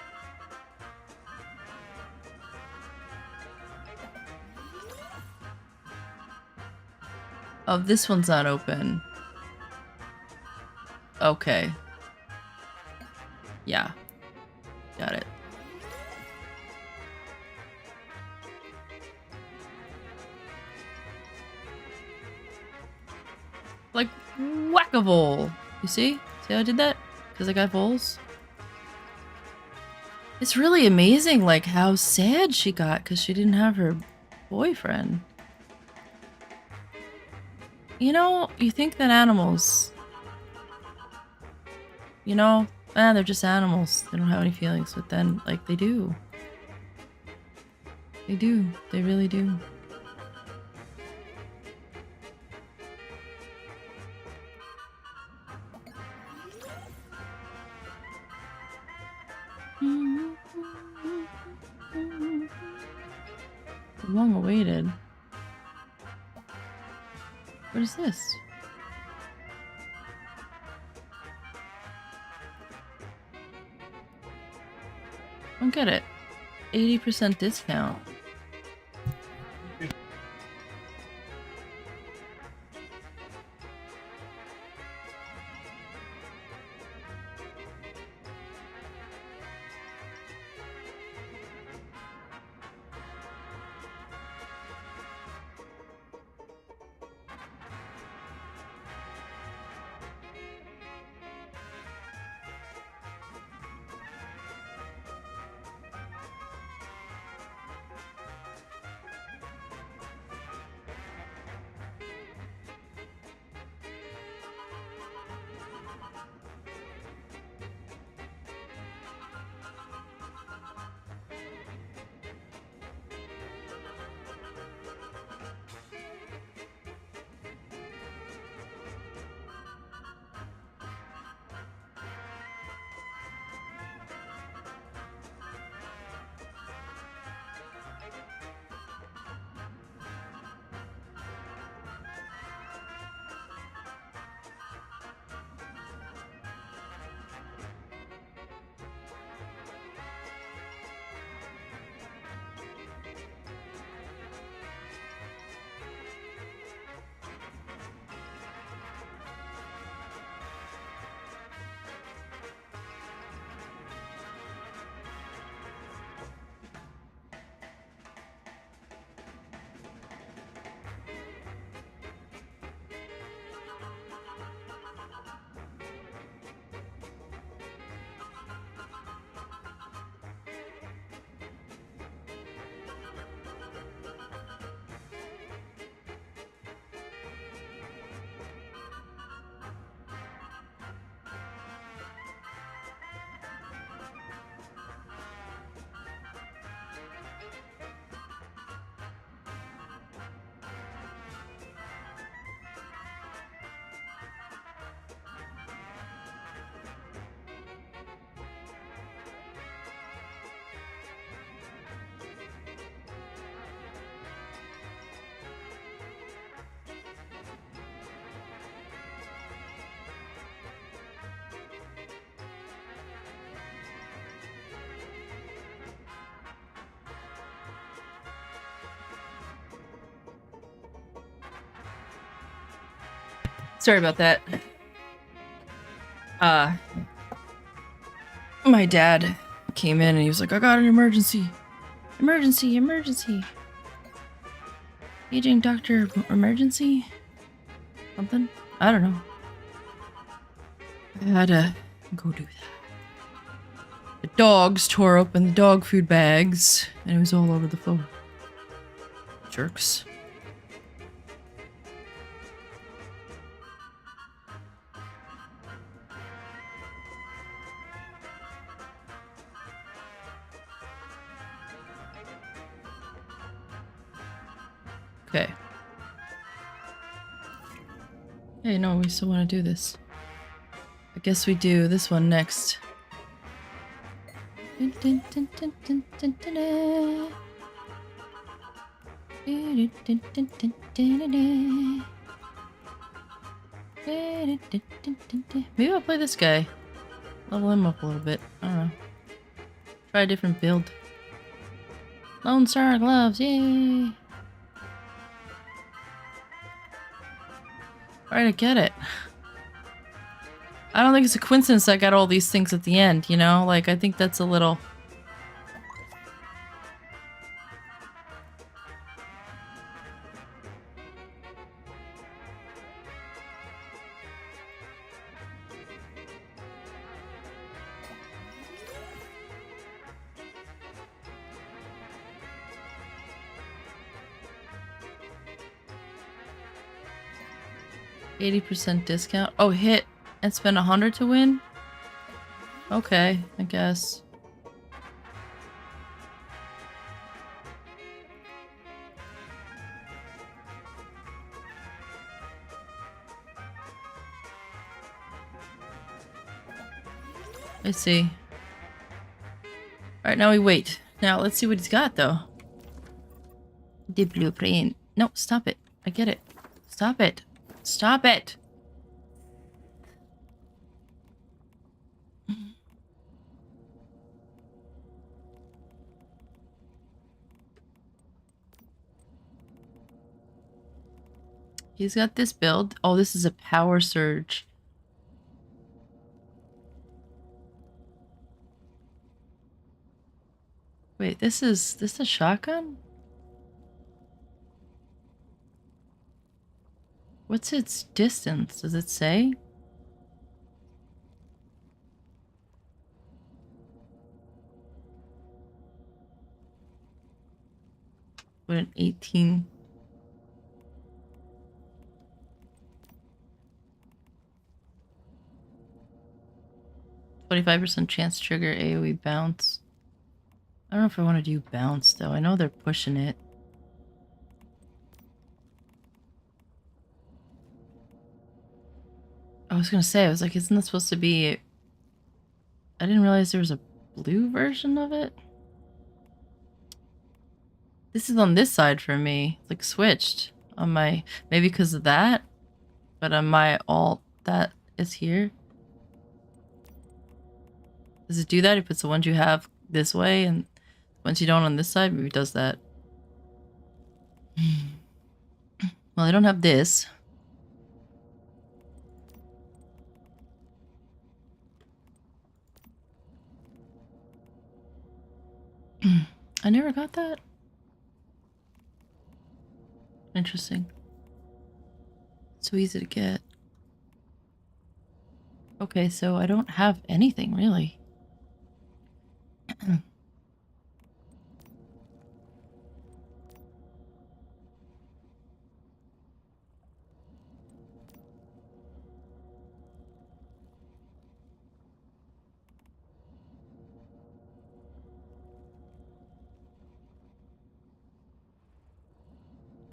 Oh, this one's not open. Okay. Yeah. Got it. Like whack-a-mole. You see? See how I did that? Because I got voles. It's really amazing, like, how sad she got because she didn't have her boyfriend. You know, you think that animals... You know, they're just animals. They don't have any feelings, but then, like, they do. They do. They really do. Long awaited. What is this? I don't get it. 80% discount. Sorry about that. My dad came in and he was like, I got an emergency. Emergency. Aging doctor emergency? Something? I don't know. I had to go do that. The dogs tore open the dog food bags and it was all over the floor. Jerks. Okay. Hey, no, we still want to do this. I guess we do this one next. Maybe I'll play this guy. Level him up a little bit. I don't know. Try a different build. Lone Star gloves, yay! Alright, I get it. I don't think it's a coincidence I got all these things at the end, you know? Like, I think that's a little... %80 discount. Oh, hit and spend 100 to win? Okay, I guess. Let's see. Alright, now we wait. Now, let's see what he's got, though. The blueprint. No, stop it. I get it. Stop it. Stop it! He's got this build. Oh, this is a power surge. Wait, this a shotgun? What's its distance? Does it say? What an 18. %25 chance to trigger AoE bounce. I don't know if I want to do bounce though. I know they're pushing it. I was gonna say, I was like, isn't that supposed to be... I didn't realize there was a blue version of it. This is on this side for me. It's like switched on my... Maybe because of that? But on my alt, that is here. Does it do that? It puts the ones you have this way and ones you don't on this side? Maybe it does that. Well, I don't have this. I never got that. Interesting. So easy to get. Okay, so I don't have anything really.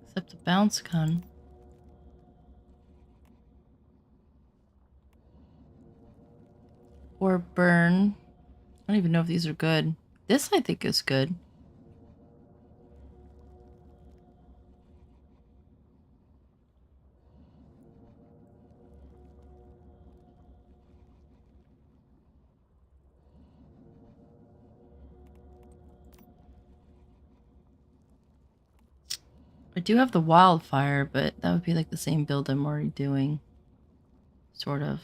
Except the bounce gun. Or burn. I don't even know if these are good. This I think is good. I do have the wildfire, but that would be like the same build I'm already doing. Sort of.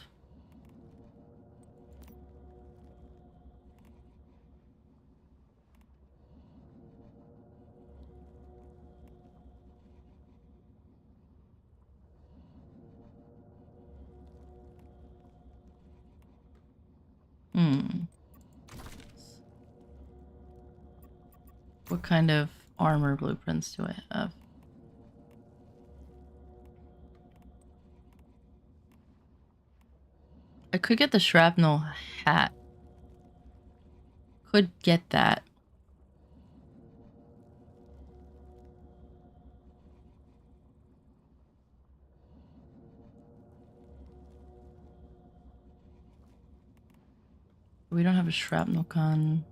What kind of armor blueprints do I have? I could get the shrapnel hat. Could get that. We don't have a shrapnel gun.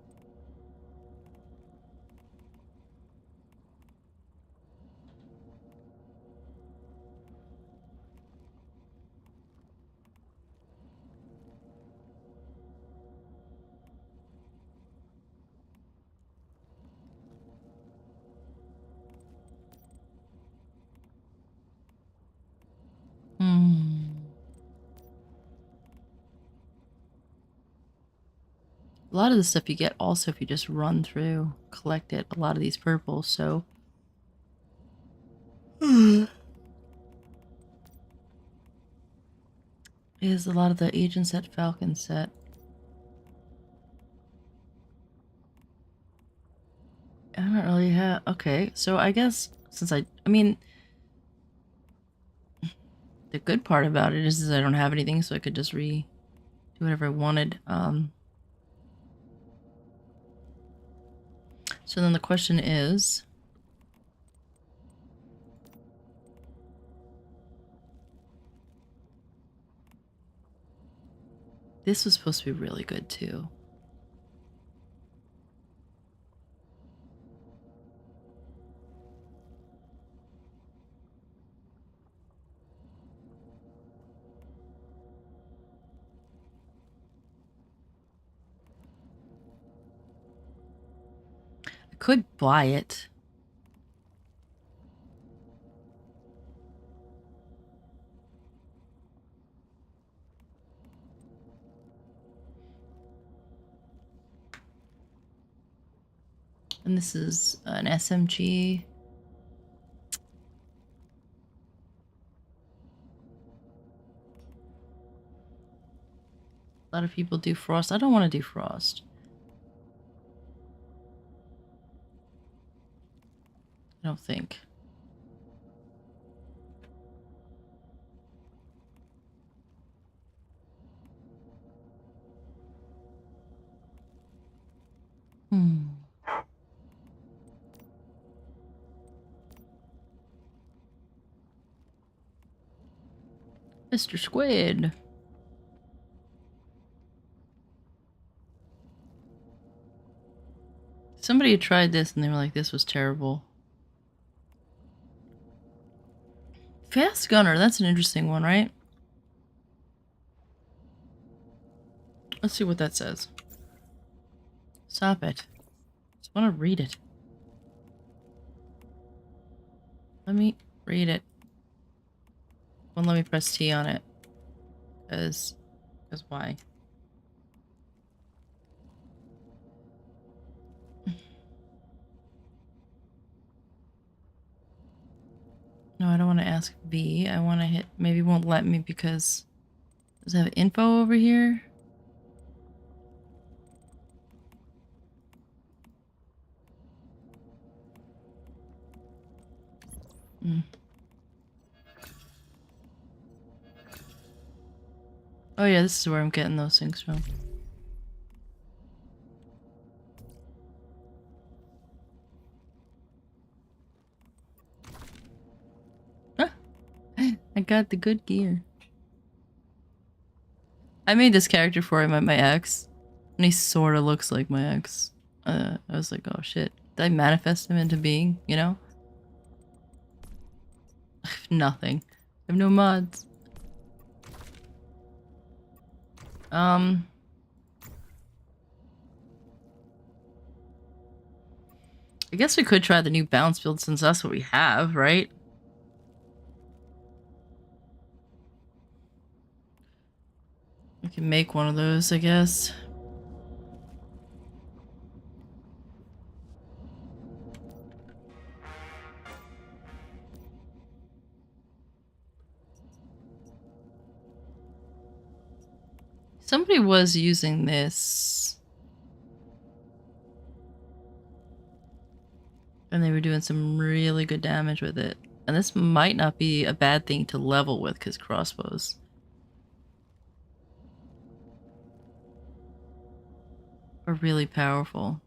A lot of the stuff you get also if you just run through, collect it, a lot of these purples, so... is a lot of the Agent set, Falcon set. I don't really have... Okay, so I guess since I mean... The good part about it is I don't have anything, so I could just do whatever I wanted. So then the question is... This was supposed to be really good too. I could buy it. And this is an SMG. A lot of people do Frost. I don't want to do Frost. I don't think. Mr. Squid. Somebody tried this and they were like, this was terrible. Fast Gunner, that's an interesting one, right? Let's see what that says. Stop it. Just want to read it. Let me read it. Well, let me press T on it. Because why? No, I don't want to ask V. I want to hit... Maybe it won't let me because... Does it have info over here? Oh yeah, this is where I'm getting those things from. I got the good gear. I made this character before I met my ex, and he sort of looks like my ex. I was like, oh shit. Did I manifest him into being, you know? I have nothing. I have no mods. I guess we could try the new bounce build since that's what we have, right? I can make one of those, I guess. Somebody was using this. And they were doing some really good damage with it. And this might not be a bad thing to level with, because crossbows are really powerful.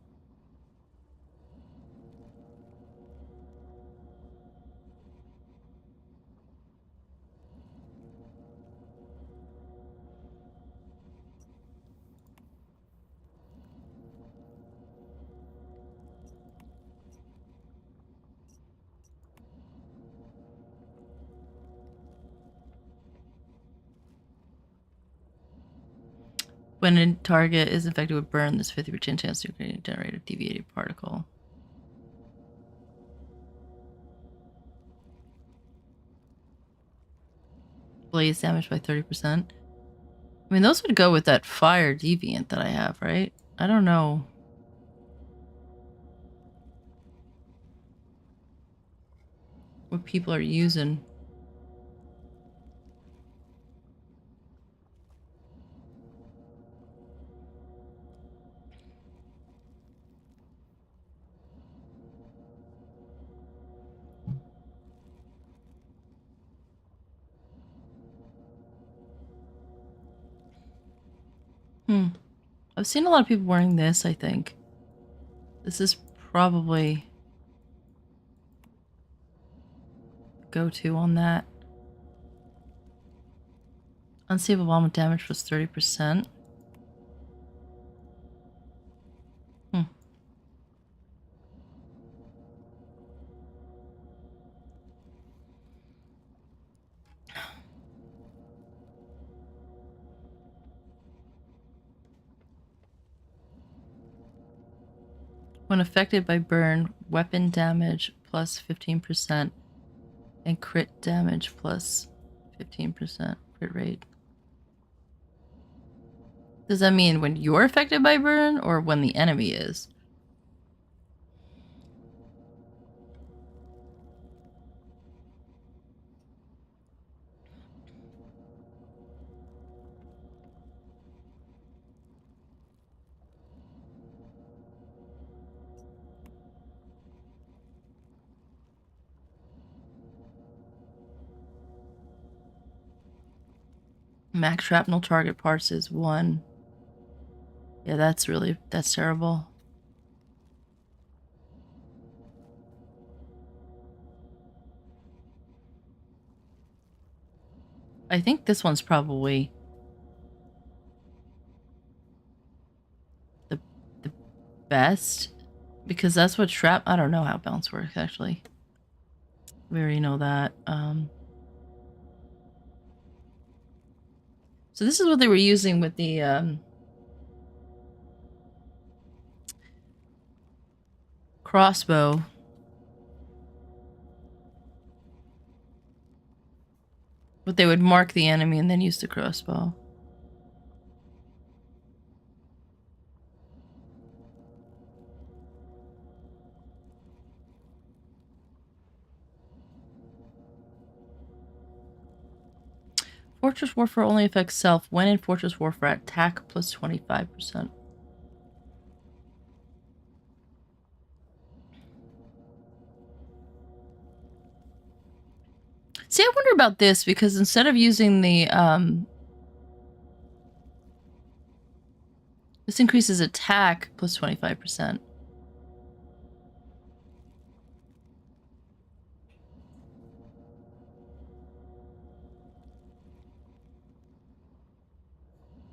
When a target is infected with burn, there's 50% chance to generate a deviated particle. Blaze damage by 30%. I mean, those would go with that fire deviant that I have, right? I don't know. What people are using. I've seen a lot of people wearing this, I think. This is probably go-to on that. Unstable bomb with damage was 30%. When affected by burn, weapon damage plus 15% and crit damage plus 15% crit rate. Does that mean when you're affected by burn or when the enemy is? Max shrapnel target parts is 1. Yeah, that's terrible. I think this one's probably the best, because that's what I don't know how bounce works, actually. We already know that. So this is what they were using with the crossbow. But they would mark the enemy and then use the crossbow. Fortress Warfare only affects self. When in Fortress Warfare, attack plus 25%. See, I wonder about this, because instead of using the, this increases attack plus 25%.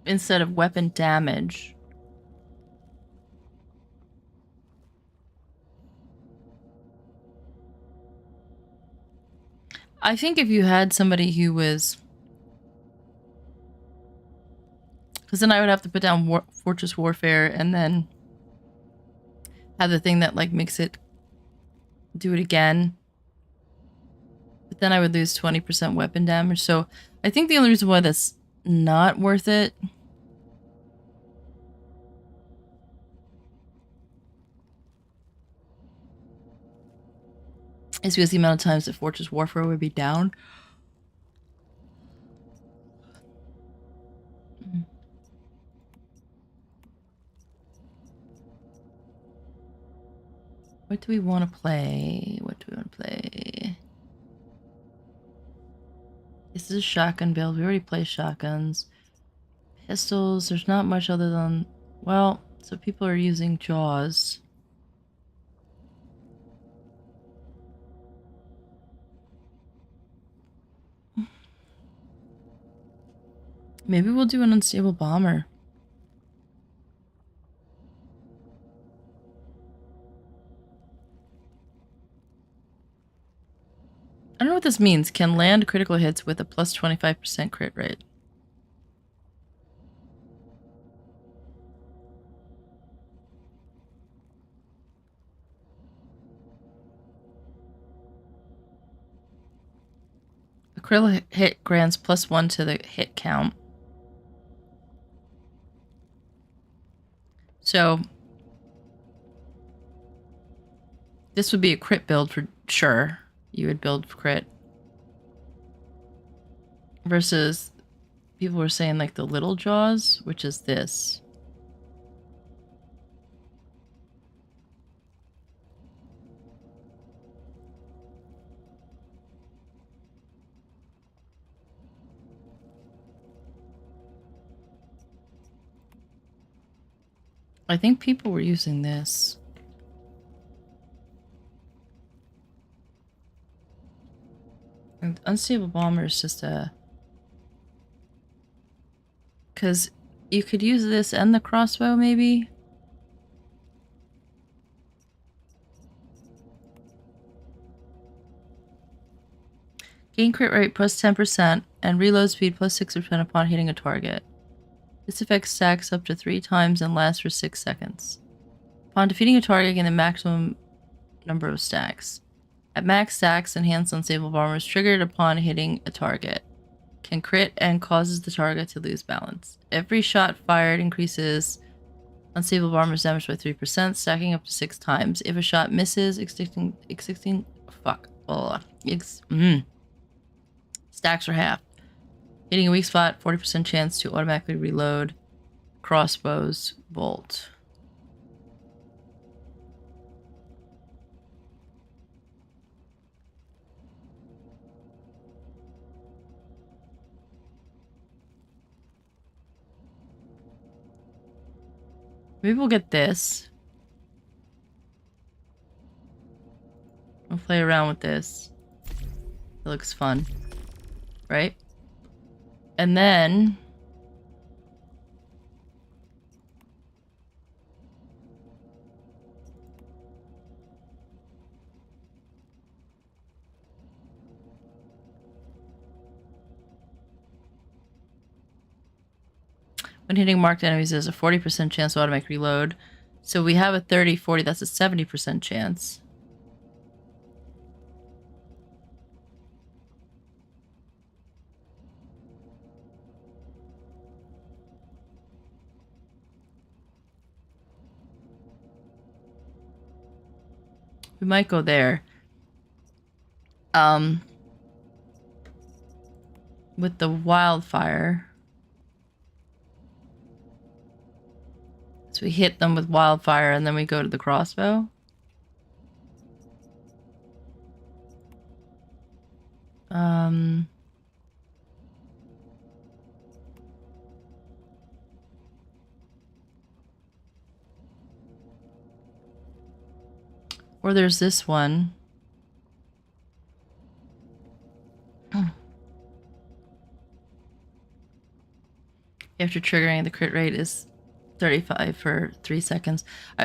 Instead of weapon damage. I think if you had somebody who was... Because then I would have to put down Fortress Warfare and then have the thing that, like, makes it do it again. But then I would lose 20% weapon damage. So I think the only reason why that's not worth it It's because the amount of times that Fortress Warfare would be down. What do we want to play? What do we want to play? This is a shotgun build. We already play shotguns. Pistols, there's not much other than... Well, so people are using Jaws. Maybe we'll do an unstable bomber. I don't know what this means. Can land critical hits with a plus 25% crit rate. A critical hit grants +1 to the hit count. So this would be a crit build for sure. You would build crit. Versus people were saying like the little Jaws, which is this. I think people were using this. And unstable bomber is just a... Because you could use this and the crossbow, maybe? Gain crit rate plus 10% and reload speed plus 6% upon hitting a target. This effect stacks up to 3 times and lasts for 6 seconds. Upon defeating a target, gain the maximum number of stacks. At max stacks, enhanced unstable bomber is triggered upon hitting a target. Can crit and causes the target to lose balance. Every shot fired increases unstable bomber's damage by 3%, stacking up to 6 times. If a shot misses, stacks are half. Hitting a weak spot, 40% chance to automatically reload crossbow's bolt. Maybe we'll get this. We'll play around with this. It looks fun. Right? And then... when hitting marked enemies, there's a 40% chance to automatic reload. So we have a 30, 40, that's a 70% chance. We might go there. With the wildfire. So we hit them with wildfire and then we go to the crossbow. Or there's this one. After triggering, the crit rate is 35 for 3 seconds.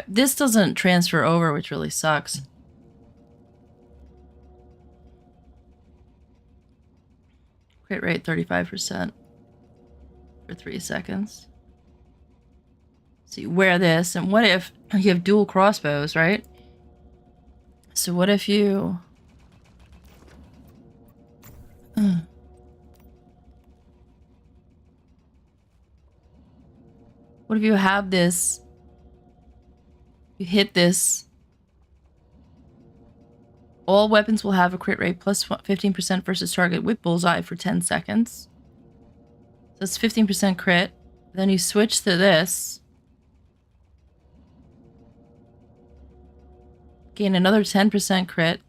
This doesn't transfer over, which really sucks. Crit rate 35% for 3 seconds. So you wear this, and what if you have dual crossbows, right? So what if you... What if you have this, you hit this, All weapons will have a crit rate plus 15% versus target with bullseye for 10 seconds. So it's 15% crit. Then you switch to this. Gain another 10% crit.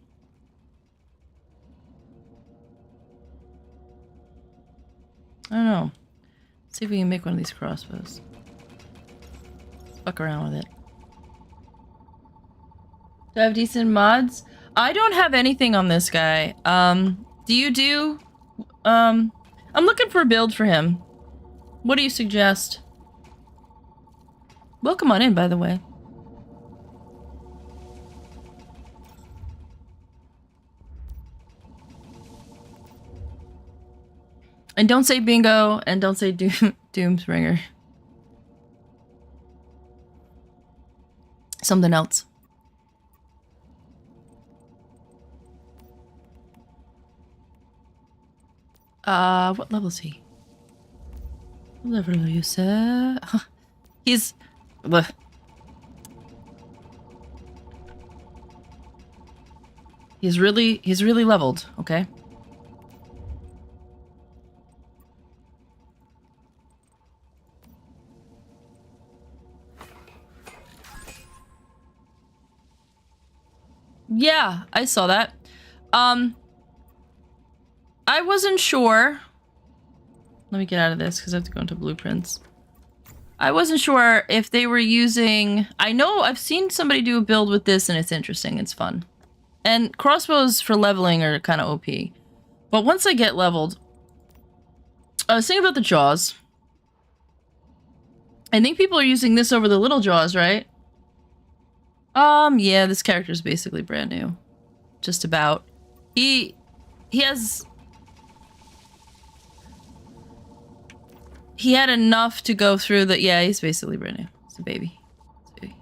I don't know. Let's see if we can make one of these crossbows. Fuck around with it. Do I have decent mods? I don't have anything on this guy. Do you do? I'm looking for a build for him. What do you suggest? Welcome on in, by the way. And don't say bingo, and don't say Doomsbringer. Something else. What level is he? What level are you, sir? He's... Ugh. He's really leveled, okay? Yeah, I saw that. I wasn't sure. Let me get out of this because I have to go into blueprints. I wasn't sure if they were using... I know I've seen somebody do a build with this and it's interesting. It's fun. And crossbows for leveling are kind of OP. But once I get leveled... I was thinking about the jaws. I think people are using this over the little jaws, right? Yeah, this character is basically brand new. Just about. He has... He had enough to go through that. Yeah, he's basically brand new. It's a baby. It's a baby.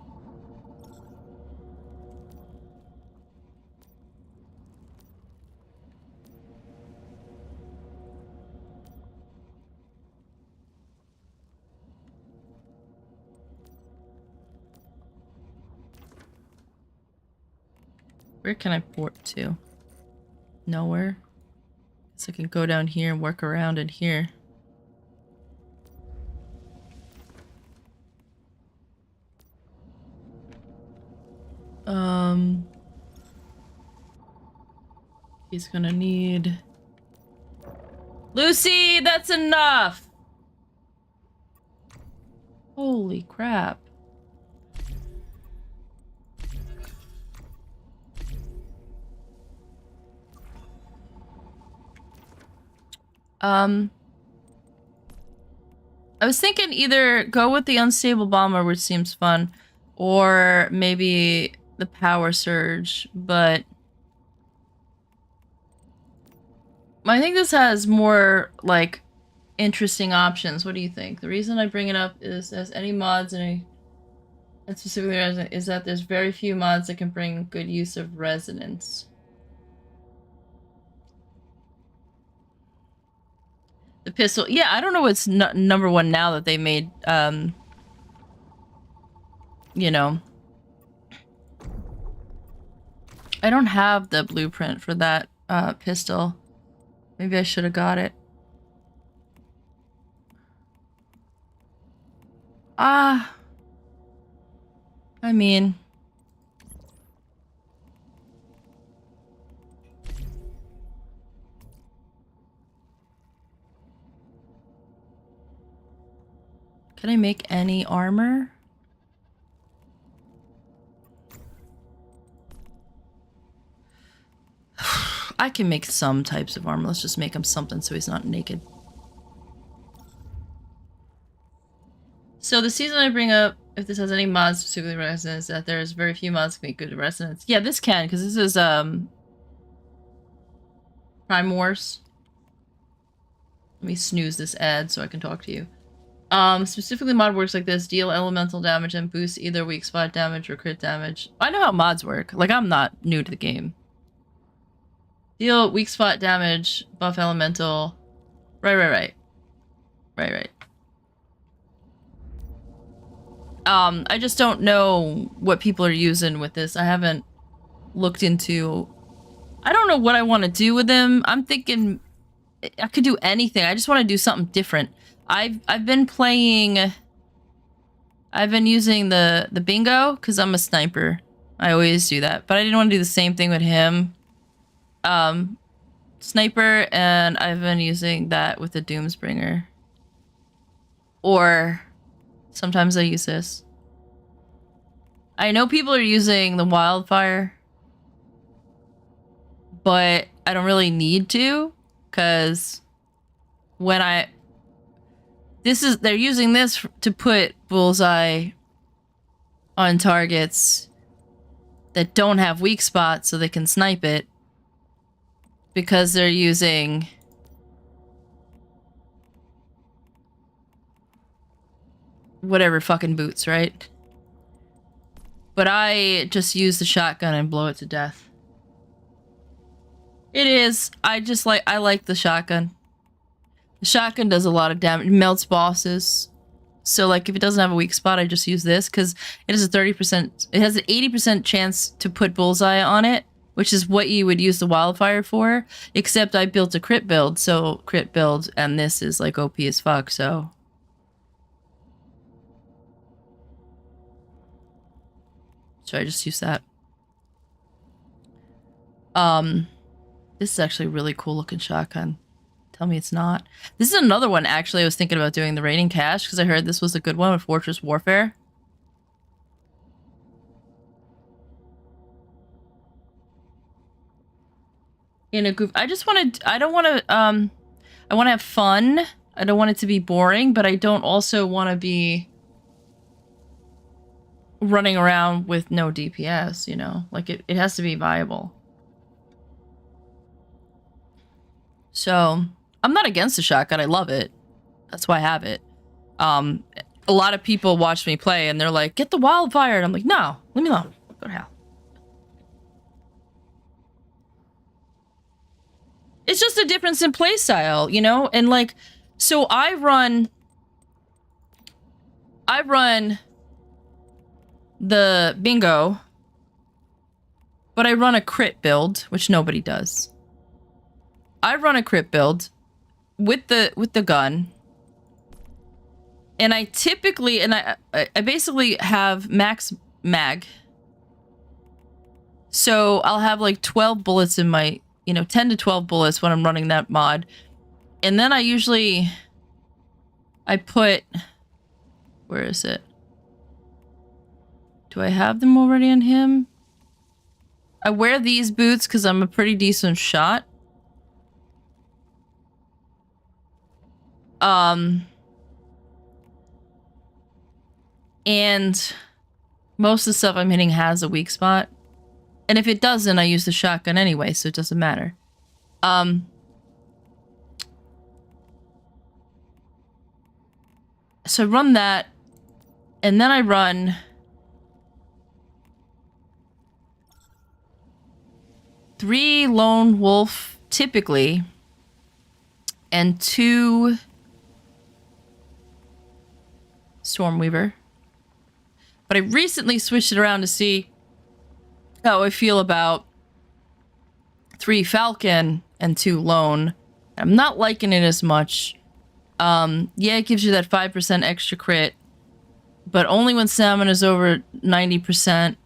Where can I port to? Nowhere. So I can go down here and work around in here. He's gonna need... Lucy, that's enough! Holy crap. I was thinking either go with the unstable bomber, which seems fun, or maybe the power surge, but I think this has more, like, interesting options. What do you think? The reason I bring it up is, as any mods and specifically resonant, is that there's very few mods that can bring good use of resonance. The pistol, yeah, I don't know what's number one now that they made, you know. I don't have the blueprint for that pistol. Maybe I should have got it. I mean... Can I make any armor? I can make some types of armor. Let's just make him something so he's not naked. So the season I bring up, if this has any mods specifically resonance, that there's very few mods that make good resonance. Yeah, this can, because this is Prime Wars. Let me snooze this ad so I can talk to you. Specifically mod works like this: deal elemental damage and boost either weak spot damage or crit damage. I know how mods work. Like, I'm not new to the game. Deal weak spot damage, buff elemental. Right. I just don't know what people are using with this. I haven't looked into I don't know what I want to do with him. I'm thinking I could do anything. I just want to do something different. I've been playing. I've been using the bingo because I'm a sniper. I always do that, but I didn't want to do the same thing with him. Sniper, and I've been using that with the Doomsbringer. Or sometimes I use this. I know people are using the Wildfire, but I don't really need to, because when they're using this to put bullseye on targets that don't have weak spots so they can snipe it, because they're using whatever fucking boots, right? But I just use the shotgun and blow it to death. It is. I like the shotgun. The shotgun does a lot of damage. It melts bosses. So like if it doesn't have a weak spot, I just use this because it has a 30%, it has an 80% chance to put bullseye on it, which is what you would use the Wildfire for, except I built a crit build, and this is like OP as fuck, so. So I just use that. This is actually a really cool looking shotgun. Tell me it's not. This is another one, actually, I was thinking about doing the raiding cache, because I heard this was a good one with Fortress Warfare. In a group, I want to have fun. I don't want it to be boring, but I don't also want to be running around with no DPS, you know? Like, it has to be viable. So, I'm not against the shotgun. I love it. That's why I have it. A lot of people watch me play, and they're like, get the Wildfire! And I'm like, no, leave me alone. Go to hell. It's just a difference in playstyle, you know? And like, so I run the bingo, but I run a crit build, which nobody does. I run a crit build with the gun. And I typically, and I basically have max mag. So I'll have like 12 bullets in my, 10 to 12 bullets when I'm running that mod. And then I put, where is it? Do I have them already on him? I wear these boots because I'm a pretty decent shot. And most of the stuff I'm hitting has a weak spot. And if it doesn't, I use the shotgun anyway, so it doesn't matter. So I run that, and then I run 3 Lone Wolf, typically, and 2 Stormweaver. But I recently switched it around to see how I feel about 3 Falcon and 2 Lone. I'm not liking it as much. Yeah, it gives you that 5% extra crit, but only when stamina's over 90%.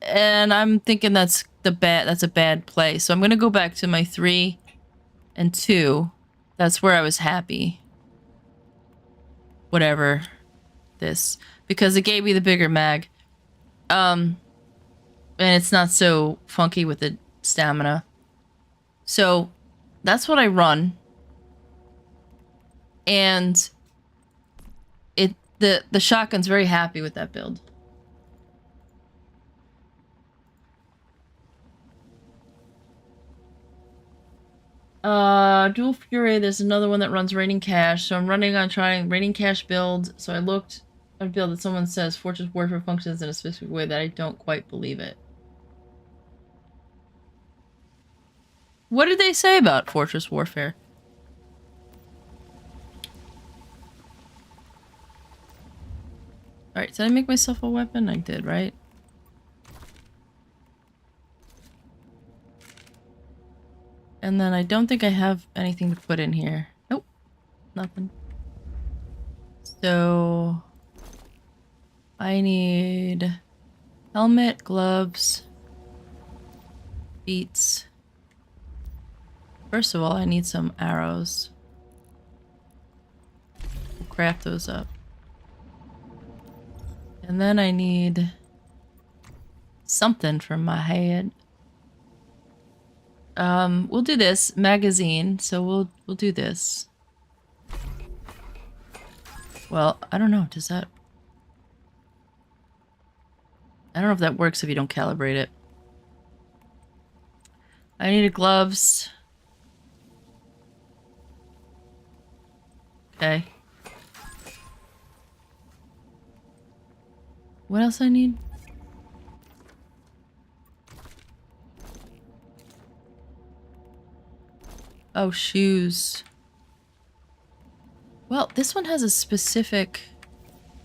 And I'm thinking that's a bad play. So I'm gonna go back to my 3 and 2. That's where I was happy. Whatever. This. Because it gave me the bigger mag. And it's not so funky with the stamina. So that's what I run. And the shotgun's very happy with that build. Dual Fury, there's another one that runs Raiding Cache. So I'm running on trying Raiding Cache build. So I looked at a build that someone says Fortress Warfare functions in a specific way that I don't quite believe it. What did they say about Fortress Warfare? Alright, did I make myself a weapon? I did, right? And then I don't think I have anything to put in here. Nope. Nothing. So I need helmet, gloves, beats. First of all, I need some arrows. We'll craft those up. And then I need something for my head. We'll do this magazine, so we'll do this. Well, I don't know, does that... I don't know if that works if you don't calibrate it. I need gloves. Okay. What else I need? Oh, shoes. Well, this one has a specific...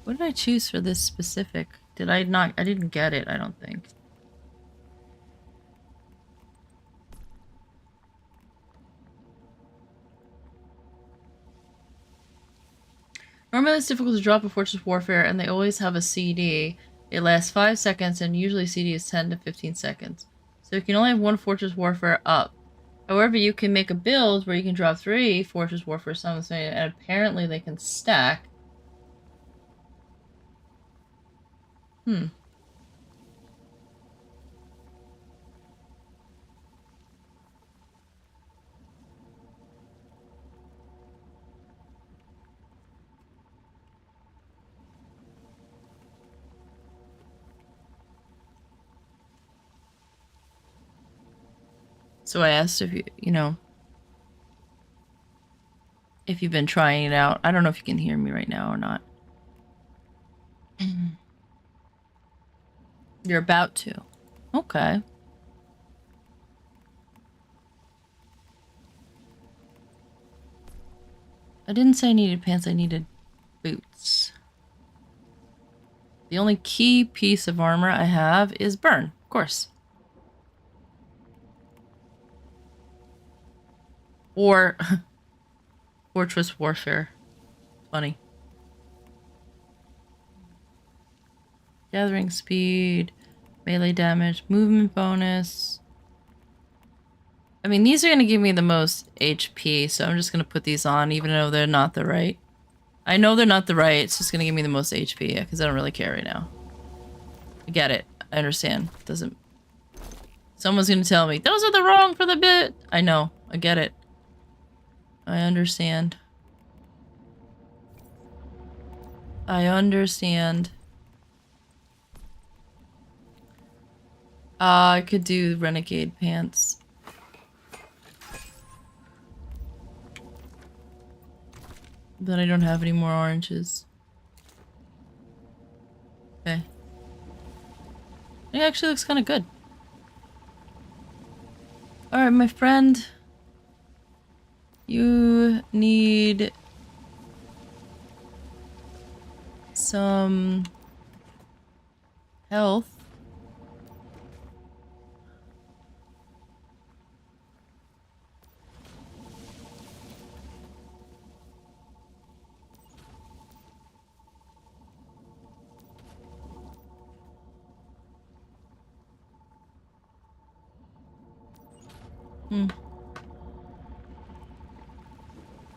What did I choose for this specific? Did I not... I didn't get it, I don't think. Normally it's difficult to drop a Fortress Warfare, and they always have a CD. It lasts 5 seconds, and usually CD is 10 to 15 seconds. So you can only have one Fortress Warfare up. However, you can make a build where you can drop 3 Fortress Warfare simultaneously, and apparently they can stack. So I asked if you know, if you've been trying it out. I don't know if you can hear me right now or not. You're about to. Okay. I didn't say I needed pants, I needed boots. The only key piece of armor I have is burn, of course. Or Fortress Warfare. Funny. Gathering speed, melee damage, movement bonus. I mean, these are going to give me the most HP, so I'm just going to put these on, even though they're not the right. I know they're not the right, it's just going to give me the most HP, because I don't really care right now. I get it. I understand. Doesn't... Someone's going to tell me, those are the wrong for the bit! I know. I get it. I understand. I understand. I could do renegade pants. But I don't have any more oranges. Okay. It actually looks kind of good. Alright, my friend. You need some health.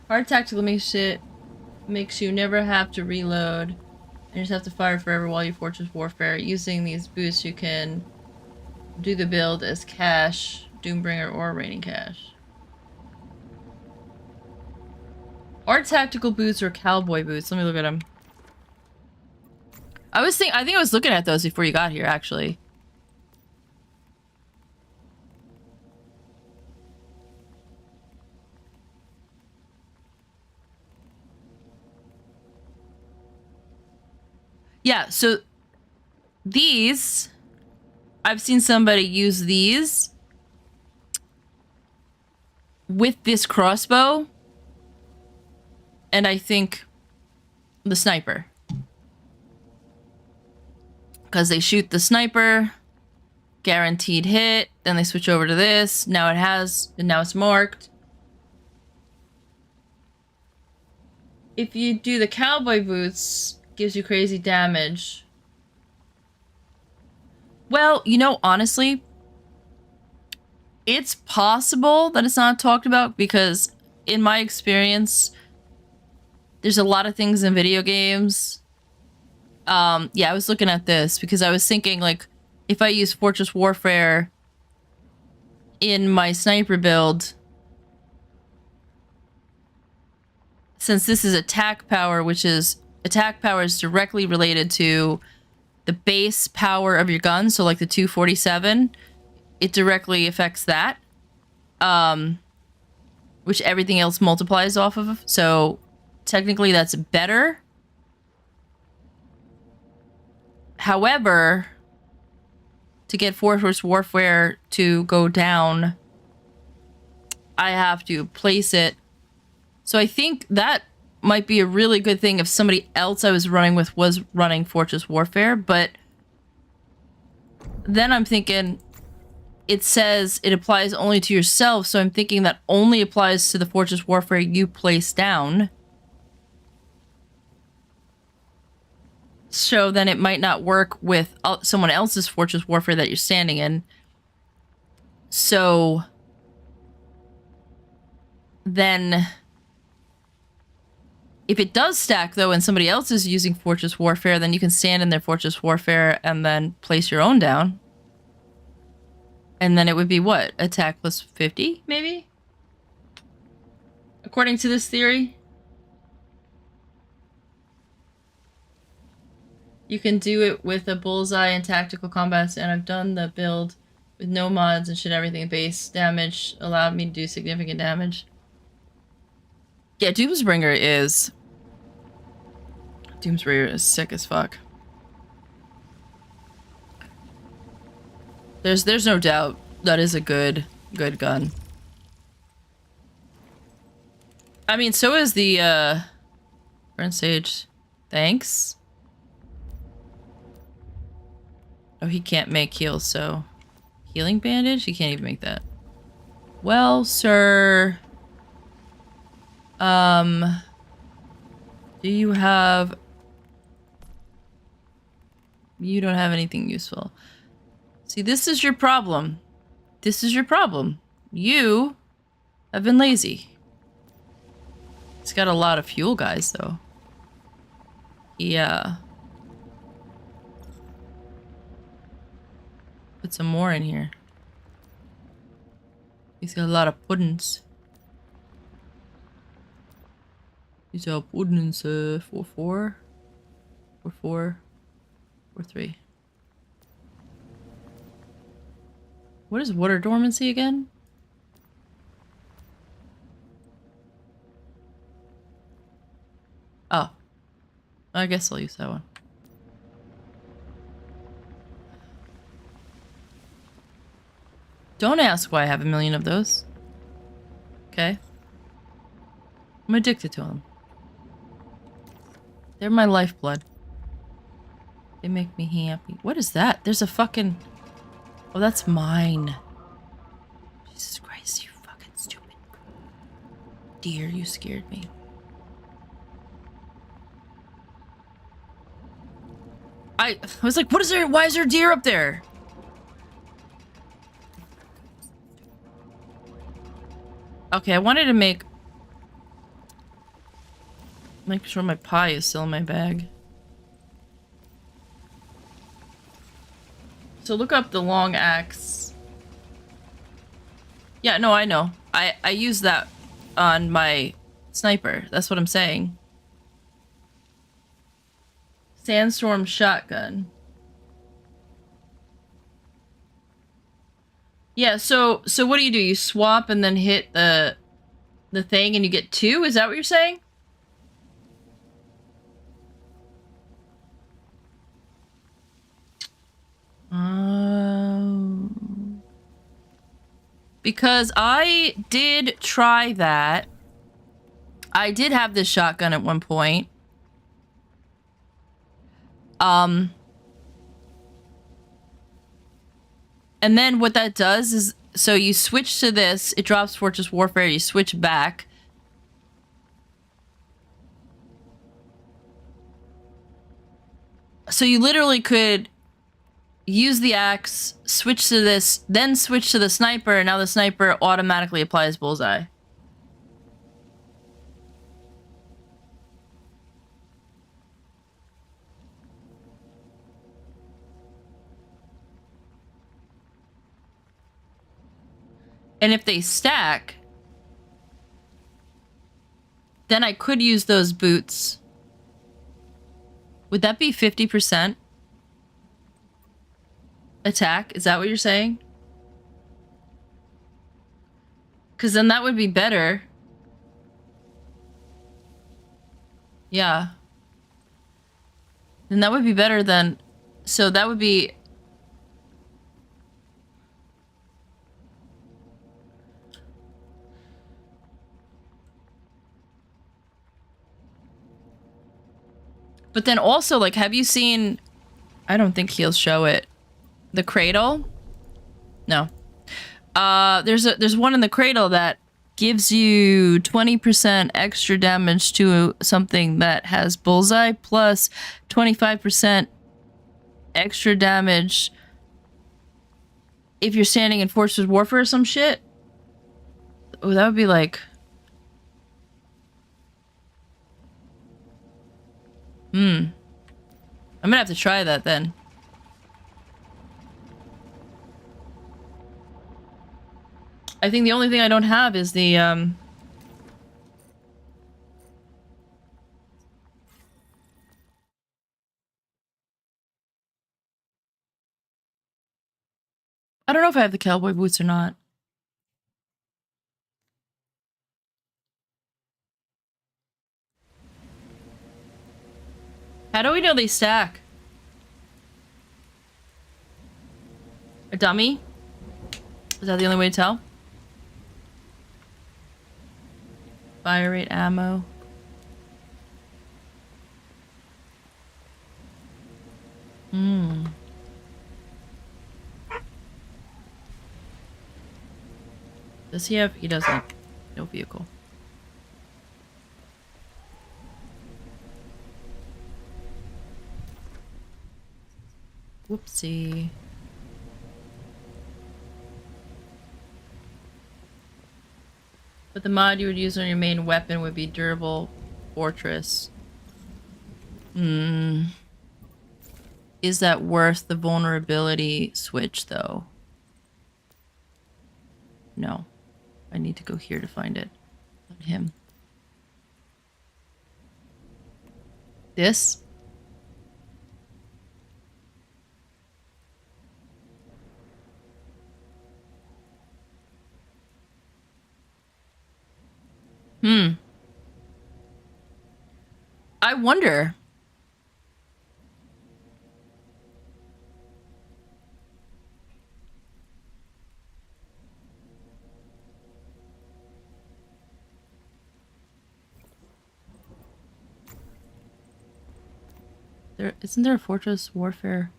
Hard tactical makes you never have to reload. You just have to fire forever while you Fortress Warfare. Using these boosts, you can do the build as Cash, Doombringer, or Raining Cash. Hard tactical boots or cowboy boots. Let me look at them. I think I was looking at those before you got here, actually. Yeah, so these, I've seen somebody use these with this crossbow, and I think the sniper. Because they shoot the sniper, guaranteed hit. Then they switch over to this. Now it has, and now it's marked. If you do the cowboy boots, gives you crazy damage. Well, you know, honestly, it's possible that it's not talked about because in my experience, there's a lot of things in video games. Yeah, I was looking at this because I was thinking, like, if I use Fortress Warfare in my sniper build, since this is attack power, which is attack power is directly related to the base power of your gun, so like the 247, it directly affects that, which everything else multiplies off of. So technically that's better. However, to get Fortress Warfare to go down, I have to place it. So I think that might be a really good thing if somebody else I was running with was running Fortress Warfare, but then I'm thinking it says it applies only to yourself, so I'm thinking that only applies to the Fortress Warfare you place down. So then it might not work with someone else's Fortress Warfare that you're standing in. So then if it does stack, though, and somebody else is using Fortress Warfare, then you can stand in their Fortress Warfare and then place your own down. And then it would be what? Attack plus 50, maybe? According to this theory? You can do it with a bullseye and tactical combats, and I've done the build with no mods and shit, everything. Base damage allowed me to do significant damage. Yeah, Doomsbringer is sick as fuck. There's no doubt that is a good gun. I mean, so is the Burn Sage. Thanks. Oh, he can't make heals, so healing bandage? He can't even make that. Well, sir, do you have... You don't have anything useful. See, this is your problem. This is your problem. You have been lazy. He's got a lot of fuel, guys, though. Yeah. Put some more in here. He's got a lot of puddings. These are puddings, 4-4. 4-4. 4-3. What is water dormancy again? Oh. I guess I'll use that one. Don't ask why I have a million of those. Okay. I'm addicted to them. They're my lifeblood. They make me happy. What is that? There's a fucking... Oh, that's mine. Jesus Christ, you fucking stupid. Deer, you scared me. I was like, what is there? Why is there a deer up there? Okay, I wanted to make sure my pie is still in my bag. So look up the long axe. Yeah, no, I know. I use that on my sniper. That's what I'm saying. Sandstorm shotgun. Yeah, so what do? You swap and then hit the thing and you get 2? Is that what you're saying? Because I did try that. I did have this shotgun at one point. And then what that does is, so you switch to this, it drops Fortress Warfare, you switch back. So you literally could use the axe, switch to this, then switch to the sniper, and now the sniper automatically applies bullseye. And if they stack, then I could use those boots. Would that be 50% attack? Is that what you're saying? Because then that would be better. Yeah. Then that would be better than... So that would be... But then also, like, have you seen... I don't think he'll show it. The Cradle? No. There's one in the Cradle that gives you 20% extra damage to something that has bullseye, plus 25% extra damage if you're standing in Fortress Warfare or some shit. Oh, that would be like... I'm gonna have to try that then. I think the only thing I don't have is the, I don't know if I have the cowboy boots or not. How do we know they stack? A dummy? Is that the only way to tell? Fire rate, ammo. Does he have? He doesn't. No vehicle. Whoopsie. But the mod you would use on your main weapon would be Durable Fortress. Is that worth the vulnerability switch, though? No. I need to go here to find it. On him. This? I wonder. Isn't there a Fortress Warfare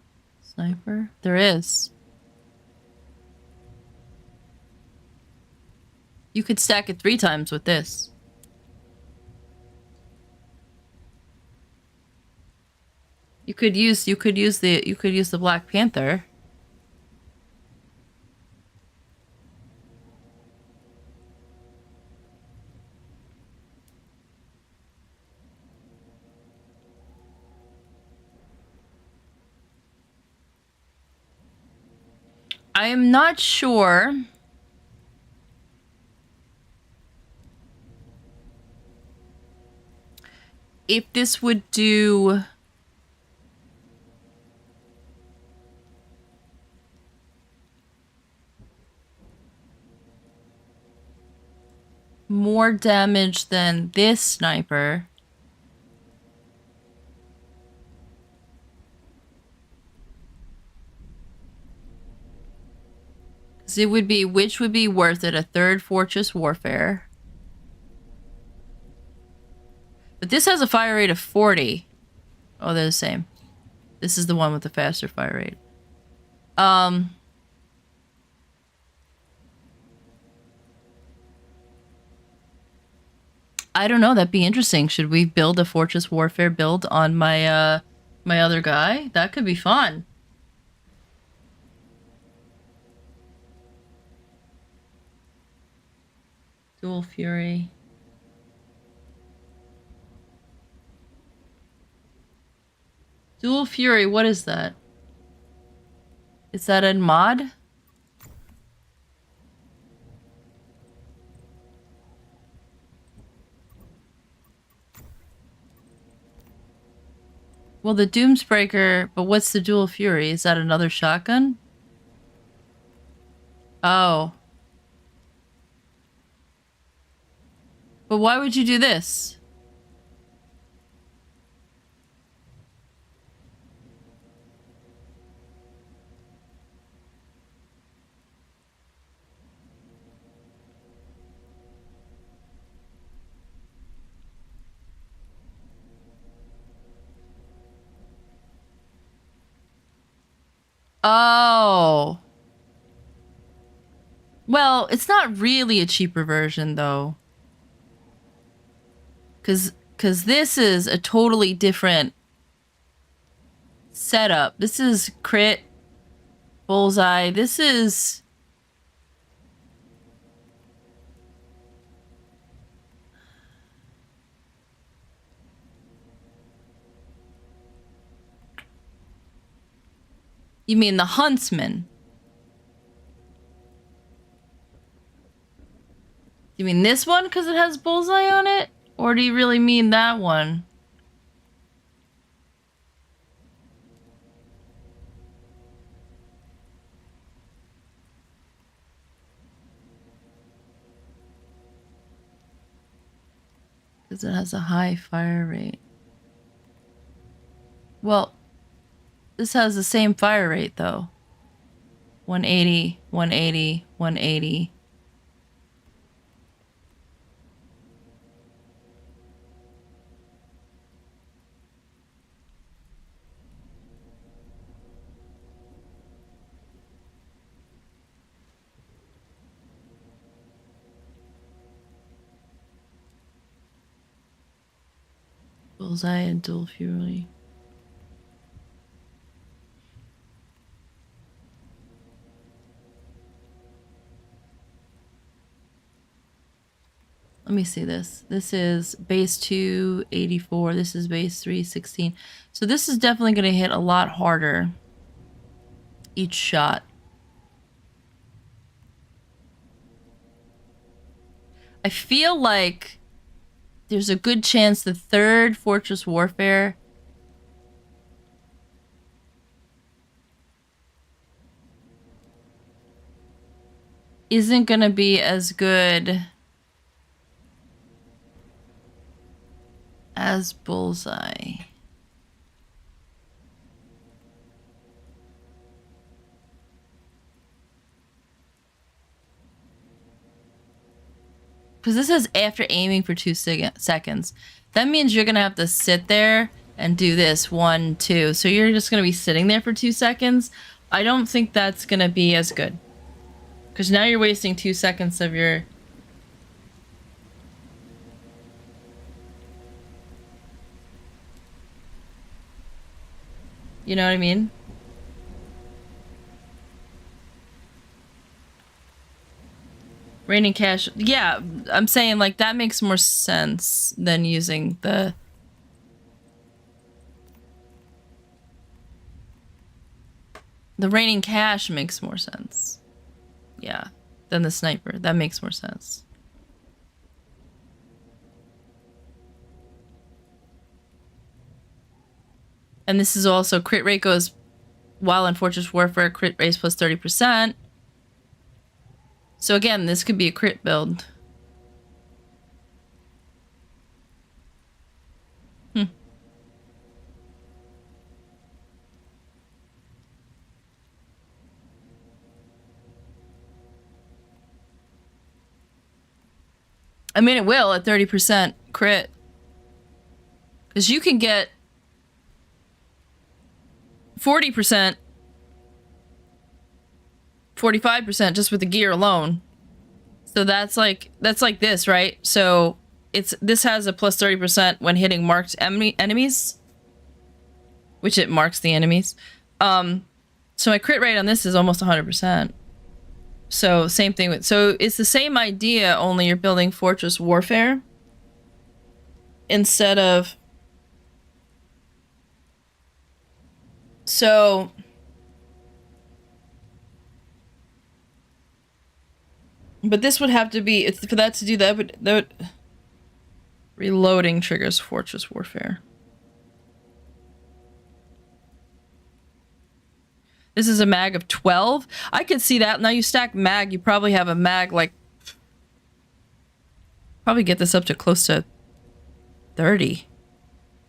sniper? There is. You could stack it 3 times with this. You could use the Black Panther. I am not sure if this would do more damage than this sniper. Because it would be, which would be worth it, a 3rd Fortress Warfare. But this has a fire rate of 40. Oh, they're the same. This is the one with the faster fire rate. I don't know. That'd be interesting. Should we build a Fortress Warfare build on my my other guy? That could be fun. Dual Fury. Dual Fury, what is that? Is that a mod? Well, the Doomsbreaker, but what's the Dual Fury? Is that another shotgun? Oh. But why would you do this? Oh. Well, it's not really a cheaper version though. Cause this is a totally different setup. This is crit, bullseye. This is You mean the Huntsman? You mean this one because it has bullseye on it? Or do you really mean that one? Because it has a high fire rate. Well, this has the same fire rate though. 180, 180, 180. Bullseye and Dual Fury. Let me see this. This is base 284. This is base 316. So this is definitely going to hit a lot harder each shot. I feel like there's a good chance the third Fortress Warfare isn't going to be as good as Bullseye. Because this is after aiming for 2 seconds. That means you're going to have to sit there and do this 1, 2. So you're just going to be sitting there for 2 seconds. I don't think that's going to be as good. Because now you're wasting 2 seconds of your... You know what I mean? Raining cash. Yeah, I'm saying like that makes more sense than using the... The raining cash makes more sense. Yeah, than the sniper. That makes more sense. And this is also crit rate goes while in Fortress Warfare, crit rate plus 30%. So again, this could be a crit build. I mean, it will at 30% crit. Because you can get 40%, 45% just with the gear alone. So that's like this, right? So this has a plus 30% when hitting marked enemies, which it marks the enemies. So my crit rate on this is almost 100%. So same thing with, so it's the same idea, only you're building Fortress Warfare instead of, so but this would have to be, it's for that to do that would reloading triggers Fortress Warfare. This is a mag of 12. I could see that. Now you stack mag, you probably have a mag like, probably get this up to close to 30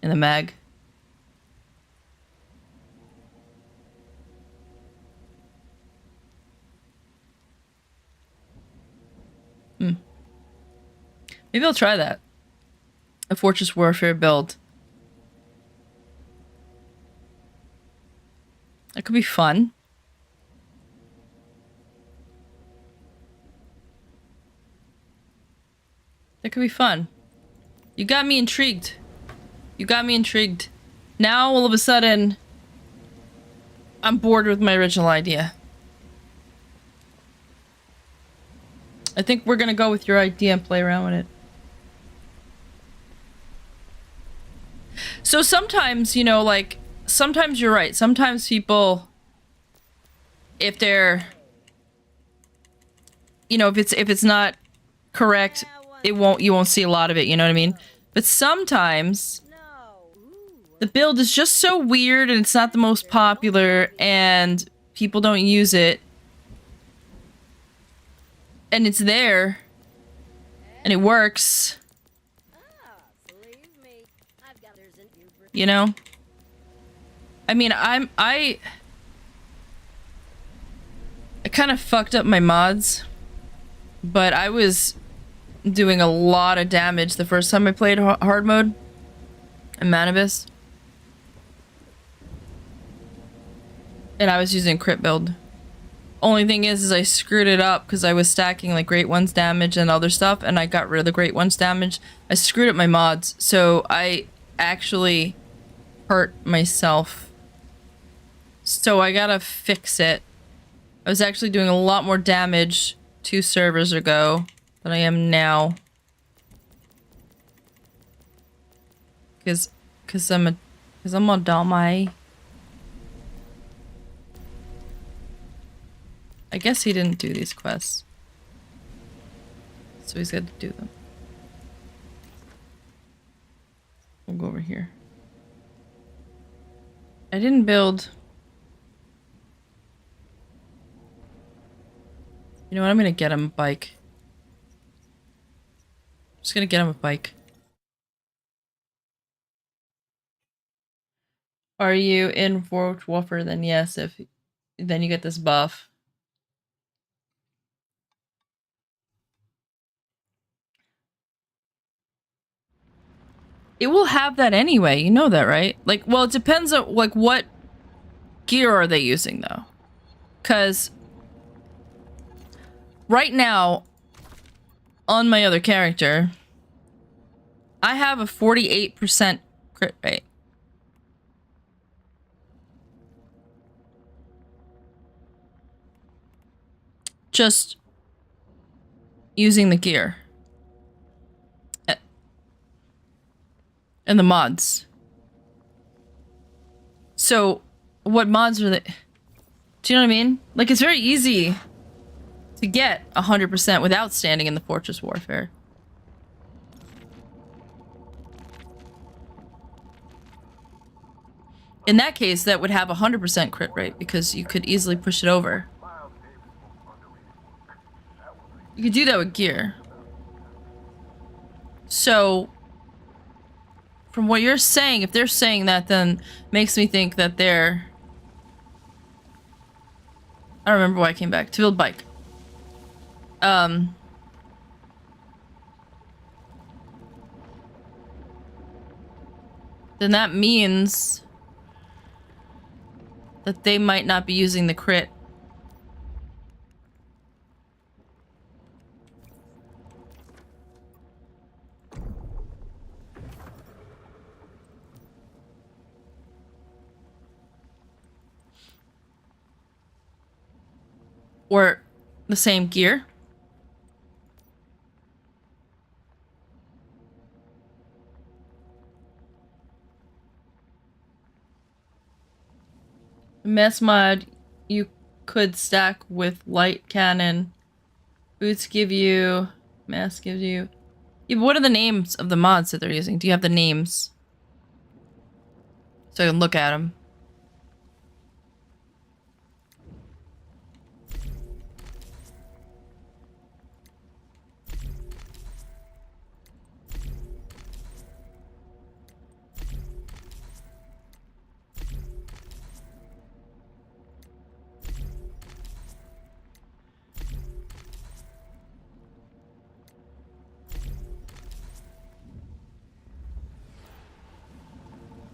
in the mag. Maybe I'll try that. A Fortress Warfare build. That could be fun. That could be fun. You got me intrigued. You got me intrigued. Now, all of a sudden, I'm bored with my original idea. I think we're gonna go with your idea and play around with it. So sometimes, you know, like, sometimes you're right. Sometimes people, if they're, you know, if it's not correct, you won't see a lot of it, you know what I mean? But sometimes the build is just so weird and it's not the most popular and people don't use it. And it's there and it works. You know? I mean, I kind of fucked up my mods, but I was doing a lot of damage the first time I played hard mode in Manibus. And I was using crit build. Only thing is I screwed it up because I was stacking like Great Ones damage and other stuff, and I got rid of the Great Ones damage. I screwed up my mods, so I actually hurt myself. So I gotta fix it. I was actually doing a lot more damage 2 servers ago than I am now. Cause I'm a dummy. I guess he didn't do these quests. So he's got to do them. We'll go over here. I didn't build... You know what? I'm gonna get him a bike. I'm just gonna get him a bike. Are you in Fortress Warfare? Then yes, then you get this buff. It will have that anyway, you know that, right? Like, well, it depends on, like, what gear are they using, though? Because right now, on my other character, I have a 48% crit rate. Just using the gear. And the mods. So, what mods are they? Do you know what I mean? Like, it's very easy to get 100% without standing in the Fortress Warfare. In that case, that would have 100% crit rate because you could easily push it over. You could do that with gear. So, from what you're saying, if they're saying that, then makes me think that they're... I don't remember why I came back. To build bike. Then that means that they might not be using the crit. Or the same gear. Mess mod, you could stack with light cannon. Boots give you... Mask gives you... Yeah, but what are the names of the mods that they're using? Do you have the names? So I can look at them.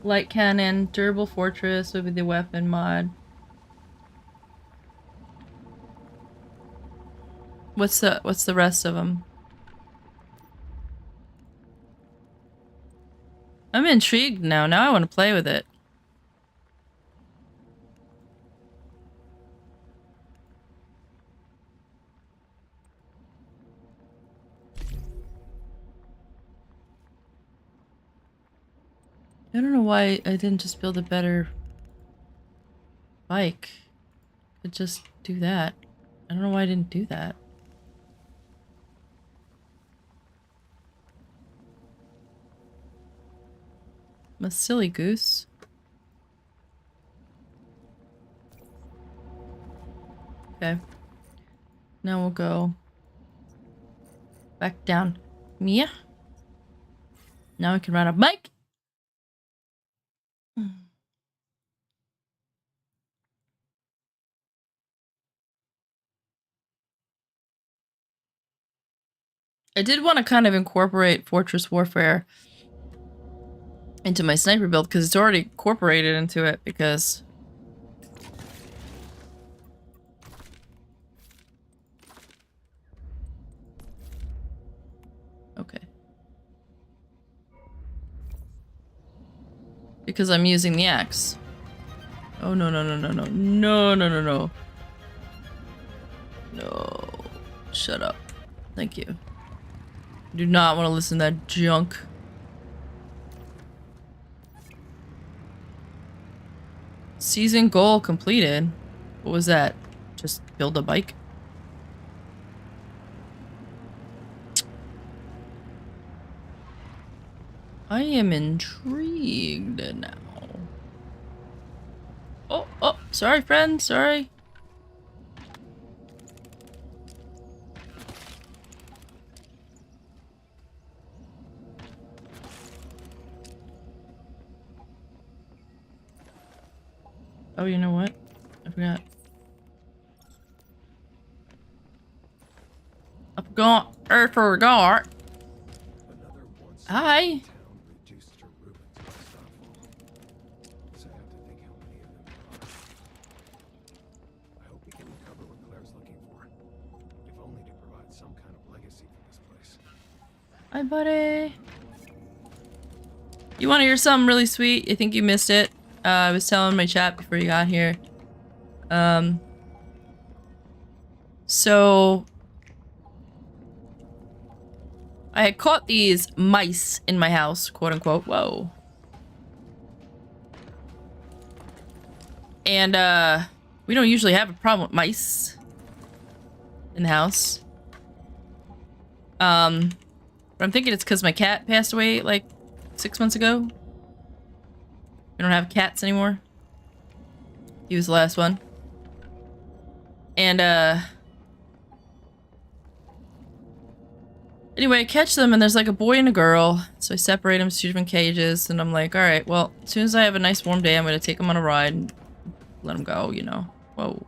Light cannon, durable fortress would be the weapon mod. What's the rest of them? I'm intrigued now. Now I want to play with it. I don't know why I didn't just build a better bike. I could just do that. I don't know why I didn't do that. I'm a silly goose. Okay. Now we'll go back down. Mia. Now we can ride a bike. I did want to kind of incorporate Fortress Warfare into my sniper build because it's already incorporated into it because okay. Because I'm using the axe. Oh no no no no no no no no no. No. Shut up. Thank you. I do not want to listen to that junk. Season goal completed. What was that? Just build a bike? I am intrigued now. Oh, oh, sorry friend, sorry. Oh, you know what? I forgot. I forgot. Hi. Hi, buddy. You want to hear something really sweet? I think you missed it. I was telling my chat before you got here. So I had caught these mice in my house, quote unquote. Whoa. And we don't usually have a problem with mice in the house. But I'm thinking it's because my cat passed away like 6 months ago. We don't have cats anymore. He was the last one. And anyway, I catch them and there's like a boy and a girl. So I separate them to 2 different cages and I'm like, all right, well, as soon as I have a nice warm day, I'm going to take them on a ride and let them go, you know. Whoa.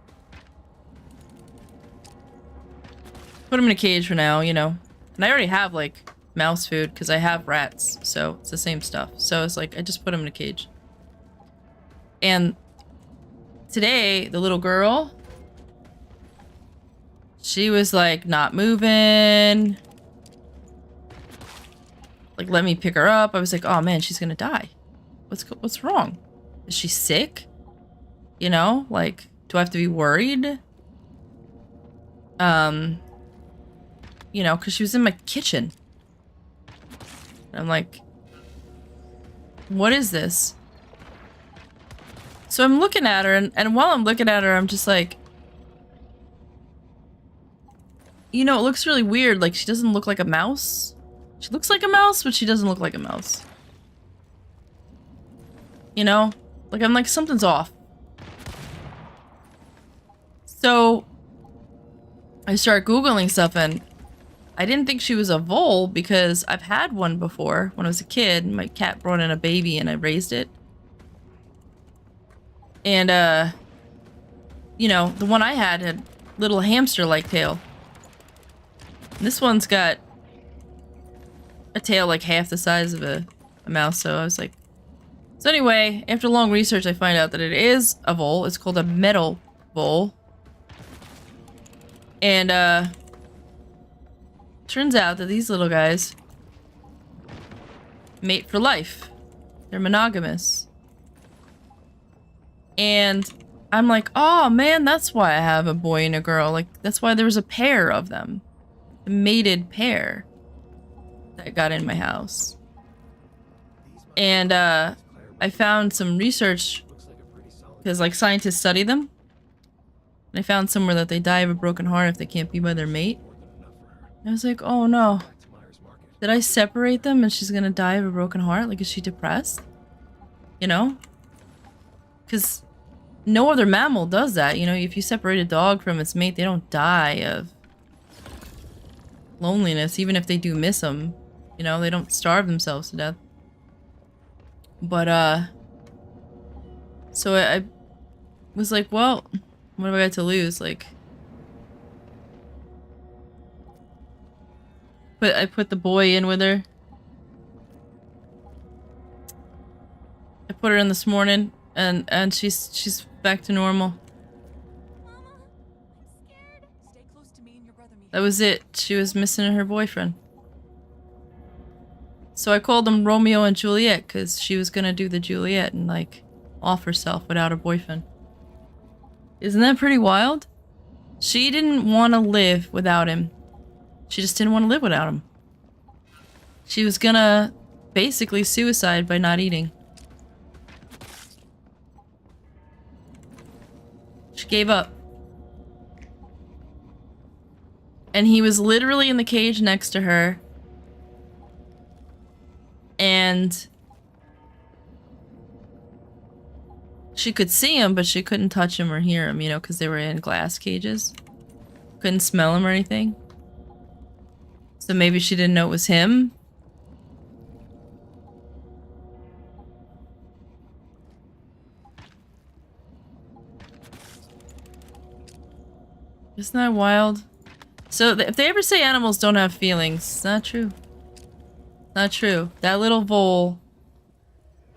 Put them in a cage for now, you know. And I already have like mouse food because I have rats. So it's the same stuff. So it's like, I just put them in a cage. And today, the little girl, she was like not moving. Like, let me pick her up. I was like, oh man, she's gonna die. What's wrong? Is she sick? You know, like, do I have to be worried? You know, because she was in my kitchen. And I'm like, what is this? So I'm looking at her, and while I'm looking at her, I'm just like, you know, it looks really weird. Like, she doesn't look like a mouse. She looks like a mouse, but she doesn't look like a mouse. You know? Like, I'm like, something's off. So I start Googling stuff, and I didn't think she was a vole because I've had one before when I was a kid. My cat brought in a baby and I raised it. And, you know, the one I had little hamster-like tail. And this one's got a tail like half the size of a mouse, so I was like... So anyway, after long research, I find out that it is a vole. It's called a metal vole. And, turns out that these little guys mate for life. They're monogamous. And I'm like, oh man, that's why I have a boy and a girl. Like, that's why there was a pair of them. A mated pair that got in my house. And, I found some research because, like, scientists study them. And I found somewhere that they die of a broken heart if they can't be by their mate. And I was like, oh no. Did I separate them and she's gonna die of a broken heart? Like, is she depressed? You know? Because no other mammal does that. You know, if you separate a dog from its mate, they don't die of loneliness, even if they do miss them. You know, they don't starve themselves to death. But, so I was like, well, what have I got to lose? Like, but I put the boy in with her. I put her in this morning, and she's back to normal. That was it. She was missing her boyfriend. So I called them Romeo and Juliet because she was gonna do the Juliet and, like, off herself without her boyfriend. Isn't that pretty wild? She didn't want to live without him. She just didn't want to live without him. She was gonna basically suicide by not eating. She gave up. And he was literally in the cage next to her. And she could see him, but she couldn't touch him or hear him, you know, because they were in glass cages. Couldn't smell him or anything. So maybe she didn't know it was him. Isn't that wild? So if they ever say animals don't have feelings, it's not true. Not true. That little vole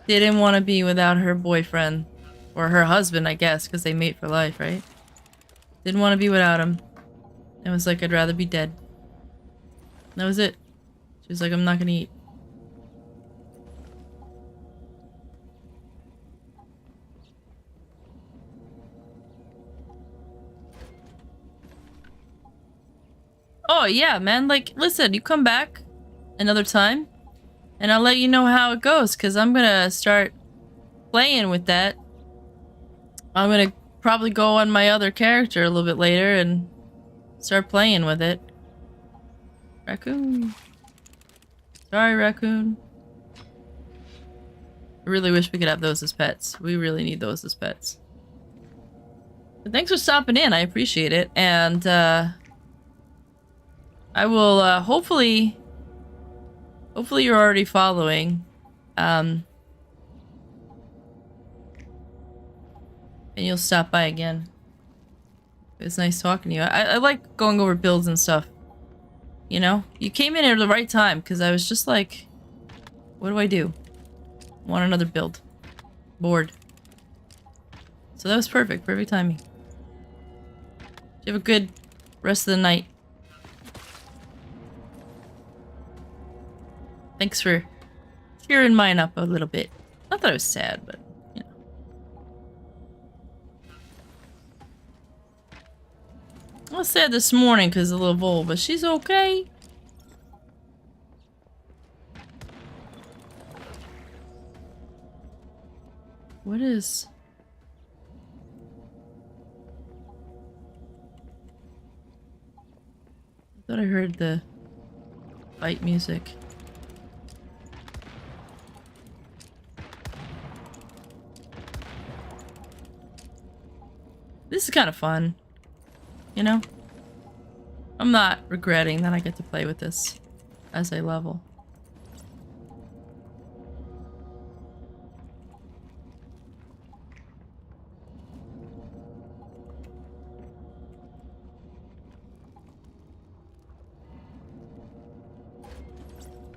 didn't want to be without her boyfriend. Or her husband, I guess, because they mate for life, right? Didn't want to be without him. And was like, I'd rather be dead. That was it. She was like, I'm not gonna eat. Oh, yeah, man. Like, listen, you come back another time, and I'll let you know how it goes, because I'm gonna start playing with that. I'm gonna probably go on my other character a little bit later and start playing with it. Raccoon. Sorry, raccoon. I really wish we could have those as pets. We really need those as pets. But thanks for stopping in. I appreciate it. And, I will, hopefully you're already following. And you'll stop by again. It was nice talking to you. I like going over builds and stuff. You know? You came in at the right time, because I was just like, what do I do? Want another build. Bored. So that was perfect. Perfect timing. You have a good rest of the night. Thanks for cheering mine up a little bit. Not that I was sad, but, you know. I said this morning because of the little Vol, but she's okay. What is... I thought I heard the fight music. This is kind of fun. You know? I'm not regretting that I get to play with this as a level.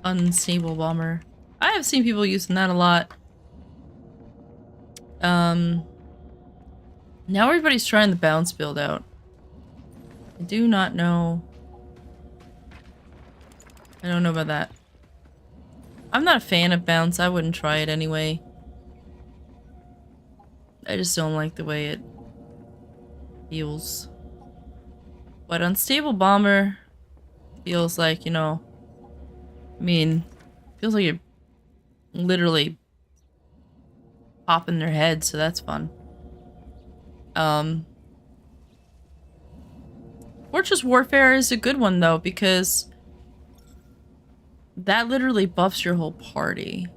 Unstable bomber. I have seen people using that a lot. Now everybody's trying the bounce build out. I do not know. I don't know about that. I'm not a fan of bounce. I wouldn't try it anyway. I just don't like the way it feels. But unstable bomber feels like, you know, I mean, feels like you're literally popping their head, so that's fun. Fortress Warfare is a good one though, because that literally buffs your whole party.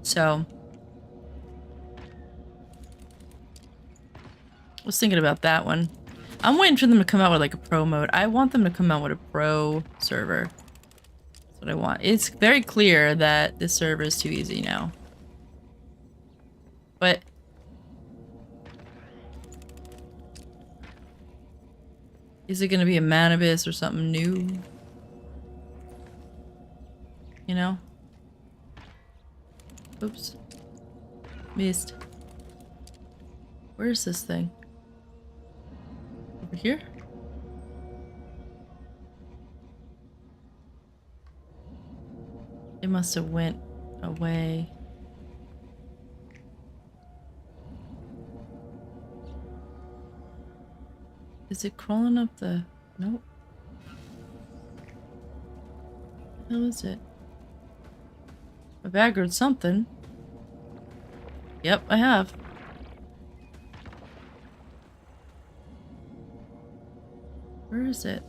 So, I was thinking about that one. I'm waiting for them to come out with like a pro mode. I want them to come out with a pro server. That's what I want. It's very clear that this server is too easy now. But is it going to be a Manibus or something new? You know? Oops. Missed. Where's this thing? Over here? It must have went away. Is it crawling up the... Nope. What the hell is it? I baggered something. Yep, I have. Where is it?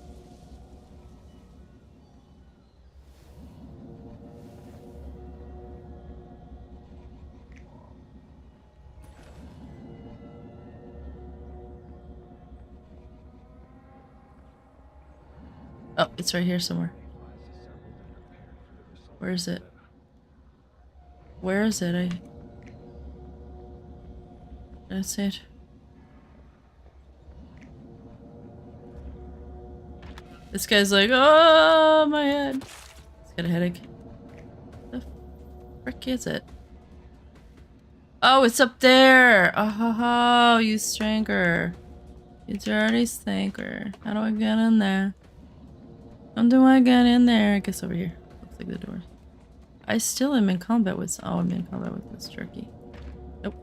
Oh, it's right here somewhere. Where is it? Where is it? That's it. This guy's like, oh, my head. He's got a headache. The frick is it? Oh, it's up there. Oh, you stranker. You dirty stinker. How do I get in there? How do I get in there? I guess over here. Looks like the door. I still am in combat with... Oh, I'm in combat with this jerky. Nope.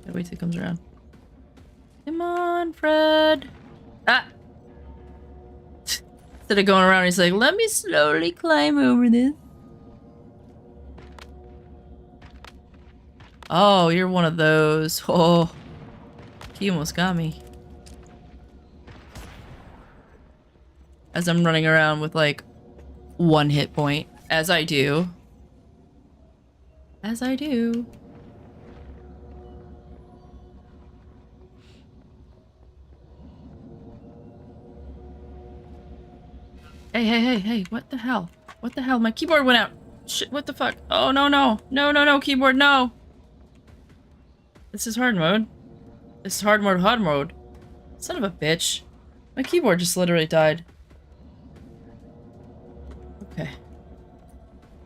Gotta wait till he comes around. Come on, Fred. Ah! Instead of going around, he's like, let me slowly climb over this. Oh, you're one of those. Oh. He almost got me. As I'm running around with, like, 1 hit point. As I do. As I do. Hey, what the hell? What the hell? My keyboard went out. Shit, what the fuck? Oh, no, keyboard, no. This is hard mode. This is hard mode. Son of a bitch. My keyboard just literally died. Okay.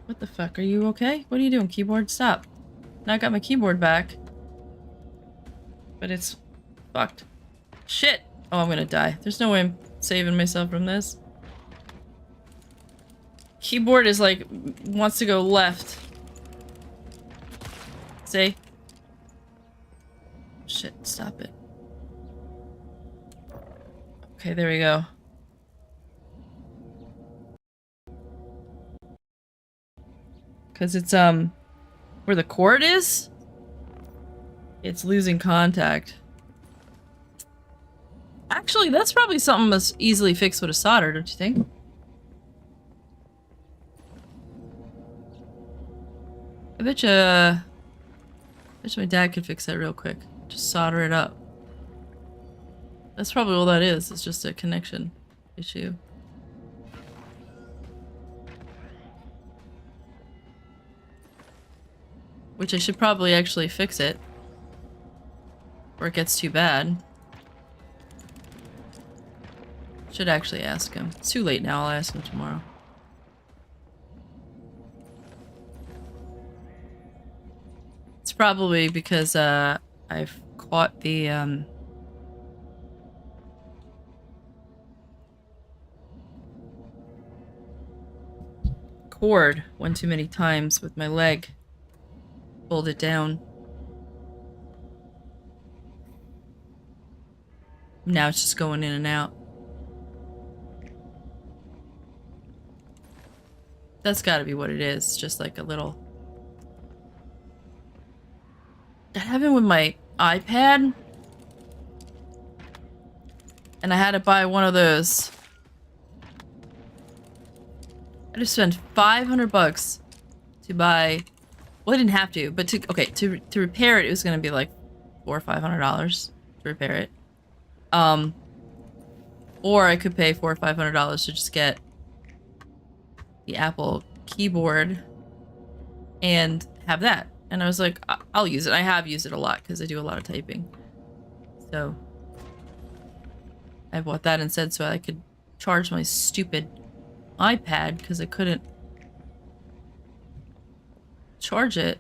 What the fuck? Are you okay? What are you doing, keyboard? Stop. Now I got my keyboard back. But it's fucked. Shit! Oh, I'm gonna die. There's no way I'm saving myself from this. Keyboard is like, wants to go left. See? Shit, stop it. Okay, there we go. Cause it's, where the cord is? It's losing contact. Actually, that's probably something that's easily fixed with a solder, don't you think? I bet you my dad could fix that real quick. Just solder it up. That's probably all that is. It's just a connection issue. Which I should probably actually fix it. Or it gets too bad. Should actually ask him. It's too late now, I'll ask him tomorrow. It's probably because I've caught the cord one too many times with my leg. Pulled it down. Now it's just going in and out. That's gotta be what it is. Just like a little... That happened with my iPad. And I had to buy one of those. I just spent $500 to buy... Well, I didn't have to, but to repair it, it was gonna be like $400 or $500 to repair it. Or I could pay $400 or $500 to just get the Apple keyboard and have that. And I was like, I'll use it. I have used it a lot because I do a lot of typing. So I bought that instead so I could charge my stupid iPad because I couldn't charge it.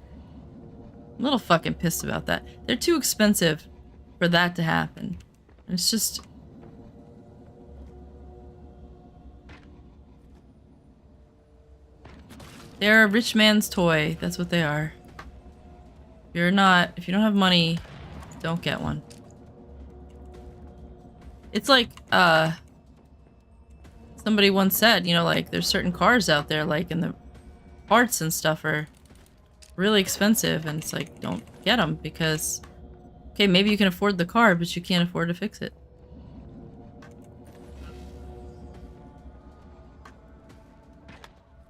I'm a little fucking pissed about that. They're too expensive for that to happen. And it's just... They're a rich man's toy. That's what they are. If you don't have money, don't get one. It's like, somebody once said, you know, like, there's certain cars out there, like, and the parts and stuff are really expensive, and it's like, don't get them, because, okay, maybe you can afford the car, but you can't afford to fix it.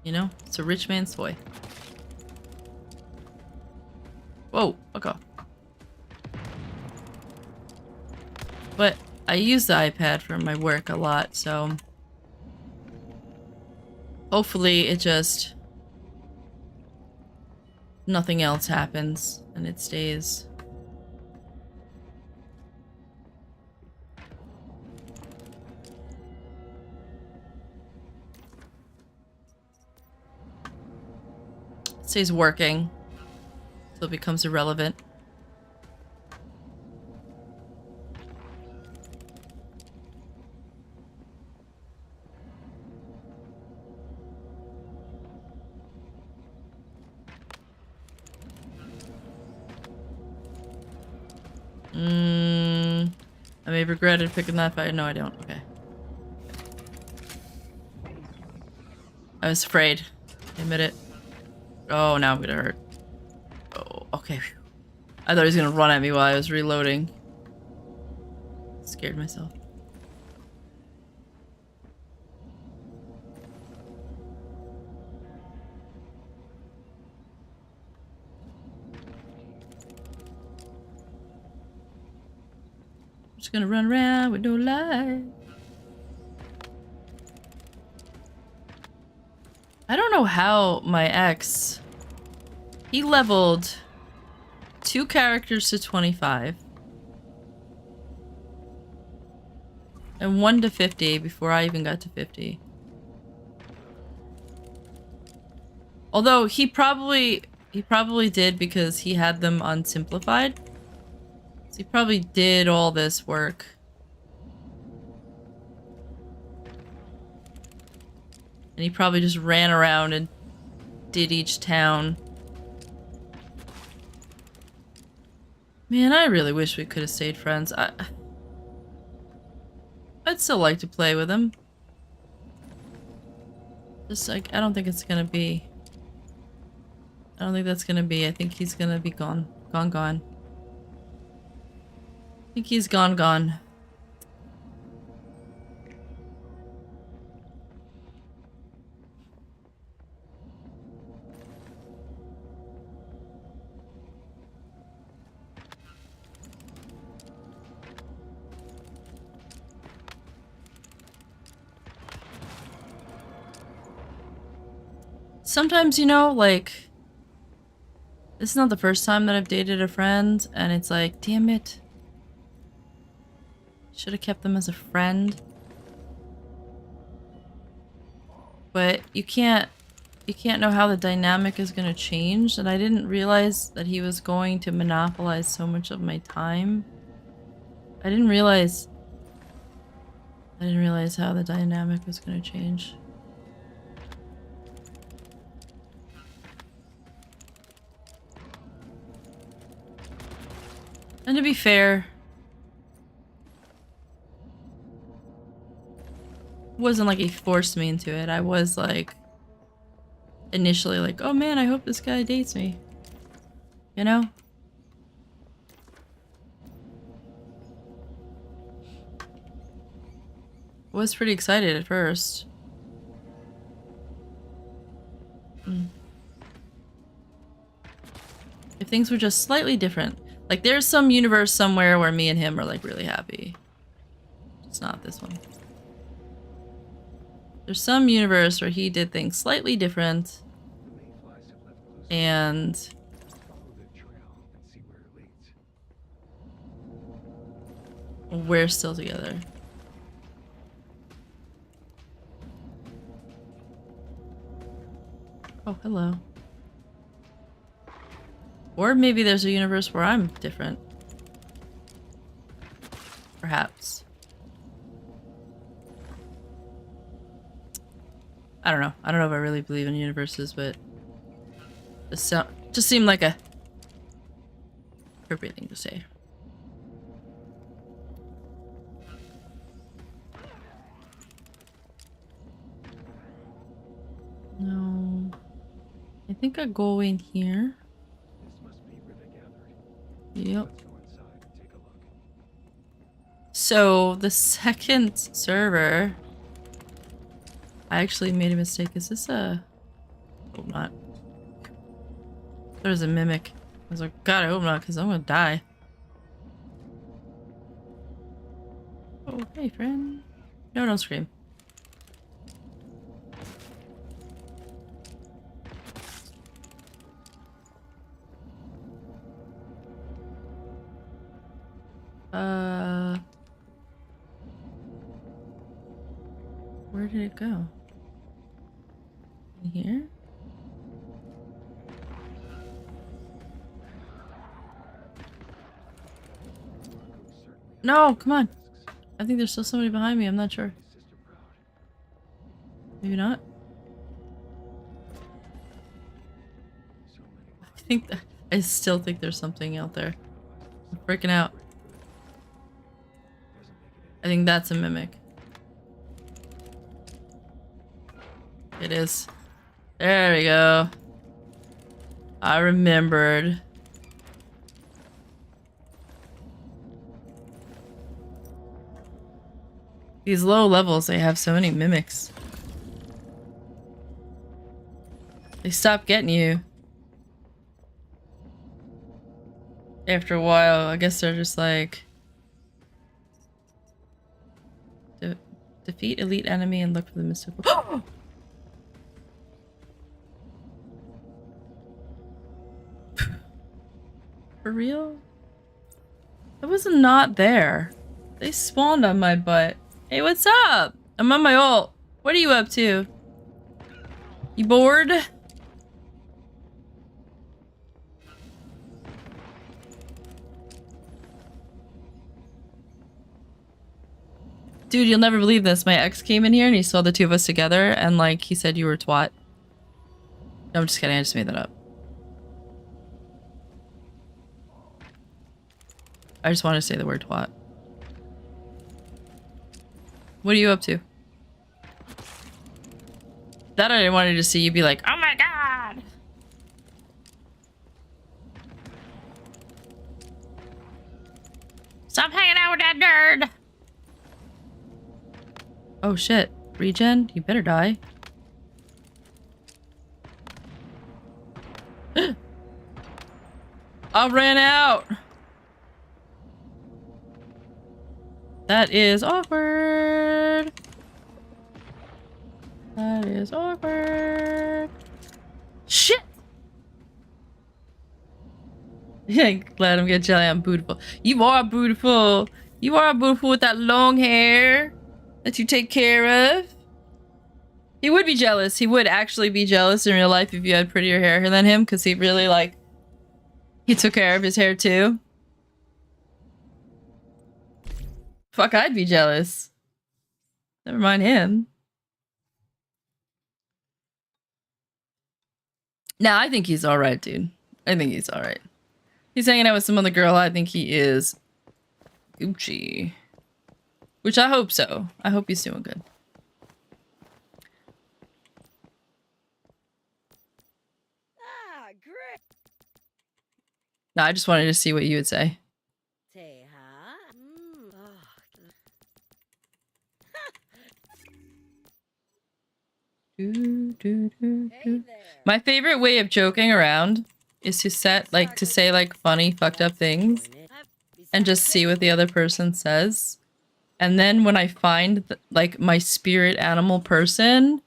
You know? It's a rich man's toy. Whoa, fuck off. But I use the iPad for my work a lot, so hopefully it just... nothing else happens and it stays. It stays working. So it becomes irrelevant. I may have regretted picking that fight. No, I don't. Okay. I was afraid. I admit it. Oh, now I'm gonna hurt. Oh, okay. I thought he was gonna run at me while I was reloading. Scared myself. Just gonna run around with no light. I don't know how my ex... He leveled 2 characters to 25. And 1 to 50 before I even got to 50. Although he probably did because he had them on simplified. So he probably did all this work And he probably just ran around and did each town. Man, I really wish we could have stayed friends. I'd still like to play with him. Just like, I don't think it's gonna be... I don't think that's gonna be. I think he's gonna be gone. Gone. I think he's gone. Sometimes, you know, like, this is not the first time that I've dated a friend, and it's like, damn it. Should have kept them as a friend. But you can't know how the dynamic is going to change, and I didn't realize that he was going to monopolize so much of my time. I didn't realize how the dynamic was going to change. And to be fair, it wasn't like he forced me into it. I was like, initially like, oh man, I hope this guy dates me. You know? Was pretty excited at first. If things were just slightly different. Like, there's some universe somewhere where me and him are, like, really happy. It's not this one. There's some universe where he did things slightly different. And... we're still together. Oh, hello. Or maybe there's a universe where I'm different. Perhaps. I don't know. I don't know if I really believe in universes, but this just seemed like a appropriate thing to say. No. I think I go in here. Yep. So the second server, I actually made a mistake. Is this a... hope not. There's a mimic. I was like, God, I hope not, because I'm gonna die. Oh, hey, friend. No, don't scream. Where did it go? In here? No, come on. I think there's still somebody behind me. I'm not sure. Maybe not. I still think there's something out there. I'm freaking out. I think that's a mimic. It is. There we go. I remembered. These low levels, they have so many mimics. They stop getting you. After a while, I guess they're just like... defeat elite enemy and look for the mystical... For real? That was not there. They spawned on my butt. Hey, what's up? I'm on my ult. What are you up to? You bored? Dude, you'll never believe this. My ex came in here and he saw the two of us together and like he said you were a twat. No, I'm just kidding. I just made that up. I just wanted to say the word twat. What are you up to? That I wanted to see you be like, oh my god! Stop hanging out with that nerd! Oh shit. Regen? You better die. I ran out! That is awkward. That is awkward. Shit! Yeah, glad I'm getting jelly. I'm beautiful. You are beautiful. You are beautiful with that long hair that you take care of. He would be jealous. He would actually be jealous in real life if you had prettier hair than him, because he really, like, he took care of his hair too. Fuck, I'd be jealous. Never mind him. Nah, I think he's alright, dude. I think he's alright. He's hanging out with some other girl. I think he is Gucci. Which I hope so. I hope he's doing good. Ah, great. Nah, I just wanted to see what you would say. My favorite way of joking around is to say like funny fucked up things and just see what the other person says. And then when I find like my spirit animal person,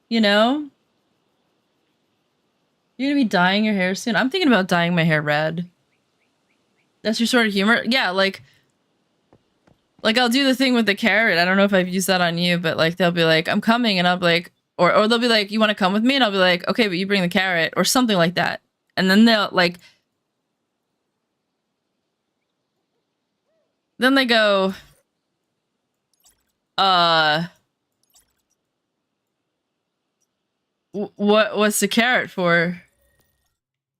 you know, you're gonna be dyeing your hair soon. I'm thinking about dyeing my hair red. That's your sort of humor? Yeah, like I'll do the thing with the carrot. I don't know if I've used that on you, but like they'll be like, I'm coming, and I'll be like, or they'll be like, you want to come with me? And I'll be like, okay, but you bring the carrot, or something like that. And then they'll like, then they go, what's the carrot for?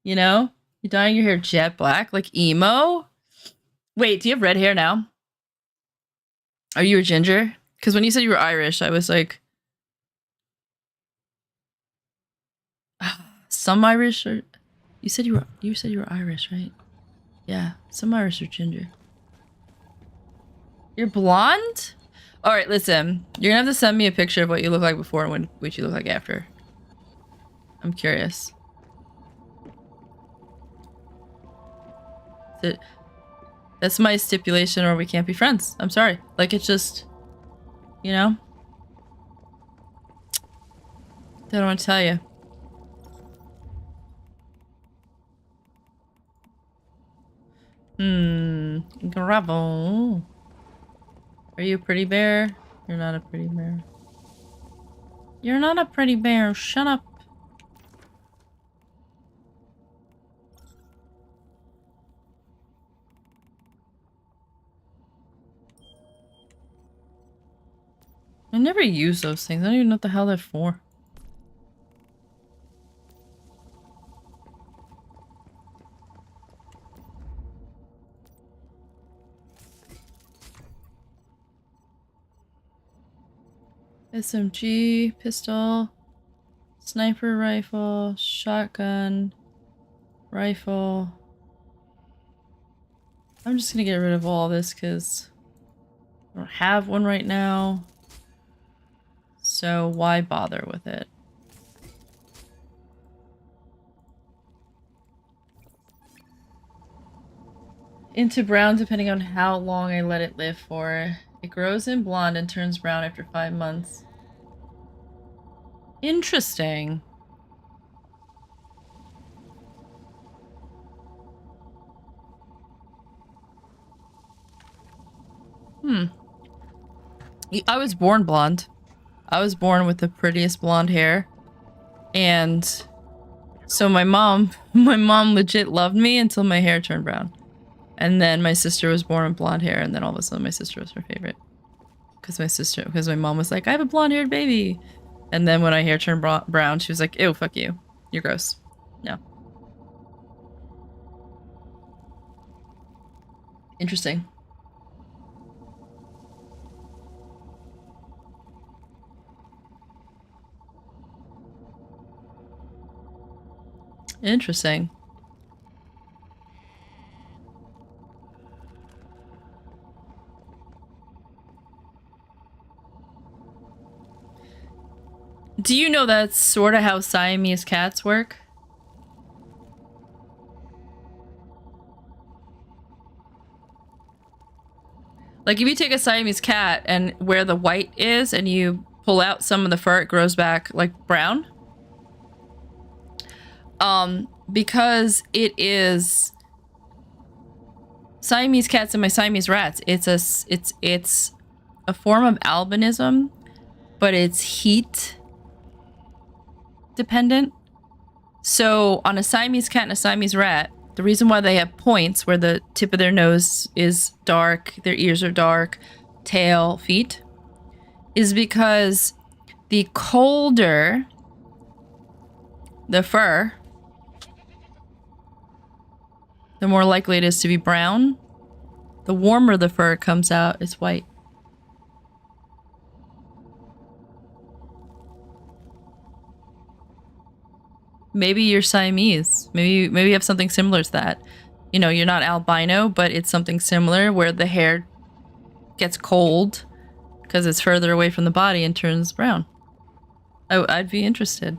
You know? You dyeing your hair jet black? Like emo? Wait, do you have red hair now? Are you a ginger? Because when you said you were Irish, I was like... Some Irish or... You said you were Irish, right? Yeah, some Irish are ginger. You're blonde? Alright, listen. You're gonna have to send me a picture of what you look like before and what you look like after. I'm curious. That's my stipulation, or we can't be friends. I'm sorry. Like, it's just... You know? I don't want to tell you. Gravel. Are you a pretty bear? You're not a pretty bear. You're not a pretty bear. Shut up. I never use those things. I don't even know what the hell they're for. SMG, pistol, sniper rifle, shotgun, rifle. I'm just gonna get rid of all this because I don't have one right now. So why bother with it? Into brown depending on how long I let it live for. It grows in blonde and turns brown after 5 months. Interesting. I was born blonde. I was born with the prettiest blonde hair. And so my mom legit loved me until my hair turned brown. And then my sister was born with blonde hair, and then all of a sudden my sister was her favorite. because my mom was like, I have a blonde-haired baby. And then when my hair turned brown, she was like, ew, fuck you. You're gross. No. Interesting. Interesting. Do you know that's sort of how Siamese cats work? Like if you take a Siamese cat and where the white is and you pull out some of the fur, it grows back like brown. Because it is Siamese cats and my Siamese rats, it's a form of albinism, but it's heat dependent. So on a Siamese cat and a Siamese rat, the reason why they have points where the tip of their nose is dark, their ears are dark, tail, feet, is because the colder the fur, the more likely it is to be brown. The warmer the fur comes out, it's white. Maybe you're Siamese. Maybe you have something similar to that. You know, you're not albino, but it's something similar where the hair gets cold because it's further away from the body and turns brown. I'd be interested.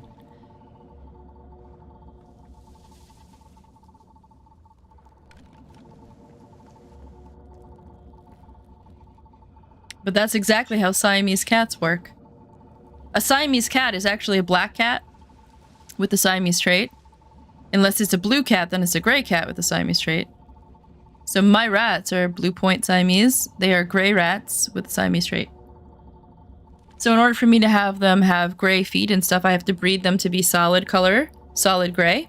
But that's exactly how Siamese cats work. A Siamese cat is actually a black cat with the Siamese trait. Unless it's a blue cat, then it's a gray cat with the Siamese trait. So my rats are blue point Siamese. They are gray rats with the Siamese trait. So in order for me to have them have gray feet and stuff, I have to breed them to be solid color, solid gray.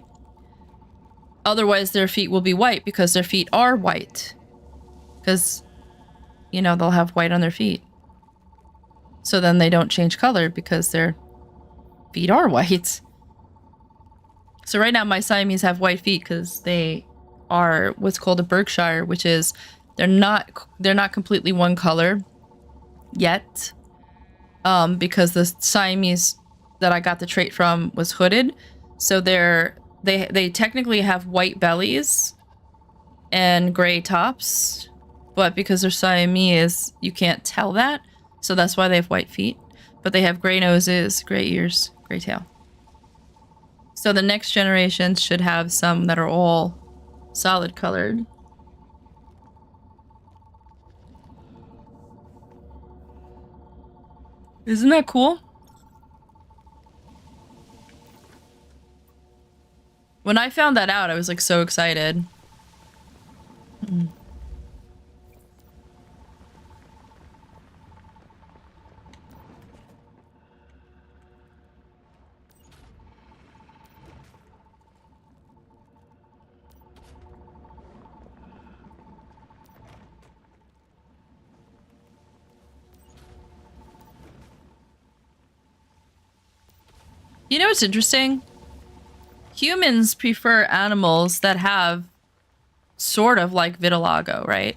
Otherwise, their feet will be white because their feet are white. Because, you know, they'll have white on their feet. So then they don't change color because their feet are white. So right now my Siamese have white feet because they are what's called a Berkshire, which is they're not completely one color yet. Because the Siamese that I got the trait from was hooded. So they technically have white bellies and gray tops, but because they're Siamese, you can't tell that. So that's why they have white feet. But they have gray noses, gray ears, gray tail. So the next generation should have some that are all solid colored. Isn't that cool? When I found that out, I was like so excited. You know what's interesting? Humans prefer animals that have sort of like vitiligo, right?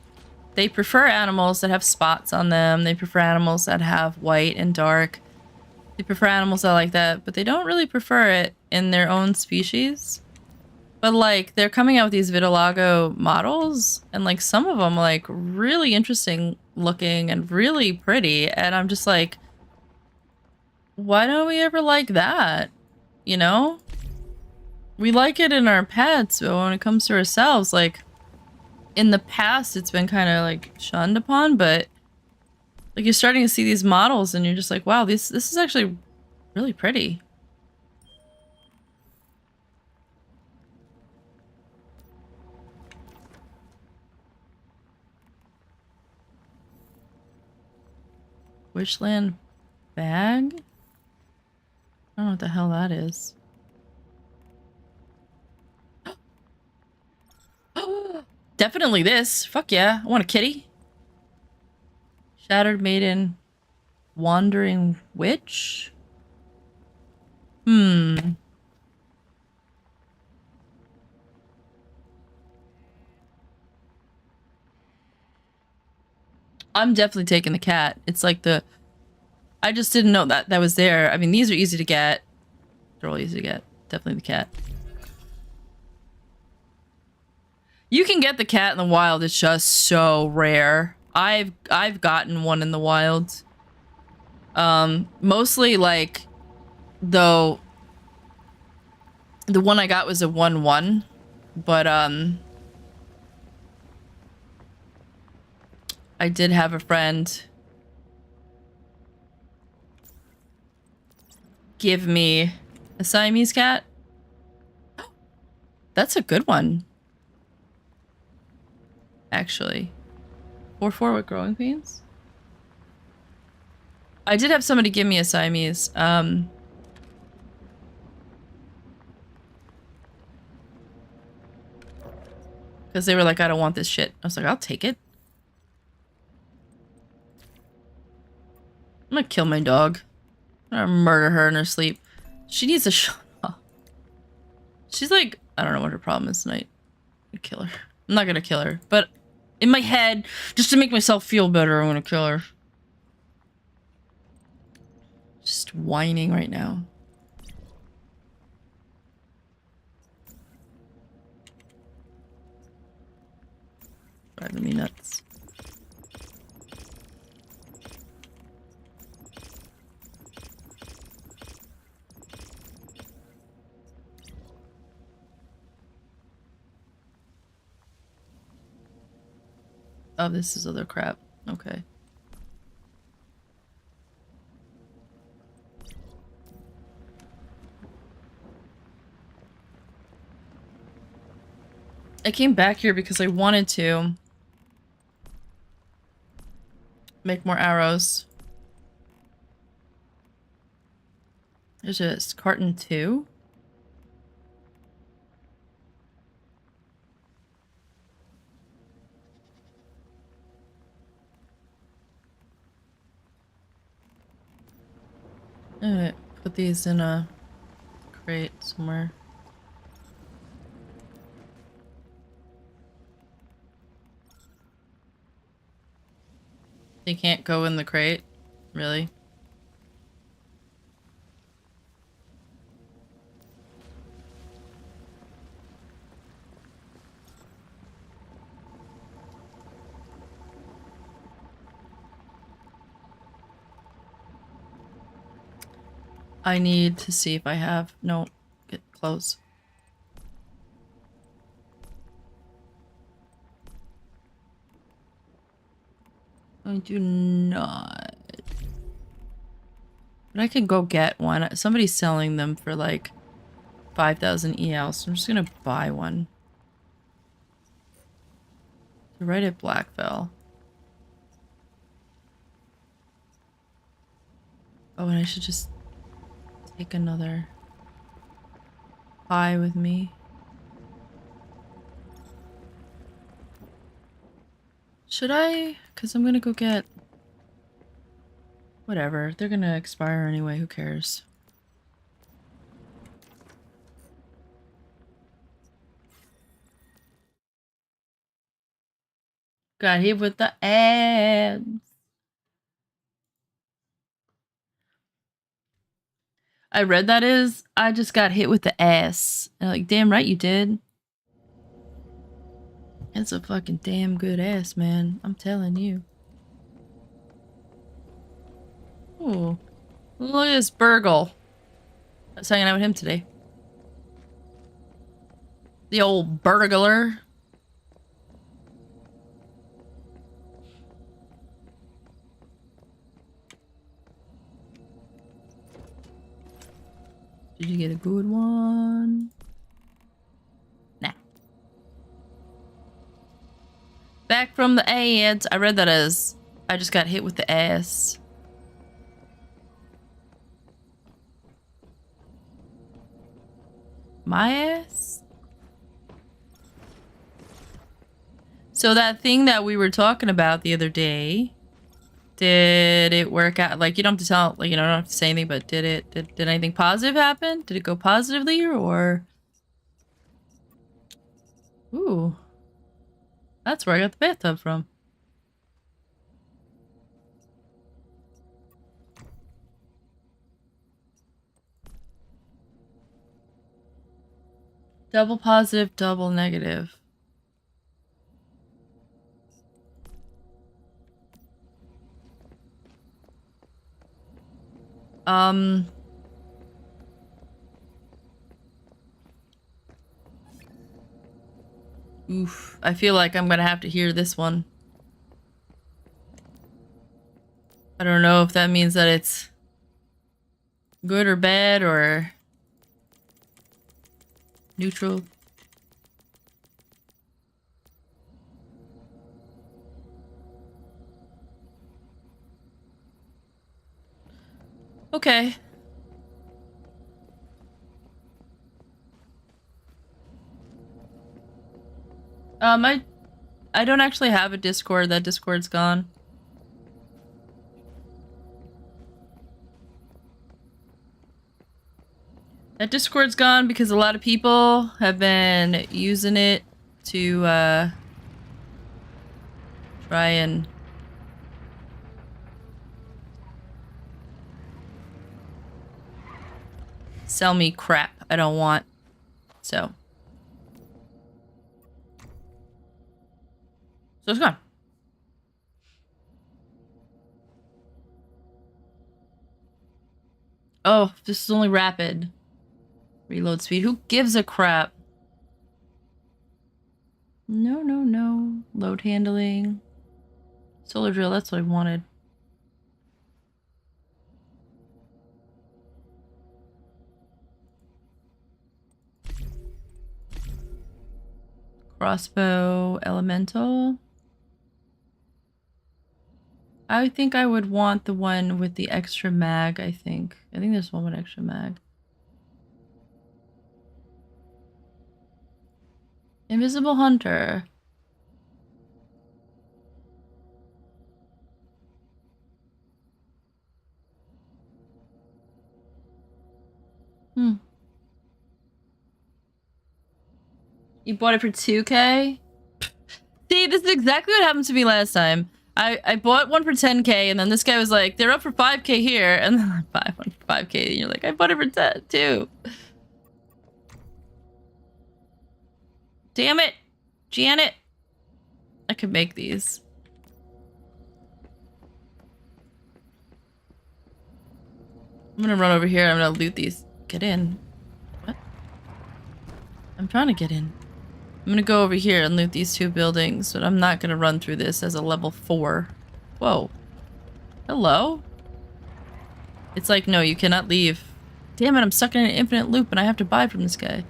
They prefer animals that have spots on them. They prefer animals that have white and dark. They prefer animals that like that, but they don't really prefer it in their own species. But like they're coming out with these vitiligo models and like some of them like really interesting looking and really pretty. And I'm just like, why don't we ever like that? You know? We like it in our pets, but when it comes to ourselves, like, in the past, it's been kind of, like, shunned upon, but, like, you're starting to see these models, and you're just like, wow, this is actually really pretty. Wishland bag? I don't know what the hell that is. Definitely this. Fuck yeah. I want a kitty. Shattered Maiden Wandering witch? Hmm. I'm definitely taking the cat. It's like the... I just didn't know that that was there. I mean, these are easy to get. They're all easy to get. Definitely the cat. You can get the cat in the wild. It's just so rare. I've gotten one in the wild. Mostly like, though, the one I got was a 1/1, but I did have a friend give me a Siamese cat. That's a good one. Actually. 4/4 with growing pains? I did have somebody give me a Siamese. Because they were like, I don't want this shit. I was like, I'll take it. I'm gonna kill my dog. I'm gonna murder her in her sleep. She needs a shot. She's like, I don't know what her problem is tonight. I'm gonna kill her. I'm not gonna kill her, but in my head, just to make myself feel better, I'm gonna kill her. Just whining right now. Driving me nuts. Oh, this is other crap. Okay. I came back here because I wanted to make more arrows. There's a carton 2. I'm gonna put these in a crate somewhere. They can't go in the crate? Really? I need to see if I have... No, get close. I do not. But I can go get one. Somebody's selling them for like 5,000 EL, so I'm just gonna buy one. They're right at Blackville. Oh, and I should just take another pie with me. Should I? Because I'm gonna go get... Whatever. They're gonna expire anyway. Who cares? Got hit with the ads. I read that is, I just got hit with the ass. And like, damn right you did. It's a fucking damn good ass, man. I'm telling you. Ooh. Look at this Burgle. I was hanging out with him today. The old burglar. Did you get a good one? Nah. Back from the ads. I read that as I just got hit with the ass. My ass? So that thing that we were talking about the other day, Did it work out? Like, you don't have to tell, like, you know, don't have to say anything, but did anything positive happen? Did it go positively, or? Ooh. That's where I got the bathtub from. Double positive, double negative. Oof. I feel like I'm gonna have to hear this one. I don't know if that means that it's good or bad or neutral. Okay. I don't actually have a Discord. That Discord's gone. That Discord's gone because a lot of people have been using it to try and sell me crap I don't want. So it's gone. Oh, this is only rapid. Reload speed. Who gives a crap? No, no, no. Load handling. Solar drill, that's what I wanted. Crossbow elemental. I think I would want the one with the extra mag, I think. I think there's one with extra mag. Invisible Hunter. You bought it for 2K? See, this is exactly what happened to me last time. I bought one for 10K, and then this guy was like, they're up for 5K here, and then I buy one for 5K, and you're like, I bought it for 10 too. Damn it, Janet. I could make these. I'm gonna run over here, I'm gonna loot these. Get in. What? I'm trying to get in. I'm gonna go over here and loot these 2 buildings, but I'm not gonna run through this as a level 4. Whoa. Hello? It's like, no, you cannot leave. Damn it, I'm stuck in an infinite loop and I have to buy from this guy.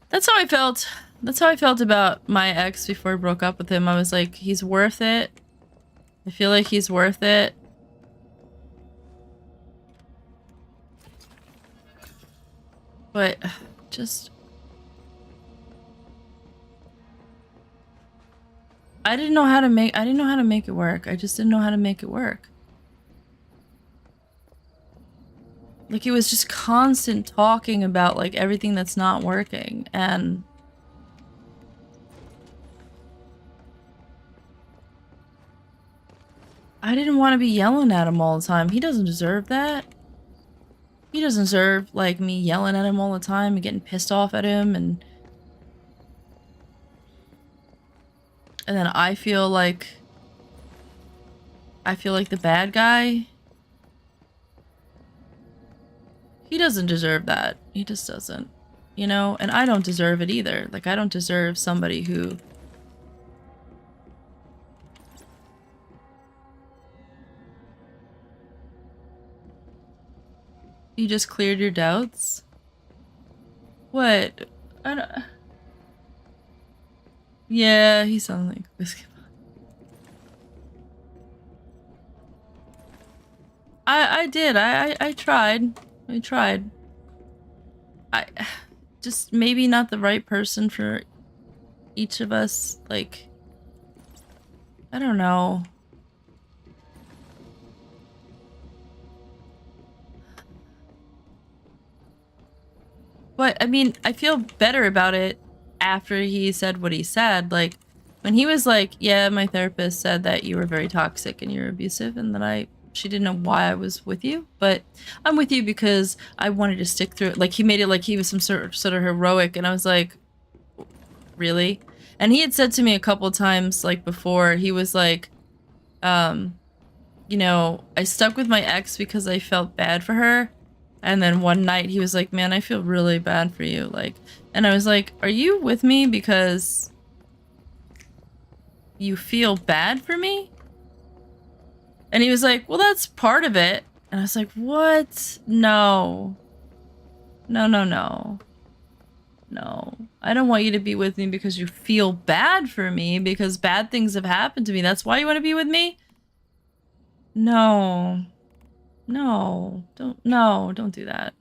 That's how I felt. That's how I felt about my ex before I broke up with him. I was like, he's worth it. I feel like he's worth it. But just I didn't know how to make it work. I just didn't know how to make it work. Like, it was just constant talking about like everything that's not working, and I didn't want to be yelling at him all the time. He doesn't deserve that. He doesn't deserve, like, me yelling at him all the time and getting pissed off at him, and then I feel like the bad guy. He doesn't deserve that. He just doesn't, you know? And I don't deserve it either. Like, I don't deserve somebody who... You just cleared your doubts? What? I don't... Yeah, he sounds like Whiskey. I did. I tried. I tried. just maybe not the right person for each of us. Like, I don't know. But I mean, I feel better about it after he said what he said. Like, when he was like, yeah, my therapist said that you were very toxic and you're abusive and that she didn't know why I was with you, but I'm with you because I wanted to stick through it. Like, he made it like he was some sort of heroic, and I was like, really? And he had said to me a couple times, like, before, he was like, you know, I stuck with my ex because I felt bad for her. And then one night he was like, man, I feel really bad for you. Like, and I was like, are you with me because you feel bad for me? And he was like, well, that's part of it. And I was like, what? No. No, no, no. No. I don't want you to be with me because you feel bad for me because bad things have happened to me. That's why you want to be with me? No. No. Don't do that.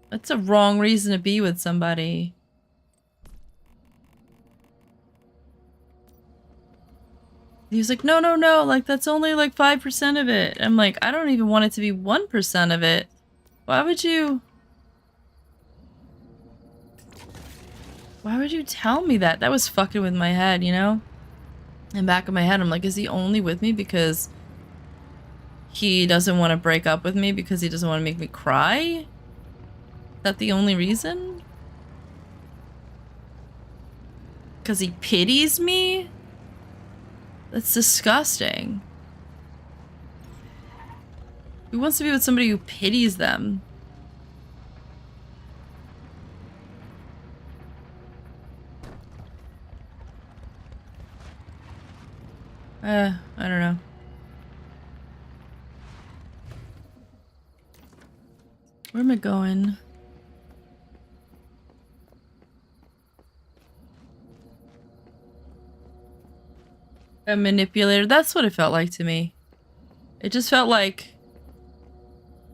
That's a wrong reason to be with somebody. He was like, no, no, no, like, that's only like 5% of it. I'm like, I don't even want it to be 1% of it. Why would you tell me that? That was fucking with my head, you know? In the back of my head, I'm like, is he only with me because he doesn't want to break up with me because he doesn't want to make me cry? Is that the only reason? Because he pities me? That's disgusting. Who wants to be with somebody who pities them? I don't know. Where am I going? A manipulator. That's what it felt like to me. It just felt like...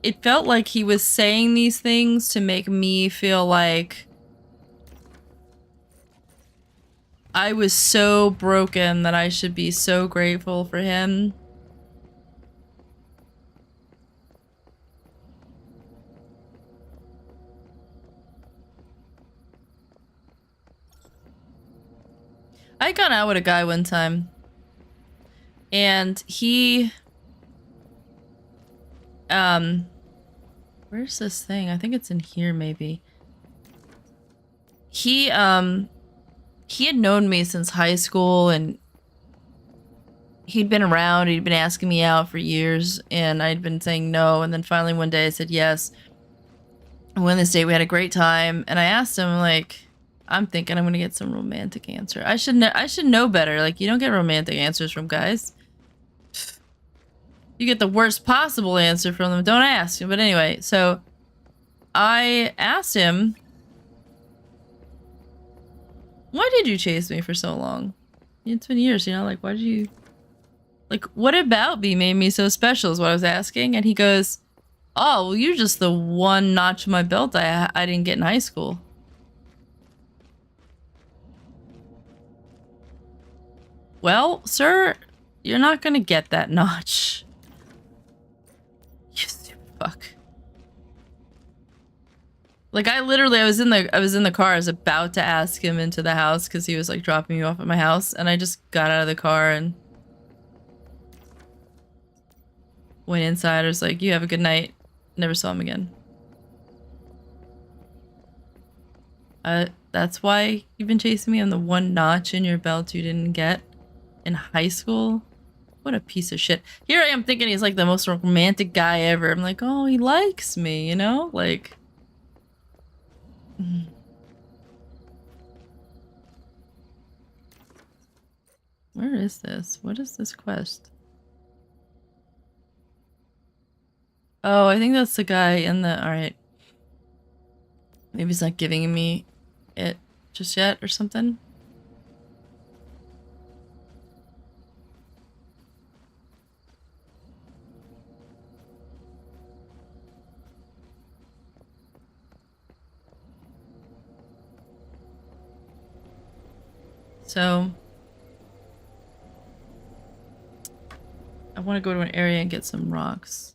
It felt like he was saying these things to make me feel like I was so broken that I should be so grateful for him. I got out with a guy one time. And he... Where's this thing? I think it's in here, maybe. He had known me since high school, and he'd been around, he'd been asking me out for years, and I'd been saying no, and then finally one day I said yes. And when this day we had a great time, and I asked him, like, I'm thinking I'm gonna get some romantic answer. I should know better. Like, you don't get romantic answers from guys. You get the worst possible answer from them. Don't ask. But anyway, so I asked him, why did you chase me for so long? It's been years, you know, like, why did you... Like, what about me made me so special is what I was asking. And he goes, oh, well, you're just the one notch in my belt I didn't get in high school. Well, sir, you're not gonna get that notch. You stupid fuck. Like, I was in the car, I was about to ask him into the house because he was like dropping me off at my house, and I just got out of the car and went inside. I was like, you have a good night. Never saw him again. That's why you've been chasing me? I'm the one notch in your belt you didn't get in high school? What a piece of shit. Here I am thinking he's like the most romantic guy ever. I'm like, oh, he likes me, you know? Like... Where is this? What is this quest? Oh, I think that's the guy in the... Alright. Maybe he's not giving me it just yet or something. So I want to go to an area and get some rocks.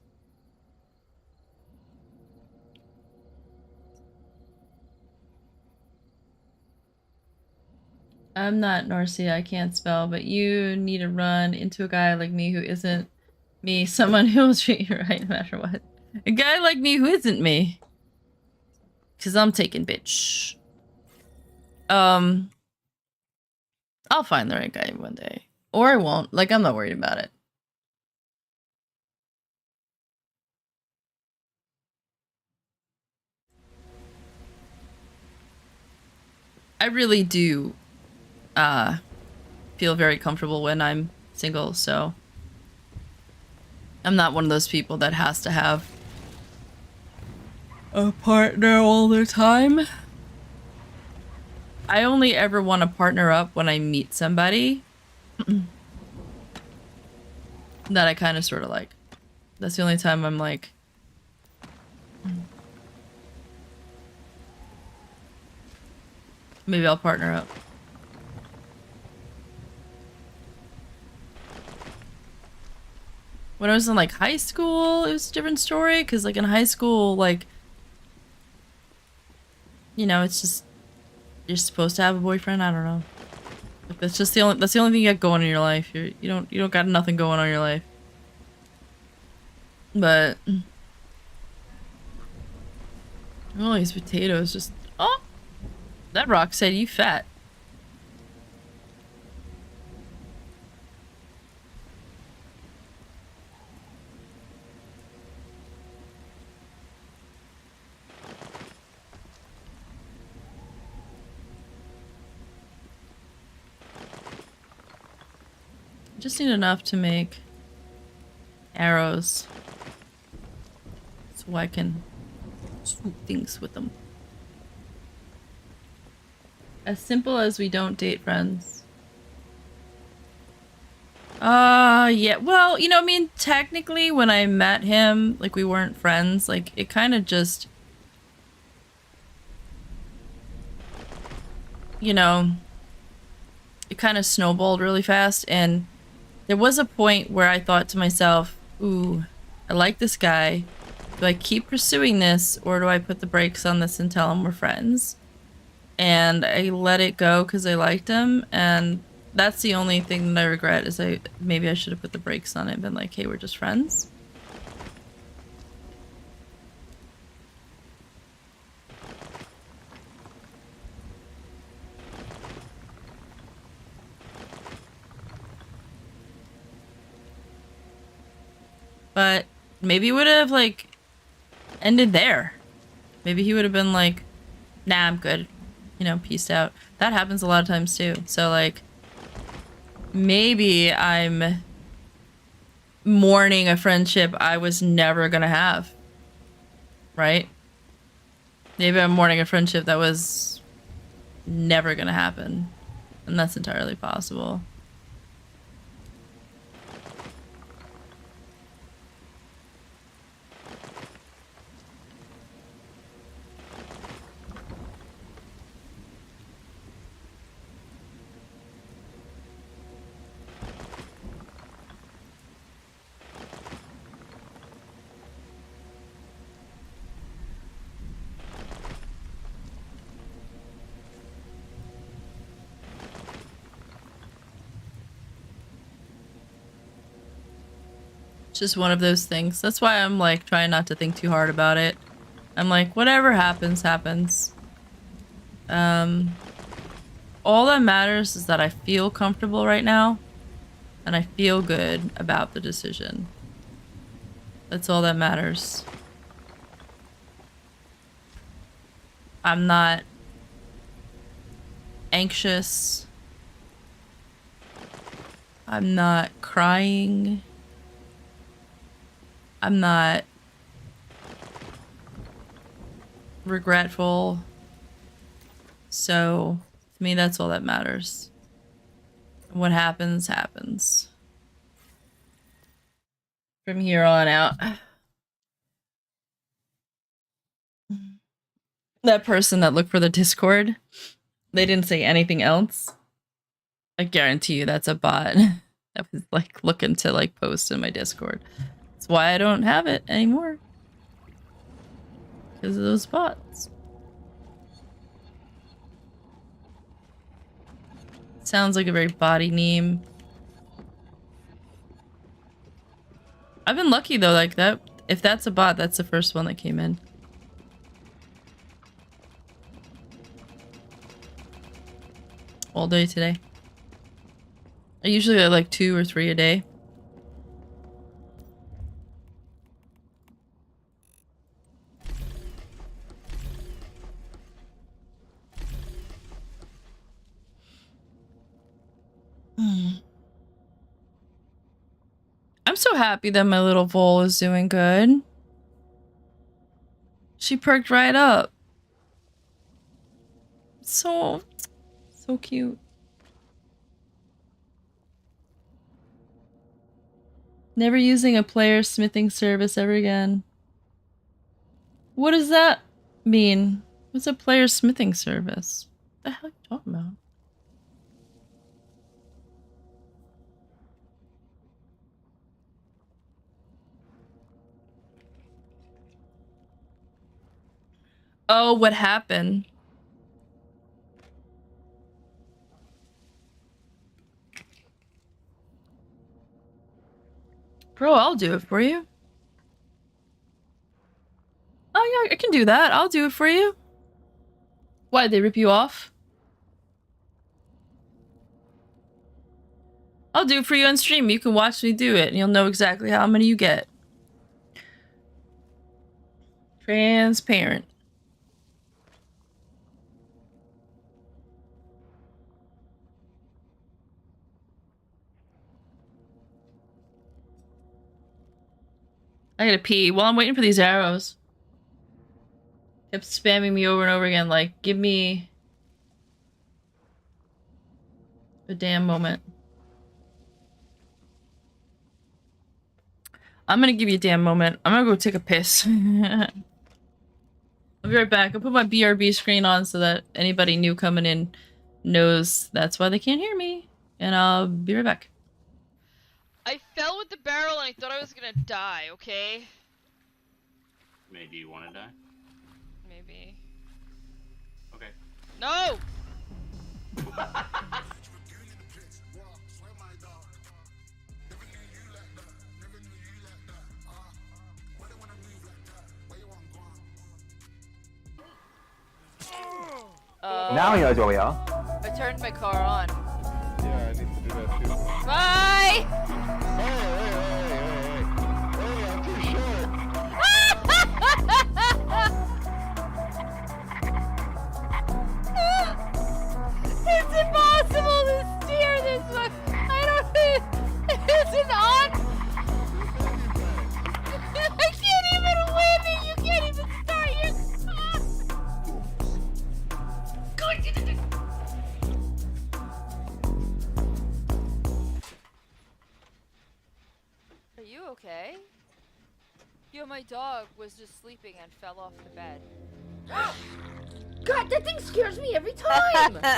I'm not Narcia, I can't spell, but you need to run into a guy like me who isn't me, someone who will treat you right no matter what. A guy like me who isn't me. Cause I'm taking bitch. I'll find the right guy one day. Or I won't. Like, I'm not worried about it. I really do feel very comfortable when I'm single, so I'm not one of those people that has to have a partner all the time. I only ever want to partner up when I meet somebody that I kind of sort of like. That's the only time I'm like, maybe I'll partner up. When I was in like high school, it was a different story. Cause like in high school, like, you know, it's just, you're supposed to have a boyfriend. I don't know. Like, that's just the only thing you got going in your life. You don't got nothing going on in your life. But oh, these potatoes just, oh, that rock said you fat. Just need enough to make arrows so I can swoop things with them. As simple as we don't date friends. Yeah, well, you know, I mean, technically when I met him, like, we weren't friends. Like, it kind of just, you know, it kind of snowballed really fast, and there was a point where I thought to myself, ooh, I like this guy. Do I keep pursuing this, or do I put the brakes on this and tell him we're friends? And I let it go because I liked him, and that's the only thing that I regret is maybe I should have put the brakes on it and been like, hey, we're just friends. But maybe it would have, like, ended there. Maybe he would have been like, nah, I'm good. You know, peace out. That happens a lot of times too. So, like, maybe I'm mourning a friendship I was never gonna have. Right? Maybe I'm mourning a friendship that was never gonna happen. And that's entirely possible. Just one of those things. That's why I'm like trying not to think too hard about it. I'm like, whatever happens, happens. All that matters is that I feel comfortable right now, and I feel good about the decision. That's all that matters. I'm not anxious. I'm not crying. I'm not regretful. So, to me, that's all that matters. What happens, happens. From here on out. That person that looked for the Discord, they didn't say anything else. I guarantee you that's a bot that was like looking to like post in my Discord. That's why I don't have it anymore. Because of those bots. Sounds like a very body name. I've been lucky though, like that. If that's a bot, that's the first one that came in. All day today. I usually get like 2 or 3 a day. I'm so happy that my little vole is doing good. She perked right up. So cute. Never using a player smithing service ever again. What does that mean? What's a player smithing service? What the hell are you talking about? Oh, what happened? Bro, I'll do it for you. Oh yeah, I can do that. I'll do it for you. Why, did they rip you off? I'll do it for you on stream. You can watch me do it and you'll know exactly how many you get. Transparent. I gotta pee. While I'm waiting for these arrows. Kept spamming me over and over again, like, give me a damn moment. I'm gonna give you a damn moment. I'm gonna go take a piss. I'll be right back. I'll put my BRB screen on so that anybody new coming in knows that's why they can't hear me. And I'll be right back. I fell with the barrel and I thought I was gonna die, okay? May, do you want to die? Maybe. Okay. No! Now he knows where we are. I turned my car on. Yeah, I need to do that too. Bye! Hey, I'm too short. It's impossible to steer this one. I don't think it's an on. I can't even win it. You can't even start your Are you okay? Yo, my dog was just sleeping and fell off the bed. God, that thing scares me every time! It's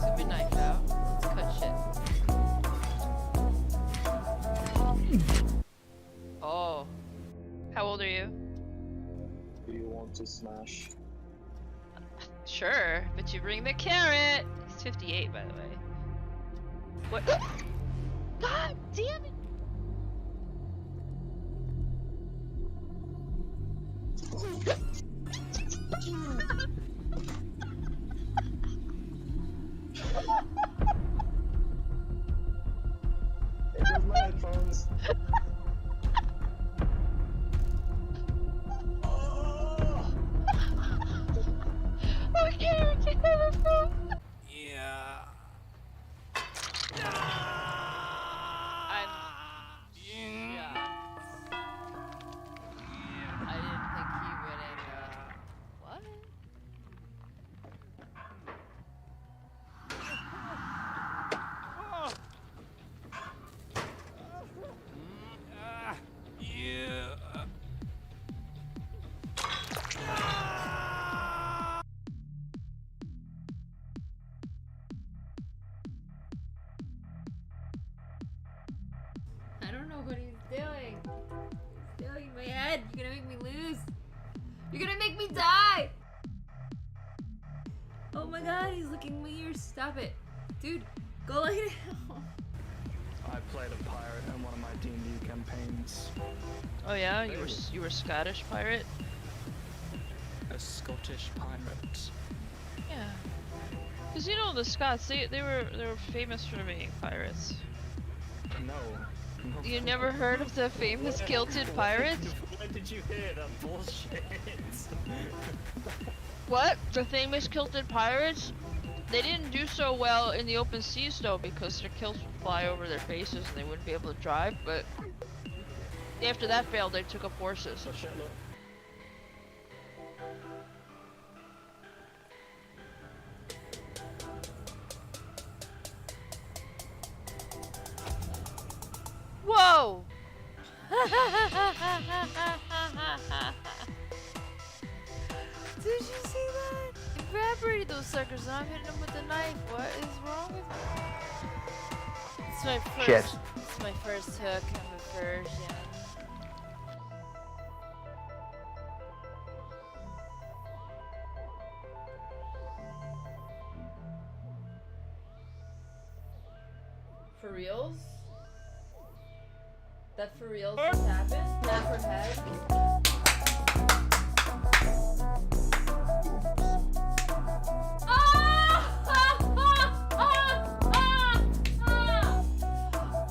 a midnight out. Let's cut shit. Oh. How old are you? Do you want to smash? Sure, but you bring the carrot! He's 58, by the way. What? God damn it! It was my headphones. Okay, we can have a phone. Yeah. I'm shocked. I didn't think he would ever. What? You're gonna make me lose. You're gonna make me die. Oh my god, he's looking weird. Stop it. Dude, go lay down. I played a pirate in one of my D&D campaigns. Oh yeah, you were Scottish pirate. A Scottish pirate. Yeah. Cause you know the Scots, they were famous for being pirates. No. You never heard of the famous kilted pirates? Where did you hear that bullshit? What? The famous kilted pirates? They didn't do so well in the open seas though because their kilts would fly over their faces and they wouldn't be able to drive, but after that failed they took up horses. Whoa! Did you see that? Evaporated those suckers and I'm hitting them with a knife. What is wrong with me? It's my first. Shit. It's my first hook. I'm a virgin. For reals? That for reals just happened? Not for head?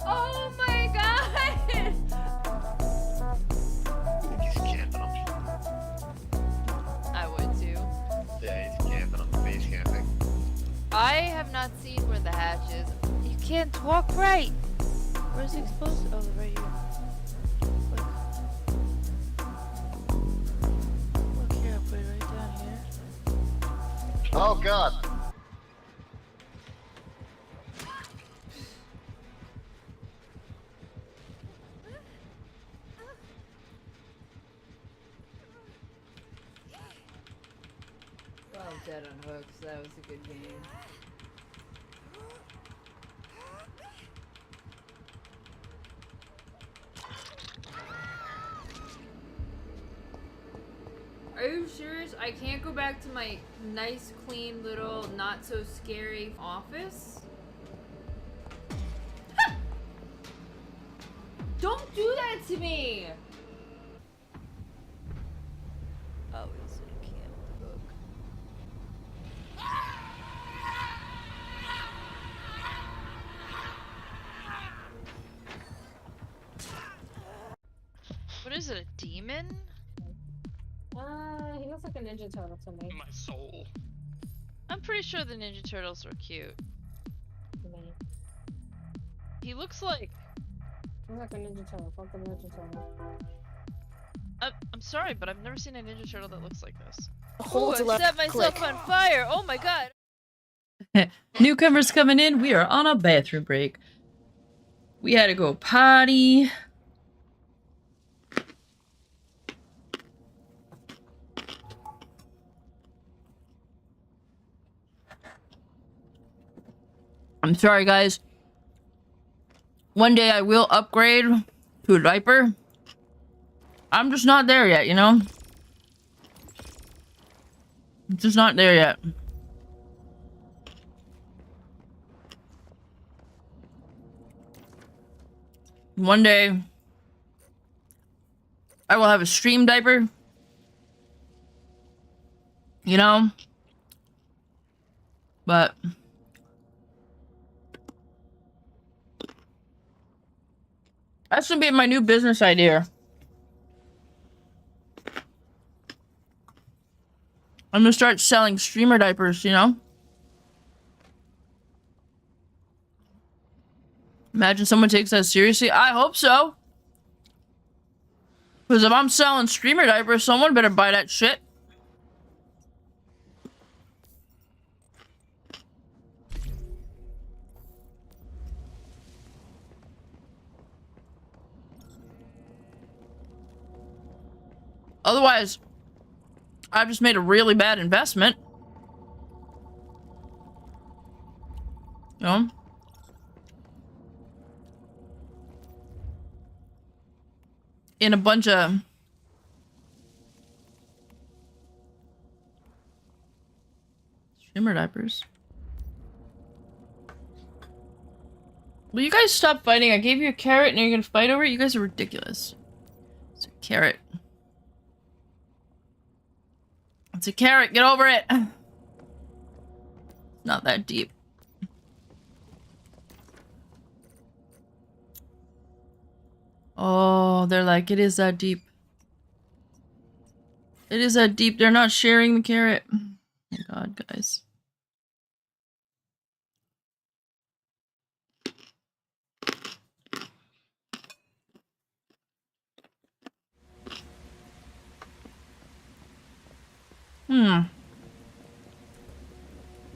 Oh my god! He's camping them. I would too. Yeah, he's camping them. Base camping. I have not seen where the hatch is. You can't walk right. Where's the explosive? Oh, right here. Look here, I'll put it right down here. Oh god! Well, dead on hooks. That was a good game. Are you serious? I can't go back to my nice, clean, little, not so scary office? Don't do that to me! Oh, it's in a camp book. What is it, a demon? He looks like a Ninja Turtle to me. My soul. I'm pretty sure the Ninja Turtles are cute. To me. He looks like... Looks like a Ninja Turtle. Fuck the Ninja Turtle. I'm sorry, but I've never seen a Ninja Turtle that looks like this. Hold Ooh, I left set myself click. on fire! Oh my god! Newcomers coming in. We are on a bathroom break. We had to go potty. I'm sorry, guys. One day I will upgrade to a diaper. I'm just not there yet, you know? I'm just not there yet. One day, I will have a stream diaper. You know? But... that's gonna be my new business idea. I'm gonna start selling streamer diapers, you know? Imagine someone takes that seriously. I hope so. Because if I'm selling streamer diapers, someone better buy that shit. Otherwise, I've just made a really bad investment. You know? In a bunch of Dimmer diapers. Will you guys stop fighting? I gave you a carrot and you're gonna fight over it? You guys are ridiculous. It's a carrot. It's a carrot. Get over it. Not that deep. Oh, they're like, it is that deep. It is that deep. They're not sharing the carrot. Oh my god, guys.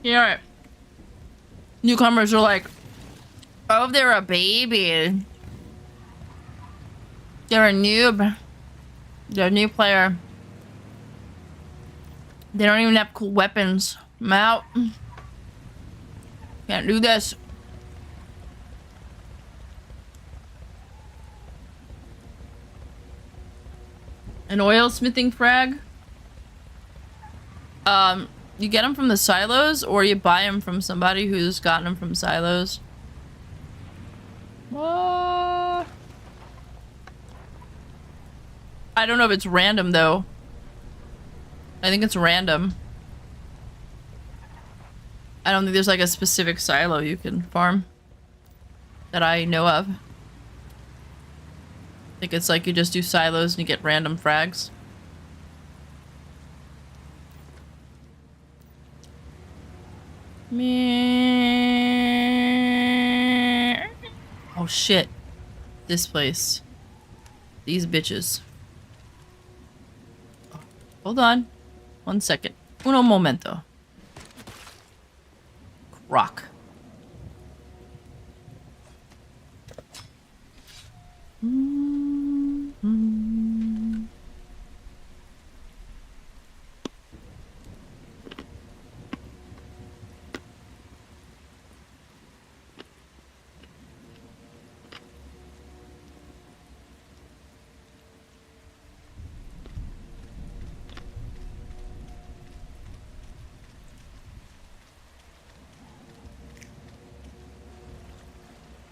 Yeah. Newcomers are like, oh, they're a baby. They're a noob. They're a new player. They don't even have cool weapons. I'm out. Can't do this. An oil smithing frag? You get them from the silos, or you buy them from somebody who's gotten them from silos. I don't know if it's random, though. I think it's random. I don't think there's like a specific silo you can farm that I know of. I think it's like you just do silos and you get random frags. Oh shit. This place. These bitches. Hold on. 1 second. Uno momento. Rock.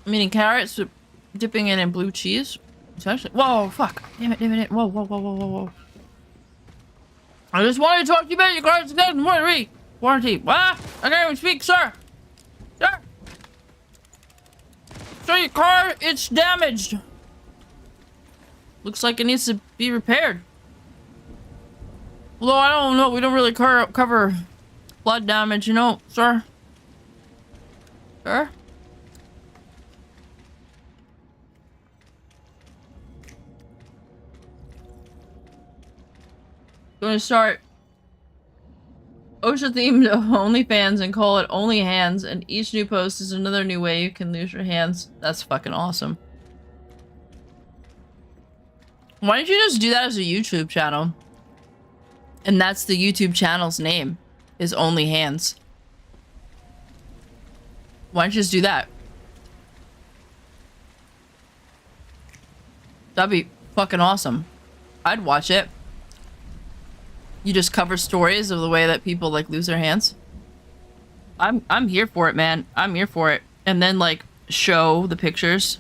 I'm eating carrots, dipping it in blue cheese. It's actually— whoa, fuck. Damn it. Whoa, whoa, whoa, whoa, whoa, whoa. I just wanted to talk to you about your car's warranty. What? I can't even speak, sir. Sir. So your car, it's damaged. Looks like it needs to be repaired. Although I don't know, we don't really cover blood damage, you know, sir. Sir? Going to start OSHA themed OnlyFans and call it Only Hands, and each new post is another new way you can lose your hands. That's fucking awesome. Why don't you just do that as a YouTube channel? And that's the YouTube channel's name, is Only Hands. Why don't you just do that? That'd be fucking awesome. I'd watch it. You just cover stories of the way that people like lose their hands. I'm here for it, man. I'm here for it. And then like show the pictures.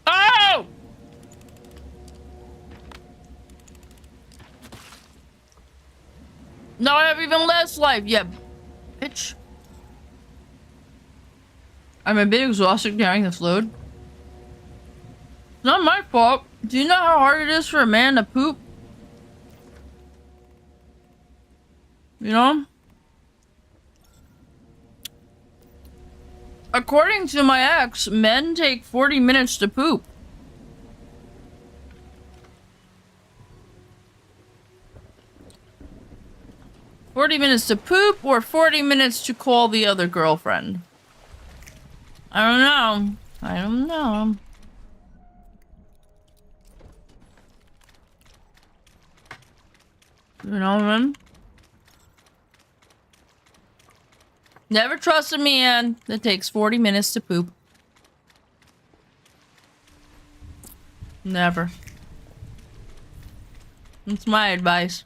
Oh! Now I have even less life. Yeah, bitch. I'm a bit exhausted carrying this load. It's not my fault. Do you know how hard it is for a man to poop? You know? According to my ex, men take 40 minutes to poop. "40 minutes to poop or 40 minutes to call the other girlfriend?" I don't know. I don't know. You know what I mean? Never trust a man that takes 40 minutes to poop. Never. That's my advice.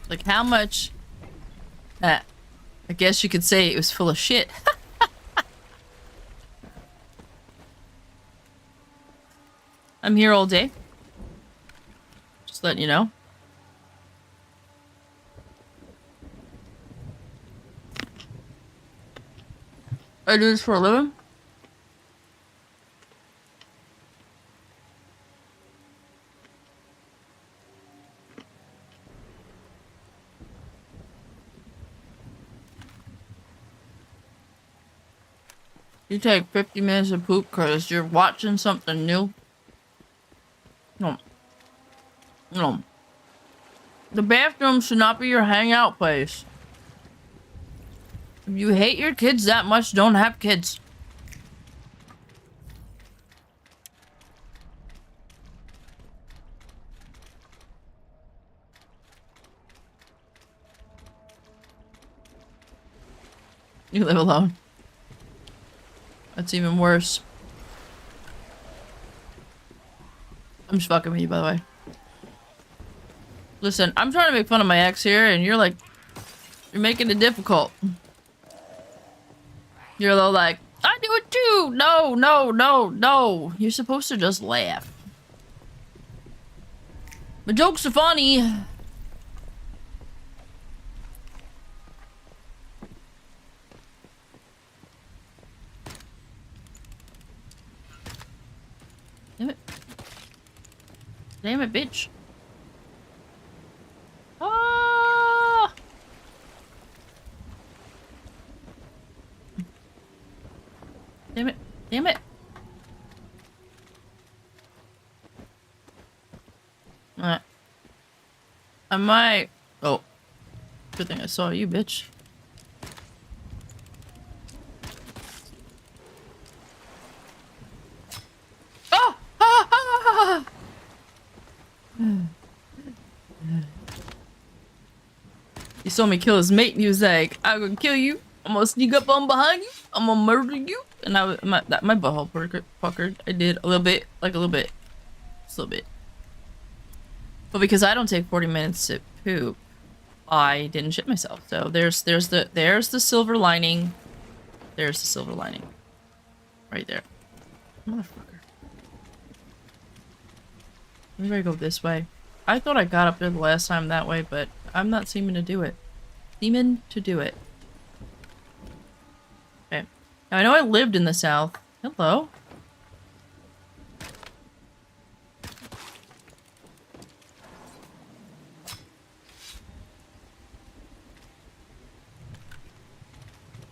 Like how much I guess you could say it was full of shit. I'm here all day. Just letting you know. I do this for a living. You take 50 minutes of poop because you're watching something new. No. No. The bathroom should not be your hangout place. If you hate your kids that much, don't have kids. You live alone. That's even worse. I'm just fucking with you, by the way. Listen, I'm trying to make fun of my ex here, and you're making it difficult. You're all like, I do it too! No, no, no, no. You're supposed to just laugh. My jokes are funny. Damn it. Damn it, bitch. Ah! Damn it. Damn it. Alright. I might... Oh. Good thing I saw you, bitch. Oh! Ah! Ah! He saw me kill his mate and he was like, I'm gonna kill you. I'm gonna sneak up on behind you. I'm gonna murder you. And my butthole puckered. I did a little bit. Like a little bit. Just a little bit. But because I don't take 40 minutes to poop, I didn't shit myself. So there's the silver lining. There's the silver lining. Right there. Motherfucker. Maybe I go this way. I thought I got up there the last time that way, but I'm not seeming to do it. Seeming to do it. Okay. Now I know I lived in the South. Hello.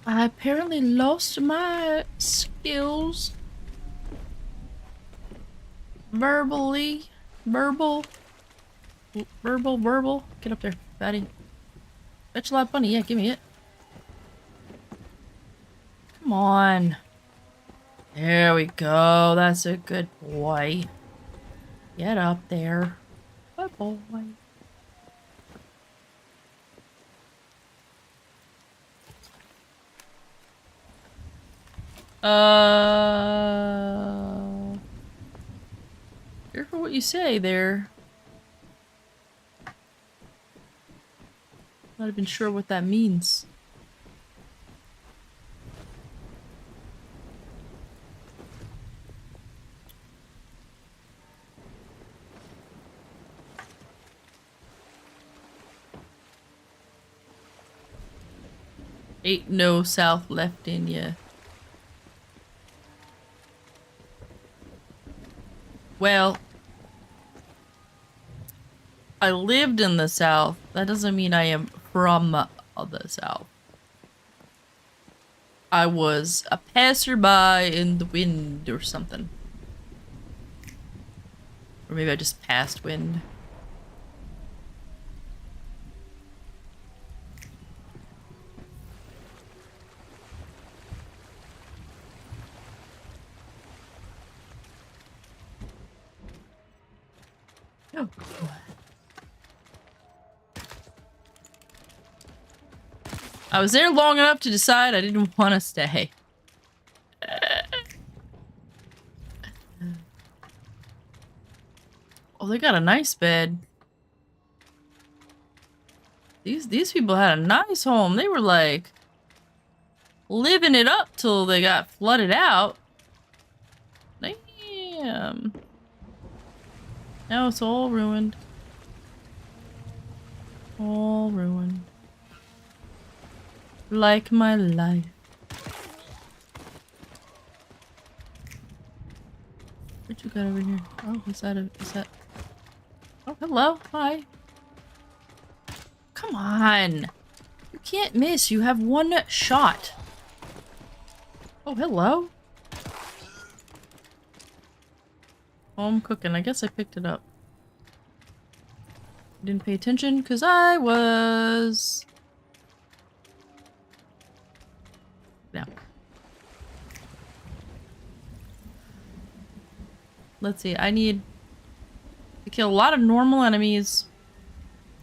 I apparently lost my skills. Verbal. Get up there, fatty. Bet you a lot of money. Yeah, give me it. Come on. There we go. That's a good boy. Get up there. Good boy. Careful what you say there. Not even sure what that means. Ain't no South left in ya. Well, I lived in the South. That doesn't mean I am from the South. I was a passerby in the wind or something. Or maybe I just passed wind. I was there long enough to decide I didn't want to stay. Oh, they got a nice bed. These people had a nice home. They were like living it up till they got flooded out. Damn. Now it's all ruined. All ruined. Like my life. What you got over here? Oh, is that? Oh, hello. Hi. Come on. You can't miss. You have one shot. Oh, hello. Home cooking. I guess I picked it up. Didn't pay attention because I was... No. Let's see. I need to kill a lot of normal enemies.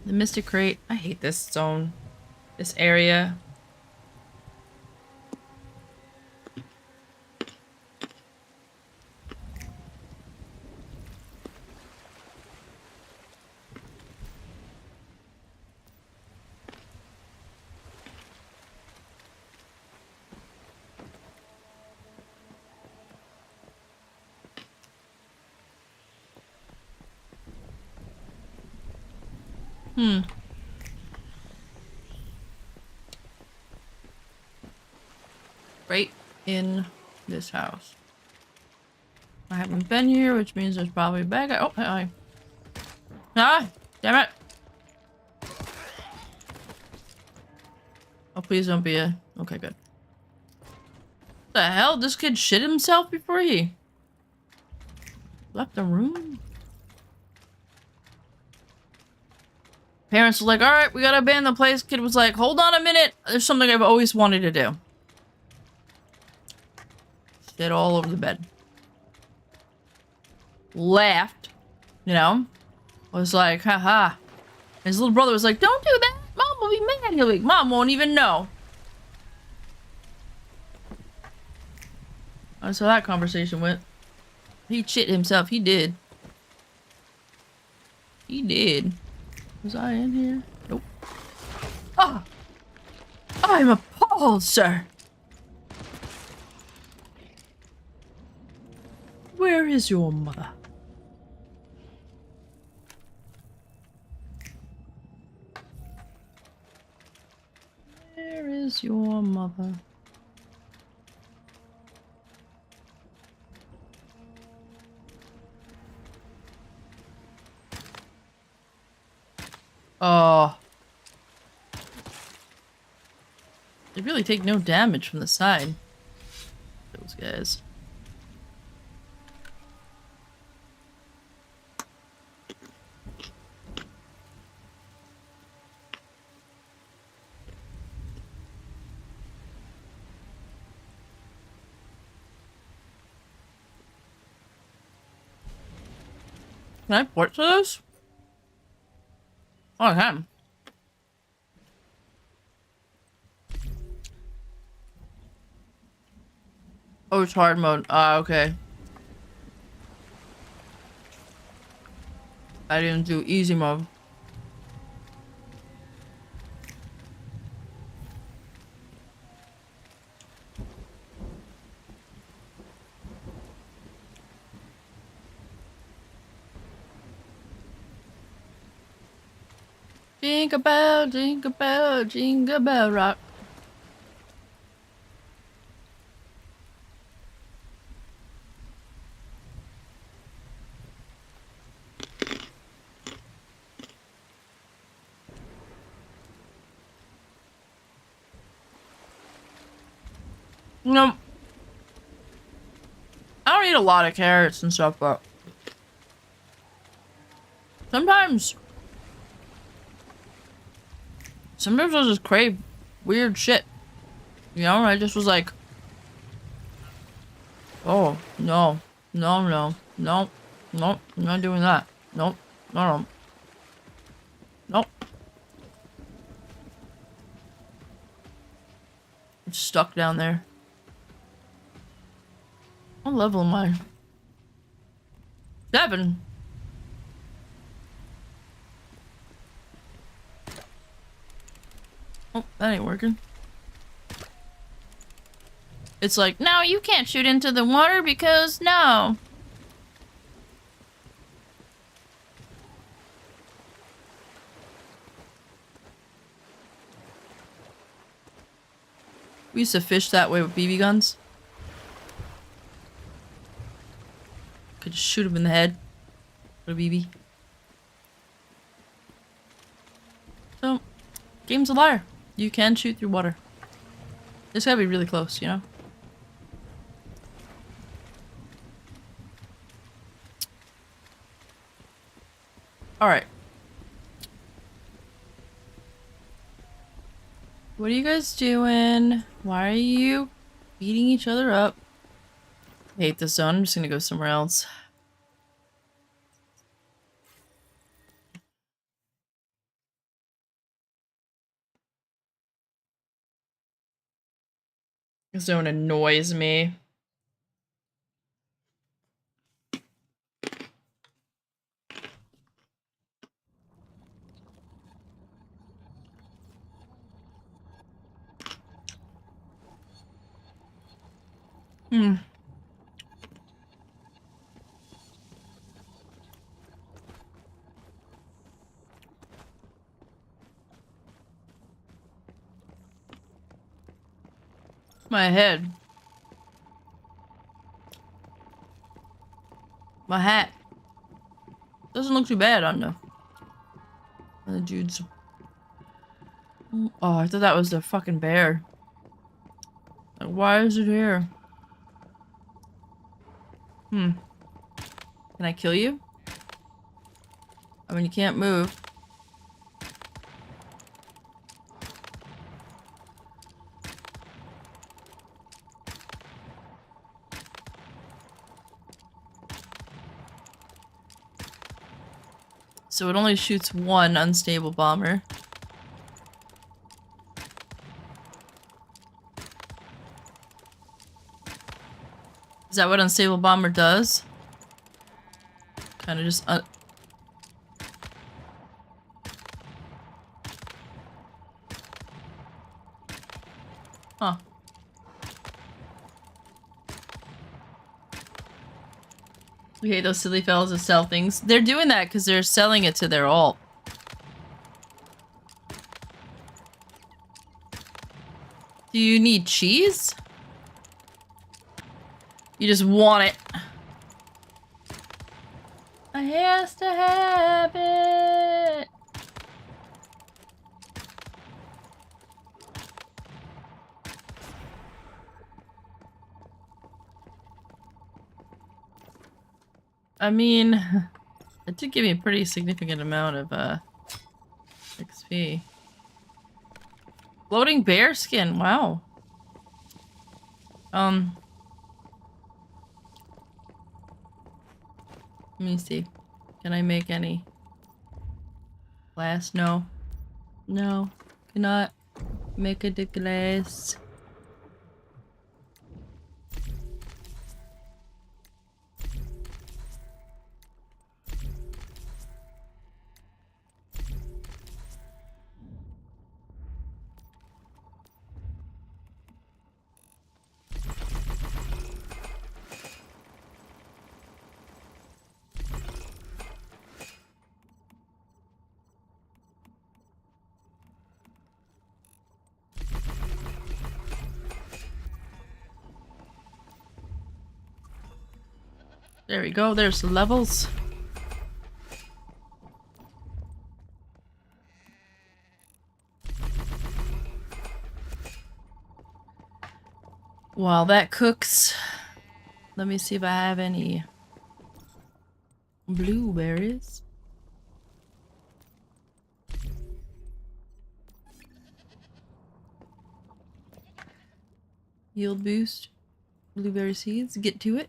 The Mystic Crate. I hate this zone. This area. Right in this house. I haven't been here, which means there's probably a bad guy. Oh, hi. Ah! Damn it! Oh, please don't be a... Okay, good. What the hell? This kid shit himself before he left the room? Parents were like, alright, we gotta abandon the place. Kid was like, hold on a minute. There's something I've always wanted to do. Shit all over the bed. Laughed. You know? Was like, haha. His little brother was like, don't do that. Mom will be mad. He'll be like, Mom won't even know. That's how that conversation went. He shit himself. He did. He did. Was I in here? Nope. Ah! I'm appalled, sir! Where is your mother? Where is your mother? Oh. They really take no damage from the side. Those guys. Can I port to those? Oh, I can. Oh, it's hard mode. Ah, okay. I didn't do easy mode. Jingle bell, jingle bell rock. You know, I don't eat a lot of carrots and stuff, but sometimes I just crave weird shit. You know, I just was like, oh, no, I'm not doing that. Nope. No. Nope. I'm stuck down there. What level am I? 7. Oh, that ain't working. It's like, no, you can't shoot into the water because no. We used to fish that way with BB guns. Could just shoot him in the head with a BB. So, game's a liar. You can shoot through water. It's gotta be really close, you know? Alright. What are you guys doing? Why are you beating each other up? I hate this zone. I'm just gonna go somewhere else. This zone annoys me. My head. My hat. Doesn't look too bad on the dudes. Oh, I thought that was the fucking bear. Like, why is it here? Can I kill you? I mean, you can't move. So it only shoots one unstable bomber. Is that what unstable bomber does? Kind of just huh. We hate those silly fellas that sell things. They're doing that because they're selling it to their alt. Do you need cheese? You just want it. I has to have it. I mean, it did give me a pretty significant amount of XP. Floating bear skin, wow. Let me see. Can I make any glass? No. No. Cannot make it a glass. There we go, there's the levels. While that cooks, let me see if I have any blueberries. Yield boost, blueberry seeds, get to it.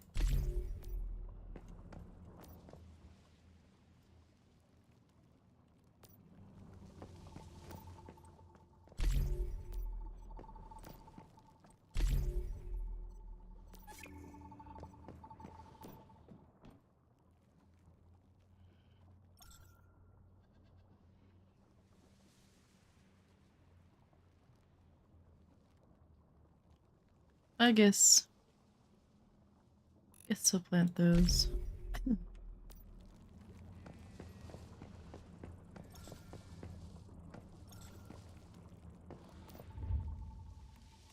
I guess I'll plant those.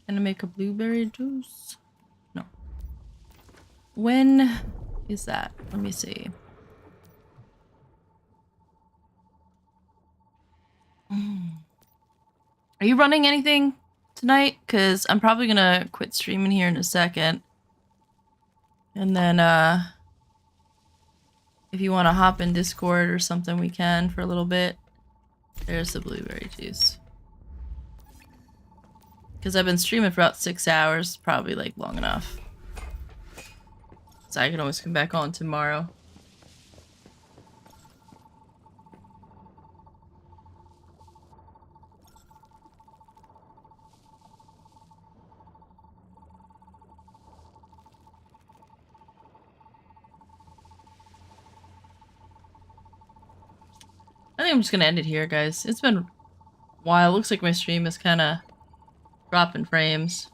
Gonna make a blueberry juice? No. When is that? Let me see. Are you running anything tonight? Because I'm probably gonna quit streaming here in a second. And then, if you want to hop in Discord or something, we can for a little bit. There's the blueberry juice. Because I've been streaming for about 6 hours, probably like long enough. So I can always come back on tomorrow. I think I'm just gonna end it here, guys. It's been a while. Looks like my stream is kind of dropping frames.